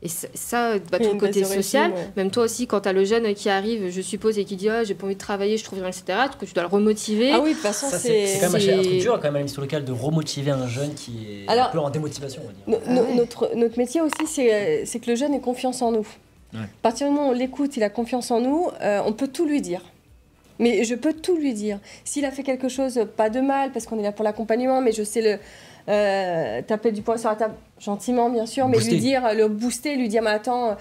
Et ça tout le côté social, même toi aussi, quand tu as le jeune qui arrive, je suppose, et qui dit j'ai pas envie de travailler, je trouve rien, etc., que tu dois le remotiver. Ah oui, de toute façon, c'est quand même un truc dur, quand même, à la mission locale, de remotiver un jeune qui est un peu en démotivation, on va dire. Notre métier aussi, c'est que le jeune ait confiance en nous. Ouais. À partir du moment où on l'écoute, il a confiance en nous, on peut tout lui dire. Mais je peux tout lui dire. S'il a fait quelque chose, pas de mal, parce qu'on est là pour l'accompagnement, mais je sais taper du poing sur la table gentiment, bien sûr, mais le booster, lui dire, mais attends,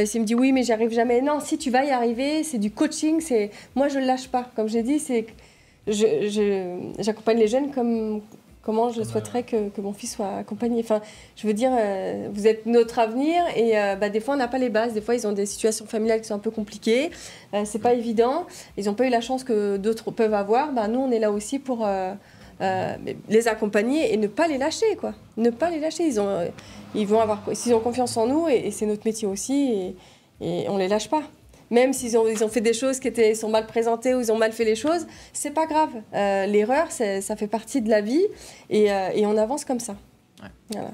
s'il me dit oui, mais j'y arrive jamais. Non, si tu vas y arriver, c'est du coaching, moi je le lâche pas. Comme j'ai dit, j'accompagne les jeunes comment je souhaiterais que mon fils soit accompagné. Enfin, je veux dire, vous êtes notre avenir et des fois on n'a pas les bases, des fois ils ont des situations familiales qui sont un peu compliquées, c'est pas évident, ils n'ont pas eu la chance que d'autres peuvent avoir. Nous on est là aussi pour les accompagner et ne pas les lâcher, quoi. Ne pas les lâcher, ils vont avoir, s'ils ont confiance en nous et c'est notre métier aussi et on les lâche pas. Même s'ils ont fait des choses qui sont mal présentées ou ils ont mal fait les choses, c'est pas grave. L'erreur, ça fait partie de la vie et on avance comme ça. Ouais. Voilà.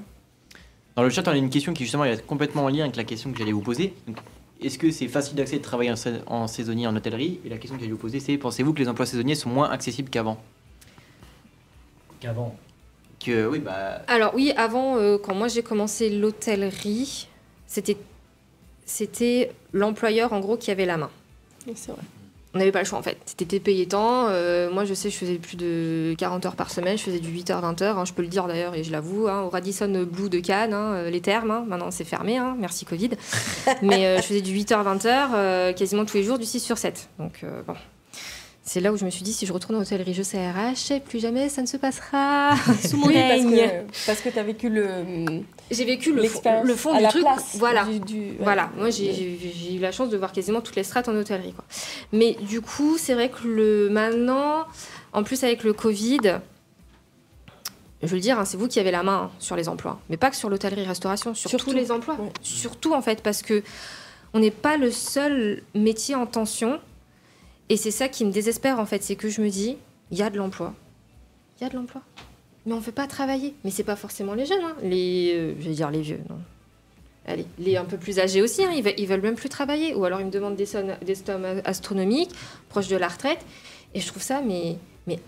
Dans le chat, on a une question qui justement est complètement en lien avec la question que j'allais vous poser. Donc, est-ce que c'est facile d'accès de travailler en saisonnier en hôtellerie? Et la question que j'allais vous poser, c'est pensez-vous que les emplois saisonniers sont moins accessibles qu'avant? Oui, Alors oui, avant, quand moi j'ai commencé l'hôtellerie, c'était l'employeur en gros qui avait la main. Oui, c'est vrai. On n'avait pas le choix en fait. C'était payé tant. Moi je sais, je faisais plus de 40 heures par semaine. Je faisais du 8h, 20h. Je peux le dire d'ailleurs et je l'avoue. Au Radisson Blu de Cannes, les thermes. Maintenant c'est fermé. Merci Covid. Mais je faisais du 8h, 20h quasiment tous les jours, du 6/7. Donc bon. C'est là où je me suis dit, si je retourne en hôtellerie, je sais RH, plus jamais ça ne se passera sous mon règne. Parce que tu as vécu J'ai vécu le fond du truc. Voilà. Voilà. Ouais. Moi, j'ai eu la chance de voir quasiment toutes les strates en hôtellerie, quoi. Mais du coup, c'est vrai que maintenant, en plus avec le Covid, je veux le dire, c'est vous qui avez la main sur les emplois. Mais pas que sur l'hôtellerie-restauration, sur tous les emplois. Ouais. Surtout, en fait, parce que on n'est pas le seul métier en tension. Et c'est ça qui me désespère, en fait. C'est que je me dis, il y a de l'emploi. Il y a de l'emploi. Mais on ne veut pas travailler. Mais c'est pas forcément les jeunes, je vais dire les vieux, non. Allez, les un peu plus âgés aussi, ils veulent même plus travailler. Ou alors ils me demandent des sommes astronomiques, proches de la retraite. Et je trouve ça, mais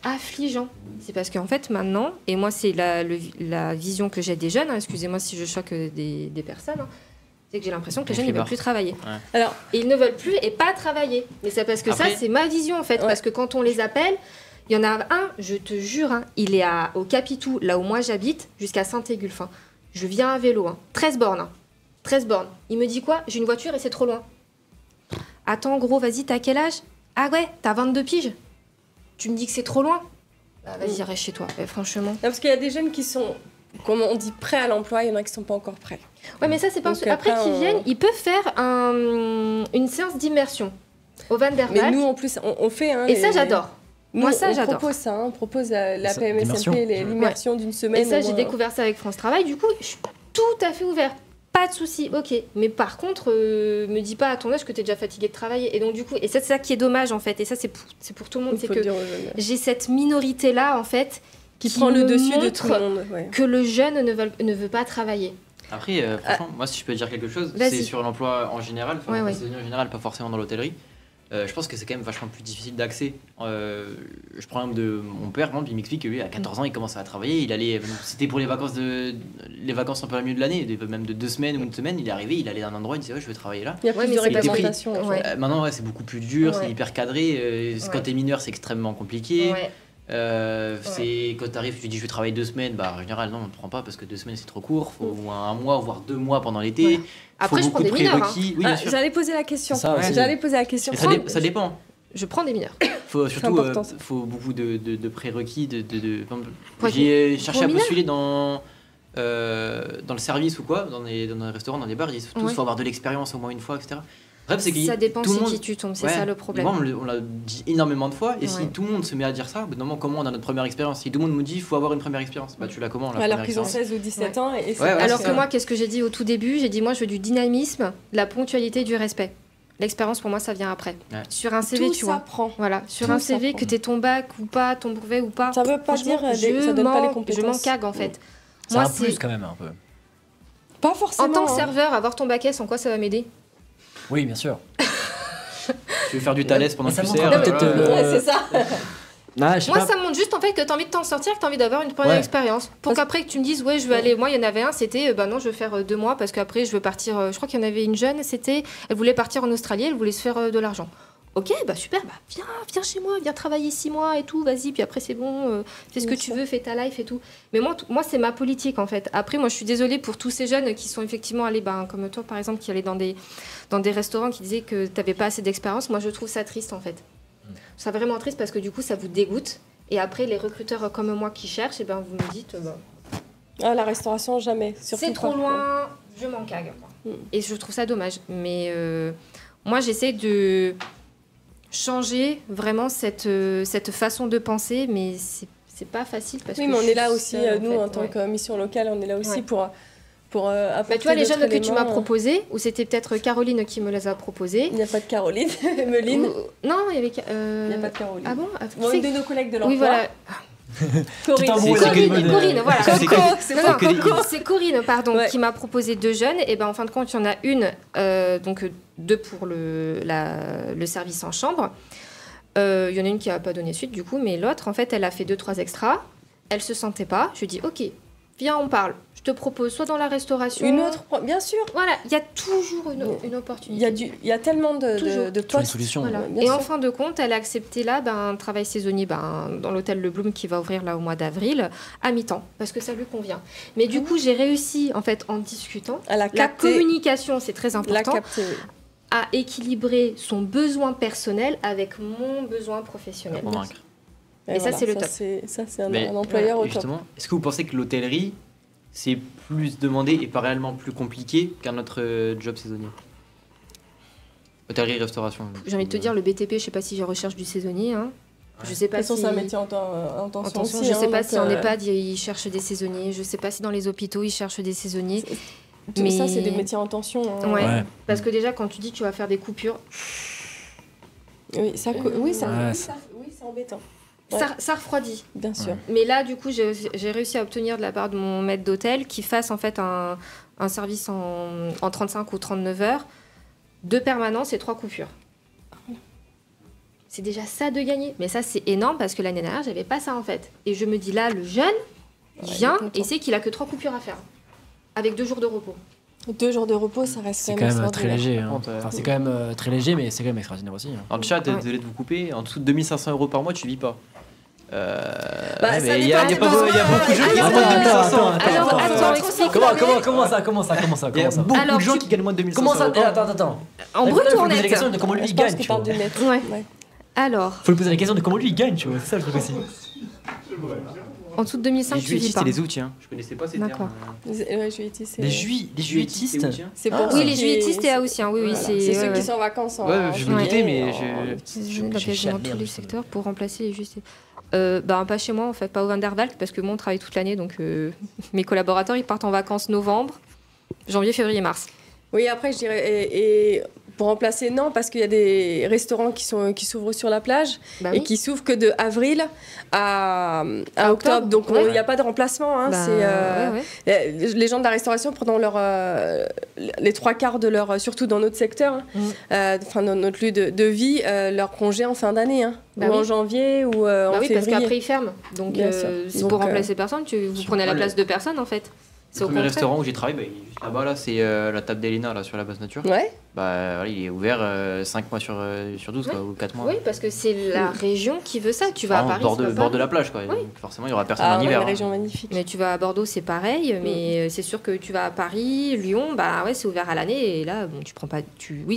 affligeant. C'est parce qu'en fait, maintenant, et moi, c'est la vision que j'ai des jeunes, excusez-moi si je choque des personnes, c'est que j'ai l'impression que les jeunes ne veulent plus travailler. Ouais. Alors, ils ne veulent plus et pas travailler. Mais c'est parce que après, ça, c'est ma vision, en fait. Ouais. Parce que quand on les appelle, il y en a un, je te jure, il est au Capitou, là où moi j'habite, jusqu'à Saint-Égulphe. Je viens à vélo, 13 bornes. 13 bornes. Il me dit quoi? J'ai une voiture et c'est trop loin. Attends, gros, vas-y, t'as quel âge? Ah ouais, t'as 22 piges. Tu me dis que c'est trop loin? Vas-y, reste chez toi, franchement. Non, parce qu'il y a des jeunes qui sont, comme on dit, prêts à l'emploi, il y en a qui ne sont pas encore prêts. Ouais, mais ça, c'est pas... Après qu'ils viennent, ils peuvent faire une séance d'immersion au Van der Waals. Mais nous, en plus, on fait... et ça, j'adore. Moi, ça, j'adore. On propose ça, on propose la PMSMP, l'immersion d'une semaine. Et ça, j'ai découvert ça avec France Travail. Du coup, je suis tout à fait ouverte. Pas de souci, ok. Mais par contre, me dis pas à ton âge que tu es déjà fatigué de travailler. Et donc, du coup, et ça, c'est ça qui est dommage, en fait. Et ça, c'est pour tout le monde. C'est que j'ai cette minorité-là, en fait, qui prend le dessus de tout le monde. Ouais. Que le jeune ne veut pas travailler. Après, franchement, moi, si je peux dire quelque chose, c'est sur l'emploi en général, en général, pas forcément dans l'hôtellerie. Je pense que c'est quand même vachement plus difficile d'accès. Je prends l'exemple de mon père, par exemple, il m'explique que lui, à 14 ans, il commençait à travailler. Il allait, c'était pour les vacances en plein milieu de l'année, même de 2 semaines ou une semaine. Il est arrivé, il allait dans un endroit, il disait je veux travailler là. Il y a plus de réglementation. Maintenant, c'est beaucoup plus dur, c'est hyper cadré. Quand t'es mineur, c'est extrêmement compliqué. C'est quand t'arrives, tu dis je vais travailler 2 semaines, en général non, on ne prend pas parce que 2 semaines c'est trop court, faut 1 mois voire 2 mois pendant l'été. Après je prends des mineurs. Oui, bien sûr. J'allais poser la question. Ça dépend. Je prends des mineurs. Faut beaucoup de prérequis. J'ai cherché à postuler dans le service ou quoi, dans les restaurants, dans les bars, ils disent tous faut avoir de l'expérience au moins une fois, etc. Bref, ça dépend c'est qui tu tombes, c'est ça le problème. Moi, on l'a dit énormément de fois, et si tout le monde se met à dire ça, comment on a notre première expérience? Si tout le monde me dit il faut avoir une première expérience, tu l'as comment alors qu'ils ont 16 ou 17 ans. Alors que moi, qu'est-ce que j'ai dit au tout début? J'ai dit moi je veux du dynamisme, de la ponctualité et du respect. L'expérience pour moi ça vient après. Sur un CV, tout tu vois. Voilà, sur un CV que t'aies ton bac ou pas, ton brevet ou pas. Ça veut pas dire ça donne pas les compétences. Je m'en cague en fait. C'est un plus quand même un peu. Pas forcément. En tant que hein. serveur, avoir ton bac S, en quoi ça va m'aider? Oui, bien sûr. Tu veux faire du Thalès pendant que tu sers. Ouais, c'est ça. Ah, je sais Moi, pas. ça montre juste en fait que tu as envie de t'en sortir, que tu as envie d'avoir une première Ouais. expérience. Pour qu'après que tu me dises, ouais, je veux aller. Moi, il y en avait un, c'était, bah non, je veux faire 2 mois parce qu'après, je veux partir. Je crois qu'il y en avait une jeune, c'était, elle voulait partir en Australie, elle voulait se faire de l'argent. Ok, bah super, bah viens chez moi, viens travailler 6 mois et tout, vas-y, puis après c'est bon, fais ce que tu veux, fais ta life et tout. Mais moi c'est ma politique en fait. Après, moi je suis désolée pour tous ces jeunes qui sont effectivement allés, ben, comme toi par exemple, qui allaient dans des restaurants qui disaient que t'avais pas assez d'expérience. Moi je trouve ça triste en fait. C'est vraiment triste parce que du coup ça vous dégoûte. Et après, les recruteurs comme moi qui cherchent, et ben vous me dites, Ah, la restauration, jamais. c'est trop loin, je m'en cague. Et je trouve ça dommage. Mais moi, j'essaie de changer vraiment cette façon de penser, mais c'est pas facile. Parce oui, que mais on je est là suis aussi, seule, nous, en fait, tant que mission locale, on est là aussi Ouais. pour apporter Tu vois, les jeunes d'autres que tu m'as éléments. proposés, ou c'était peut-être Caroline qui me les a proposés. Il n'y a pas de Caroline, Emeline. Non, il y avait. Il n'y a pas de Caroline. Ah bon? Bon, une de nos collègues de l'emploi. Oui, voilà. Corinne, voilà. C'est Corinne, pardon, qui m'a proposé 2 jeunes. Et ben en fin de compte, il y en a une, donc 2 pour le service en chambre. Il y en a une qui n'a pas donné suite du coup, mais l'autre, en fait, elle a fait 2-3 extras. Elle se sentait pas. Je lui dis, ok, viens, on parle. Je te propose soit dans la restauration. Une autre, bien sûr. Voilà, il y a toujours une opportunité. Il y a tellement de postes. Voilà. Et en fin de compte, elle a accepté là un travail saisonnier dans l'hôtel Le Bloom qui va ouvrir là au mois d'avril à mi-temps parce que ça lui convient. Mais du coup, j'ai réussi en fait en discutant. La communication, c'est très important. À équilibrer son besoin personnel avec mon besoin professionnel. Et ça, c'est le top. Ça, c'est un employeur au top. Justement, est-ce que vous pensez que l'hôtellerie, c'est plus demandé et pas réellement plus compliqué qu'un autre job saisonnier? Hôtellerie, restauration. J'ai envie de te dire, le BTP, je sais pas si je recherche du saisonnier. Hein. Ouais. Je sais pas. De toute façon, si... c'est un métier en tension aussi. Je sais pas si en EHPAD, ils cherchent des saisonniers. Je sais pas si dans les hôpitaux, ils cherchent des saisonniers. Mais ça, c'est des métiers en tension. Hein. Ouais. Parce que déjà, quand tu dis que tu vas faire des coupures. Oui, c'est embêtant. Ouais. Ça refroidit. Bien sûr. Mais là, du coup, j'ai réussi à obtenir de la part de mon maître d'hôtel qu'il fasse en fait un service en 35 ou 39 heures, 2 permanences et 3 coupures. C'est déjà ça de gagner. Mais ça, c'est énorme parce que l'année dernière, j'avais pas ça en fait. Et je me dis là, le jeune, il vient et sait qu'il a que 3 coupures à faire. Avec 2 jours de repos. 2 jours de repos, ça reste quand même très léger. Hein. Enfin, c'est quand même très léger, mais c'est quand même extraordinaire aussi. Hein. Dans le chat, désolé de vous couper, en dessous de 2500 € par mois, tu vis pas. Mais il y a beaucoup de gens qui gagnent moins de 2500. Comment ça Il y a beaucoup de gens qui gagnent moins de 2500. Comment ça? Attends. En brut ou en net? La question de comment lui il gagne. Ouais. Alors. Faut lui poser la question de comment lui il gagne, tu vois. C'est ça le truc aussi. En dessous de 2005, tu vis pas. C'est les outils, hein. Je connaissais pas ces termes. D'accord. Les juilletistes. C'est pour oui, les juilletistes et haussiens. Oui, c'est ceux qui sont en vacances. Je me doutais, mais je dans tous les secteurs pour remplacer les juilletistes. Pas chez moi en fait, pas au Vanderwald parce que moi on travaille toute l'année donc mes collaborateurs ils partent en vacances novembre, janvier, février, mars. Oui, après je dirais et pour remplacer non parce qu'il y a des restaurants qui s'ouvrent sur la plage et qui s'ouvrent que de avril à octobre donc il n'y a pas de remplacement hein, les gens de la restauration pendant les 3/4 de leur surtout dans notre secteur dans notre lieu de vie leur congé en fin d'année hein, ou en janvier ou en février. Parce qu'après ils ferment donc c'est pour remplacer personne vous prenez la place de personne en fait. Le premier restaurant où j'ai travaillé, juste là-bas, là, c'est la table d'Elena là, sur la base nature. Ouais. Il est ouvert 5 mois sur 12 quoi, ou 4 mois. Oui, parce que c'est la région qui veut ça. Tu vas à Paris. Bord de la plage, quoi. Oui. Donc, forcément, il n'y aura personne en hiver. Une région magnifique. Mais tu vas à Bordeaux, c'est pareil. Mais c'est sûr que tu vas à Paris, Lyon, c'est ouvert à l'année. Et là, tu prends pas.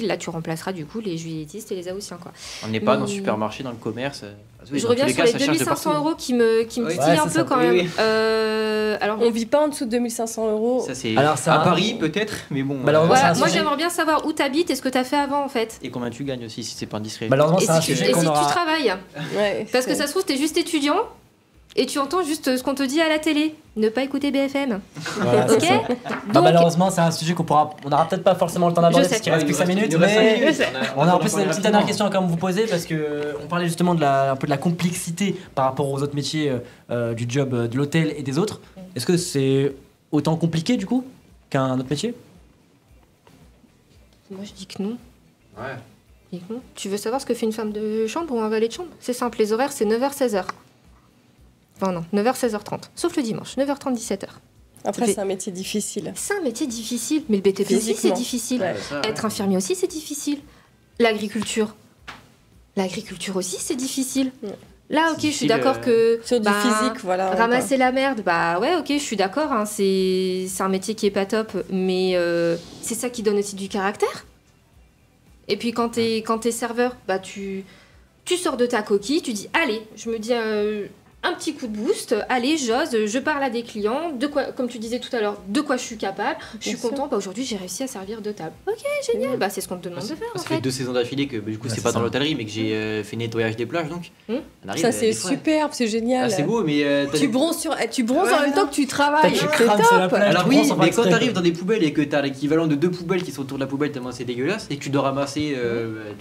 Là, tu remplaceras du coup les juilletistes et les haussiens, quoi. On n'est pas dans le supermarché, dans le commerce. Je reviens sur les 2500 € qui me titillent un peu quand même. Alors, on vit pas en dessous de 2500 €. Ça, c'est à Paris, peut-être, mais bon. Moi, j'aimerais bien savoir où t'habites et ce que t'as fait avant, en fait. Et combien tu gagnes aussi, si c'est pas indiscret. Malheureusement, c'est un sujet qu'on aura. Et si tu travailles. Parce que ça se trouve, t'es juste étudiant et tu entends juste ce qu'on te dit à la télé. Ne pas écouter BFM. Voilà, ok. Donc, malheureusement, c'est un sujet on n'aura peut-être pas forcément le temps d'aborder parce qu'il reste plus que 5 minutes. Mais on a en plus une petite dernière question à quand même vous poser parce qu'on parlait justement un peu de la complexité par rapport aux autres métiers du job de l'hôtel et des autres. Est-ce que c'est autant compliqué du coup? qu'un autre métier? Moi, je dis que non. Ouais. Je dis que non. Tu veux savoir ce que fait une femme de chambre ou un valet de chambre? C'est simple, les horaires, c'est 9h-16h. Enfin non, 9h-16h30. Sauf le dimanche, 9h30, 17h. Après, c'est un métier difficile. C'est un métier difficile, mais le BTP aussi, c'est difficile. Ouais, Être infirmier aussi, c'est difficile. L'agriculture aussi, c'est difficile. Là, ok, je suis d'accord que... Sur du physique, voilà. Ramasser la merde, bah ouais, ok, je suis d'accord. Hein, c'est un métier qui est pas top, mais c'est ça qui donne aussi du caractère. Et puis quand t'es serveur, bah tu sors de ta coquille, tu dis, allez, je me dis... un petit coup de boost, allez, j'ose, je parle à des clients, de quoi, comme tu disais tout à l'heure, de quoi je suis capable, je suis content, bah aujourd'hui j'ai réussi à servir 2 tables. Ok, génial, bah c'est ce qu'on te demande de faire. Ça fait 2 saisons d'affilée que du coup c'est pas dans l'hôtellerie mais que j'ai fait nettoyage des plages donc. Ça c'est superbe, c'est génial. Ah, c'est beau mais tu bronzes en même temps que tu travailles. C'est top. Alors oui, mais quand t'arrives dans des poubelles et que t'as l'équivalent de 2 poubelles qui sont autour de la poubelle tellement c'est dégueulasse et que tu dois ramasser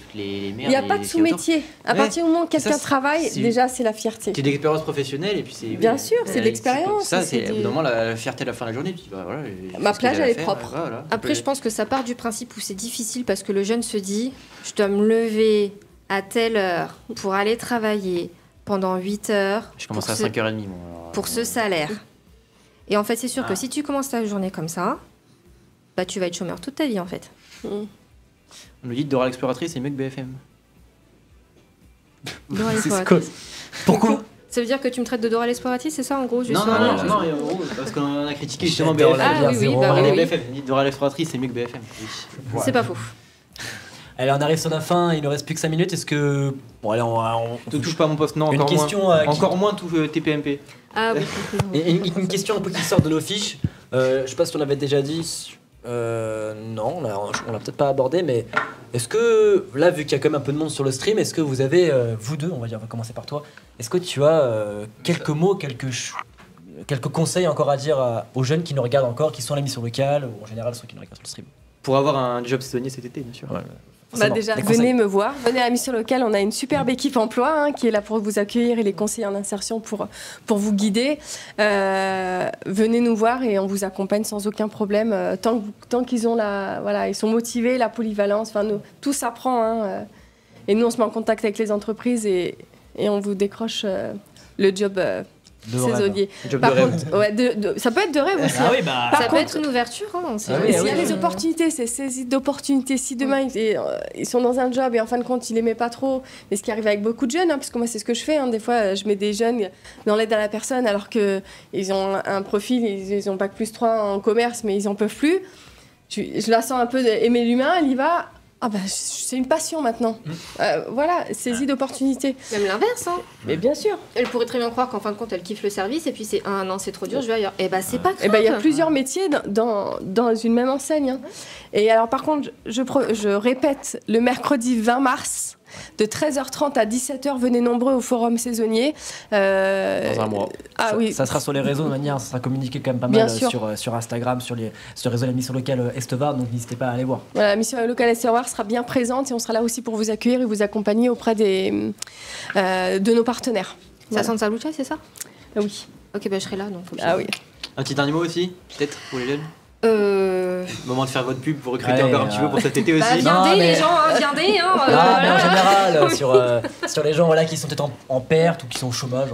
toutes les merdes. Il n'y a pas de sous-métier. À partir du moment où quelqu'un travaille, déjà c'est la fierté. C'est une expérience professionnelle et puis c'est. Bien sûr, c'est de l'expérience. Ça, c'est au bout d'un moment la fierté à la fin de la journée. Puis, bah, voilà, ma plage, elle est propre. Voilà. Après, je pense que ça part du principe où c'est difficile parce que le jeune se dit je dois me lever à telle heure pour aller travailler pendant 8 heures. Je commence à 5h30. Pour ce salaire. Et en fait, c'est sûr que si tu commences ta journée comme ça, bah, tu vas être chômeur toute ta vie en fait. On nous dit Dora l'exploratrice, c'est mieux que BFM. Dora l'exploratrice. Pourquoi? Ça veut dire que tu me traites de Dora l'exploratrice, c'est ça en gros? Non, parce qu'on a critiqué justement BFM. Ah oui, bah oui. BFM, Dora l'exploratrice, c'est mieux que BFM. Oui. C'est pas faux. Allez, on arrive sur la fin, il ne reste plus que 5 minutes. Est-ce que. Bon, allez, on te touche pas à mon poste, non, une encore question moins. Encore moins tout TPMP. Ah oui. Une question un peu qui sort de nos fiches. Je sais pas si on l'avait déjà dit. Non, on l'a peut-être pas abordé, mais est-ce que, là, vu qu'il y a quand même un peu de monde sur le stream, est-ce que vous avez, vous deux, on va commencer par toi, est-ce que tu as quelques mots, quelques conseils encore à dire aux jeunes qui nous regardent encore, qui sont à la mission locale, ou en général ceux qui nous regardent sur le stream? Pour avoir un job saisonnier cet été, bien sûr. Ouais. Bah déjà, venez me voir, venez à la mission locale, on a une superbe équipe emploi qui est là pour vous accueillir et les conseillers en insertion pour vous guider. Venez nous voir et on vous accompagne sans aucun problème. Tant qu'ils ont ils sont motivés, la polyvalence, tout s'apprend. Et nous, on se met en contact avec les entreprises et on vous décroche le job saisonnier. Par contre, ça peut être de rêve aussi. Ah oui, bah. Ça peut être une ouverture. S'il y a les opportunités, c'est saisi d'opportunités. Si demain ils sont dans un job et en fin de compte ils n'aimaient pas trop, mais ce qui arrive avec beaucoup de jeunes, parce que moi c'est ce que je fais. Des fois, je mets des jeunes dans l'aide à la personne alors qu'ils ont un profil, ils ont bac plus 3 en commerce, mais ils n'en peuvent plus. Je la sens un peu aimer l'humain, elle y va. Ah bah c'est une passion maintenant. Voilà, saisie d'opportunités. Même l'inverse, hein. Mais bien sûr. Elle pourrait très bien croire qu'en fin de compte elle kiffe le service et puis c'est non c'est trop dur, je vais ailleurs. Et bah c'est pas grave. Et bah il y a plusieurs métiers dans une même enseigne. Et alors par contre, je répète, le mercredi 20 mars. De 13h30 à 17h, venez nombreux au forum saisonnier. Dans un mois. Oui. Ça sera sur les réseaux de manière, ça sera communiqué quand même pas mal sur Instagram, sur le réseau de la mission locale Est-Var, donc n'hésitez pas à aller voir. Voilà, la mission locale Est-Var sera bien présente et on sera là aussi pour vous accueillir et vous accompagner auprès de nos partenaires. C'est à Santa Lucia, c'est ça? Oui. Ok, bah je serai là. Donc faut que oui. Un petit dernier mot aussi, peut-être, pour les jeunes? Moment de faire votre pub pour recruter encore un petit peu pour cet été aussi. Viendez les gens, viendez. Mais en général, sur les gens qui sont peut-être en perte ou qui sont au chômage.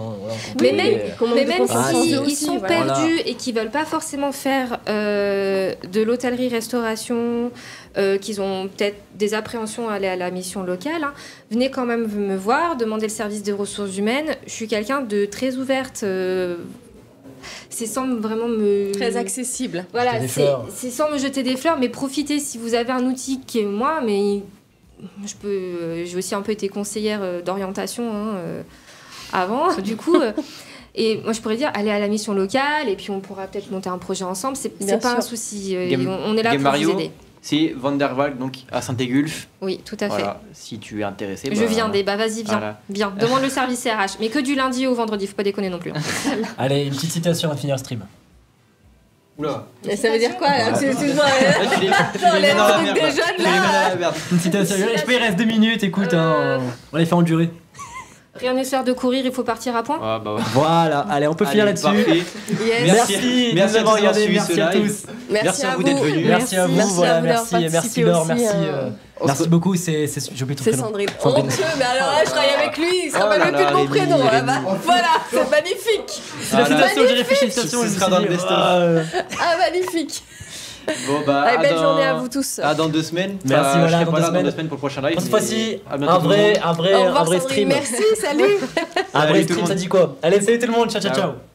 Mais même s'ils sont perdus et qui veulent pas forcément faire de l'hôtellerie-restauration, qu'ils ont peut-être des appréhensions à aller à la mission locale, venez quand même me voir, demandez le service des ressources humaines. Je suis quelqu'un de très ouverte. C'est sans vraiment me... Très accessible. Voilà, c'est sans me jeter des fleurs, mais profitez si vous avez un outil qui est moi, mais j'ai aussi un peu été conseillère d'orientation avant, du coup. Et moi, je pourrais dire, allez à la mission locale, et puis on pourra peut-être monter un projet ensemble. C'est pas un souci. On est là pour vous aider. C'est Van der Valk, donc à Saint-Égulphe. Oui, tout à fait. Si tu es intéressé. Je viendrai, vas-y, viens. Bien. Demande le service RH, mais que du lundi au vendredi, faut pas déconner non plus. Allez, une petite citation à finir stream. Oula. Et ça veut dire quoi là? Une citation, il reste 2 minutes, écoute, on les fait endurer. Rien nécessaire de courir, il faut partir à point. Ah, bah ouais. Voilà, allez, on peut finir Allez, là-dessus. parfait. Merci de nous avoir regardé, merci à tous. Merci à vous d'être venus. Merci à vous, voilà, merci Laure, merci. Merci beaucoup, j'ai oublié ton C'est prénom. Sandrine. Honteux, mais alors là, je travaille avec lui, il se rappelle même plus de mon prénom. Voilà, c'est magnifique. C'est la citation, j'ai réfléchi, Ce sera dans le best-of. Ah, magnifique. Bon bah, belle journée à vous tous. À dans 2 semaines. Merci, voilà, je serai dans pas 2 là semaines. dans 2 semaines pour le prochain live. Cette fois-ci, à bientôt un tout le monde. vrai Au revoir, stream. Sandrine, merci, salut. Un vrai Salut tout le stream, ça monde. dit quoi? Allez, salut tout le monde, ciao ciao Ciao. ciao.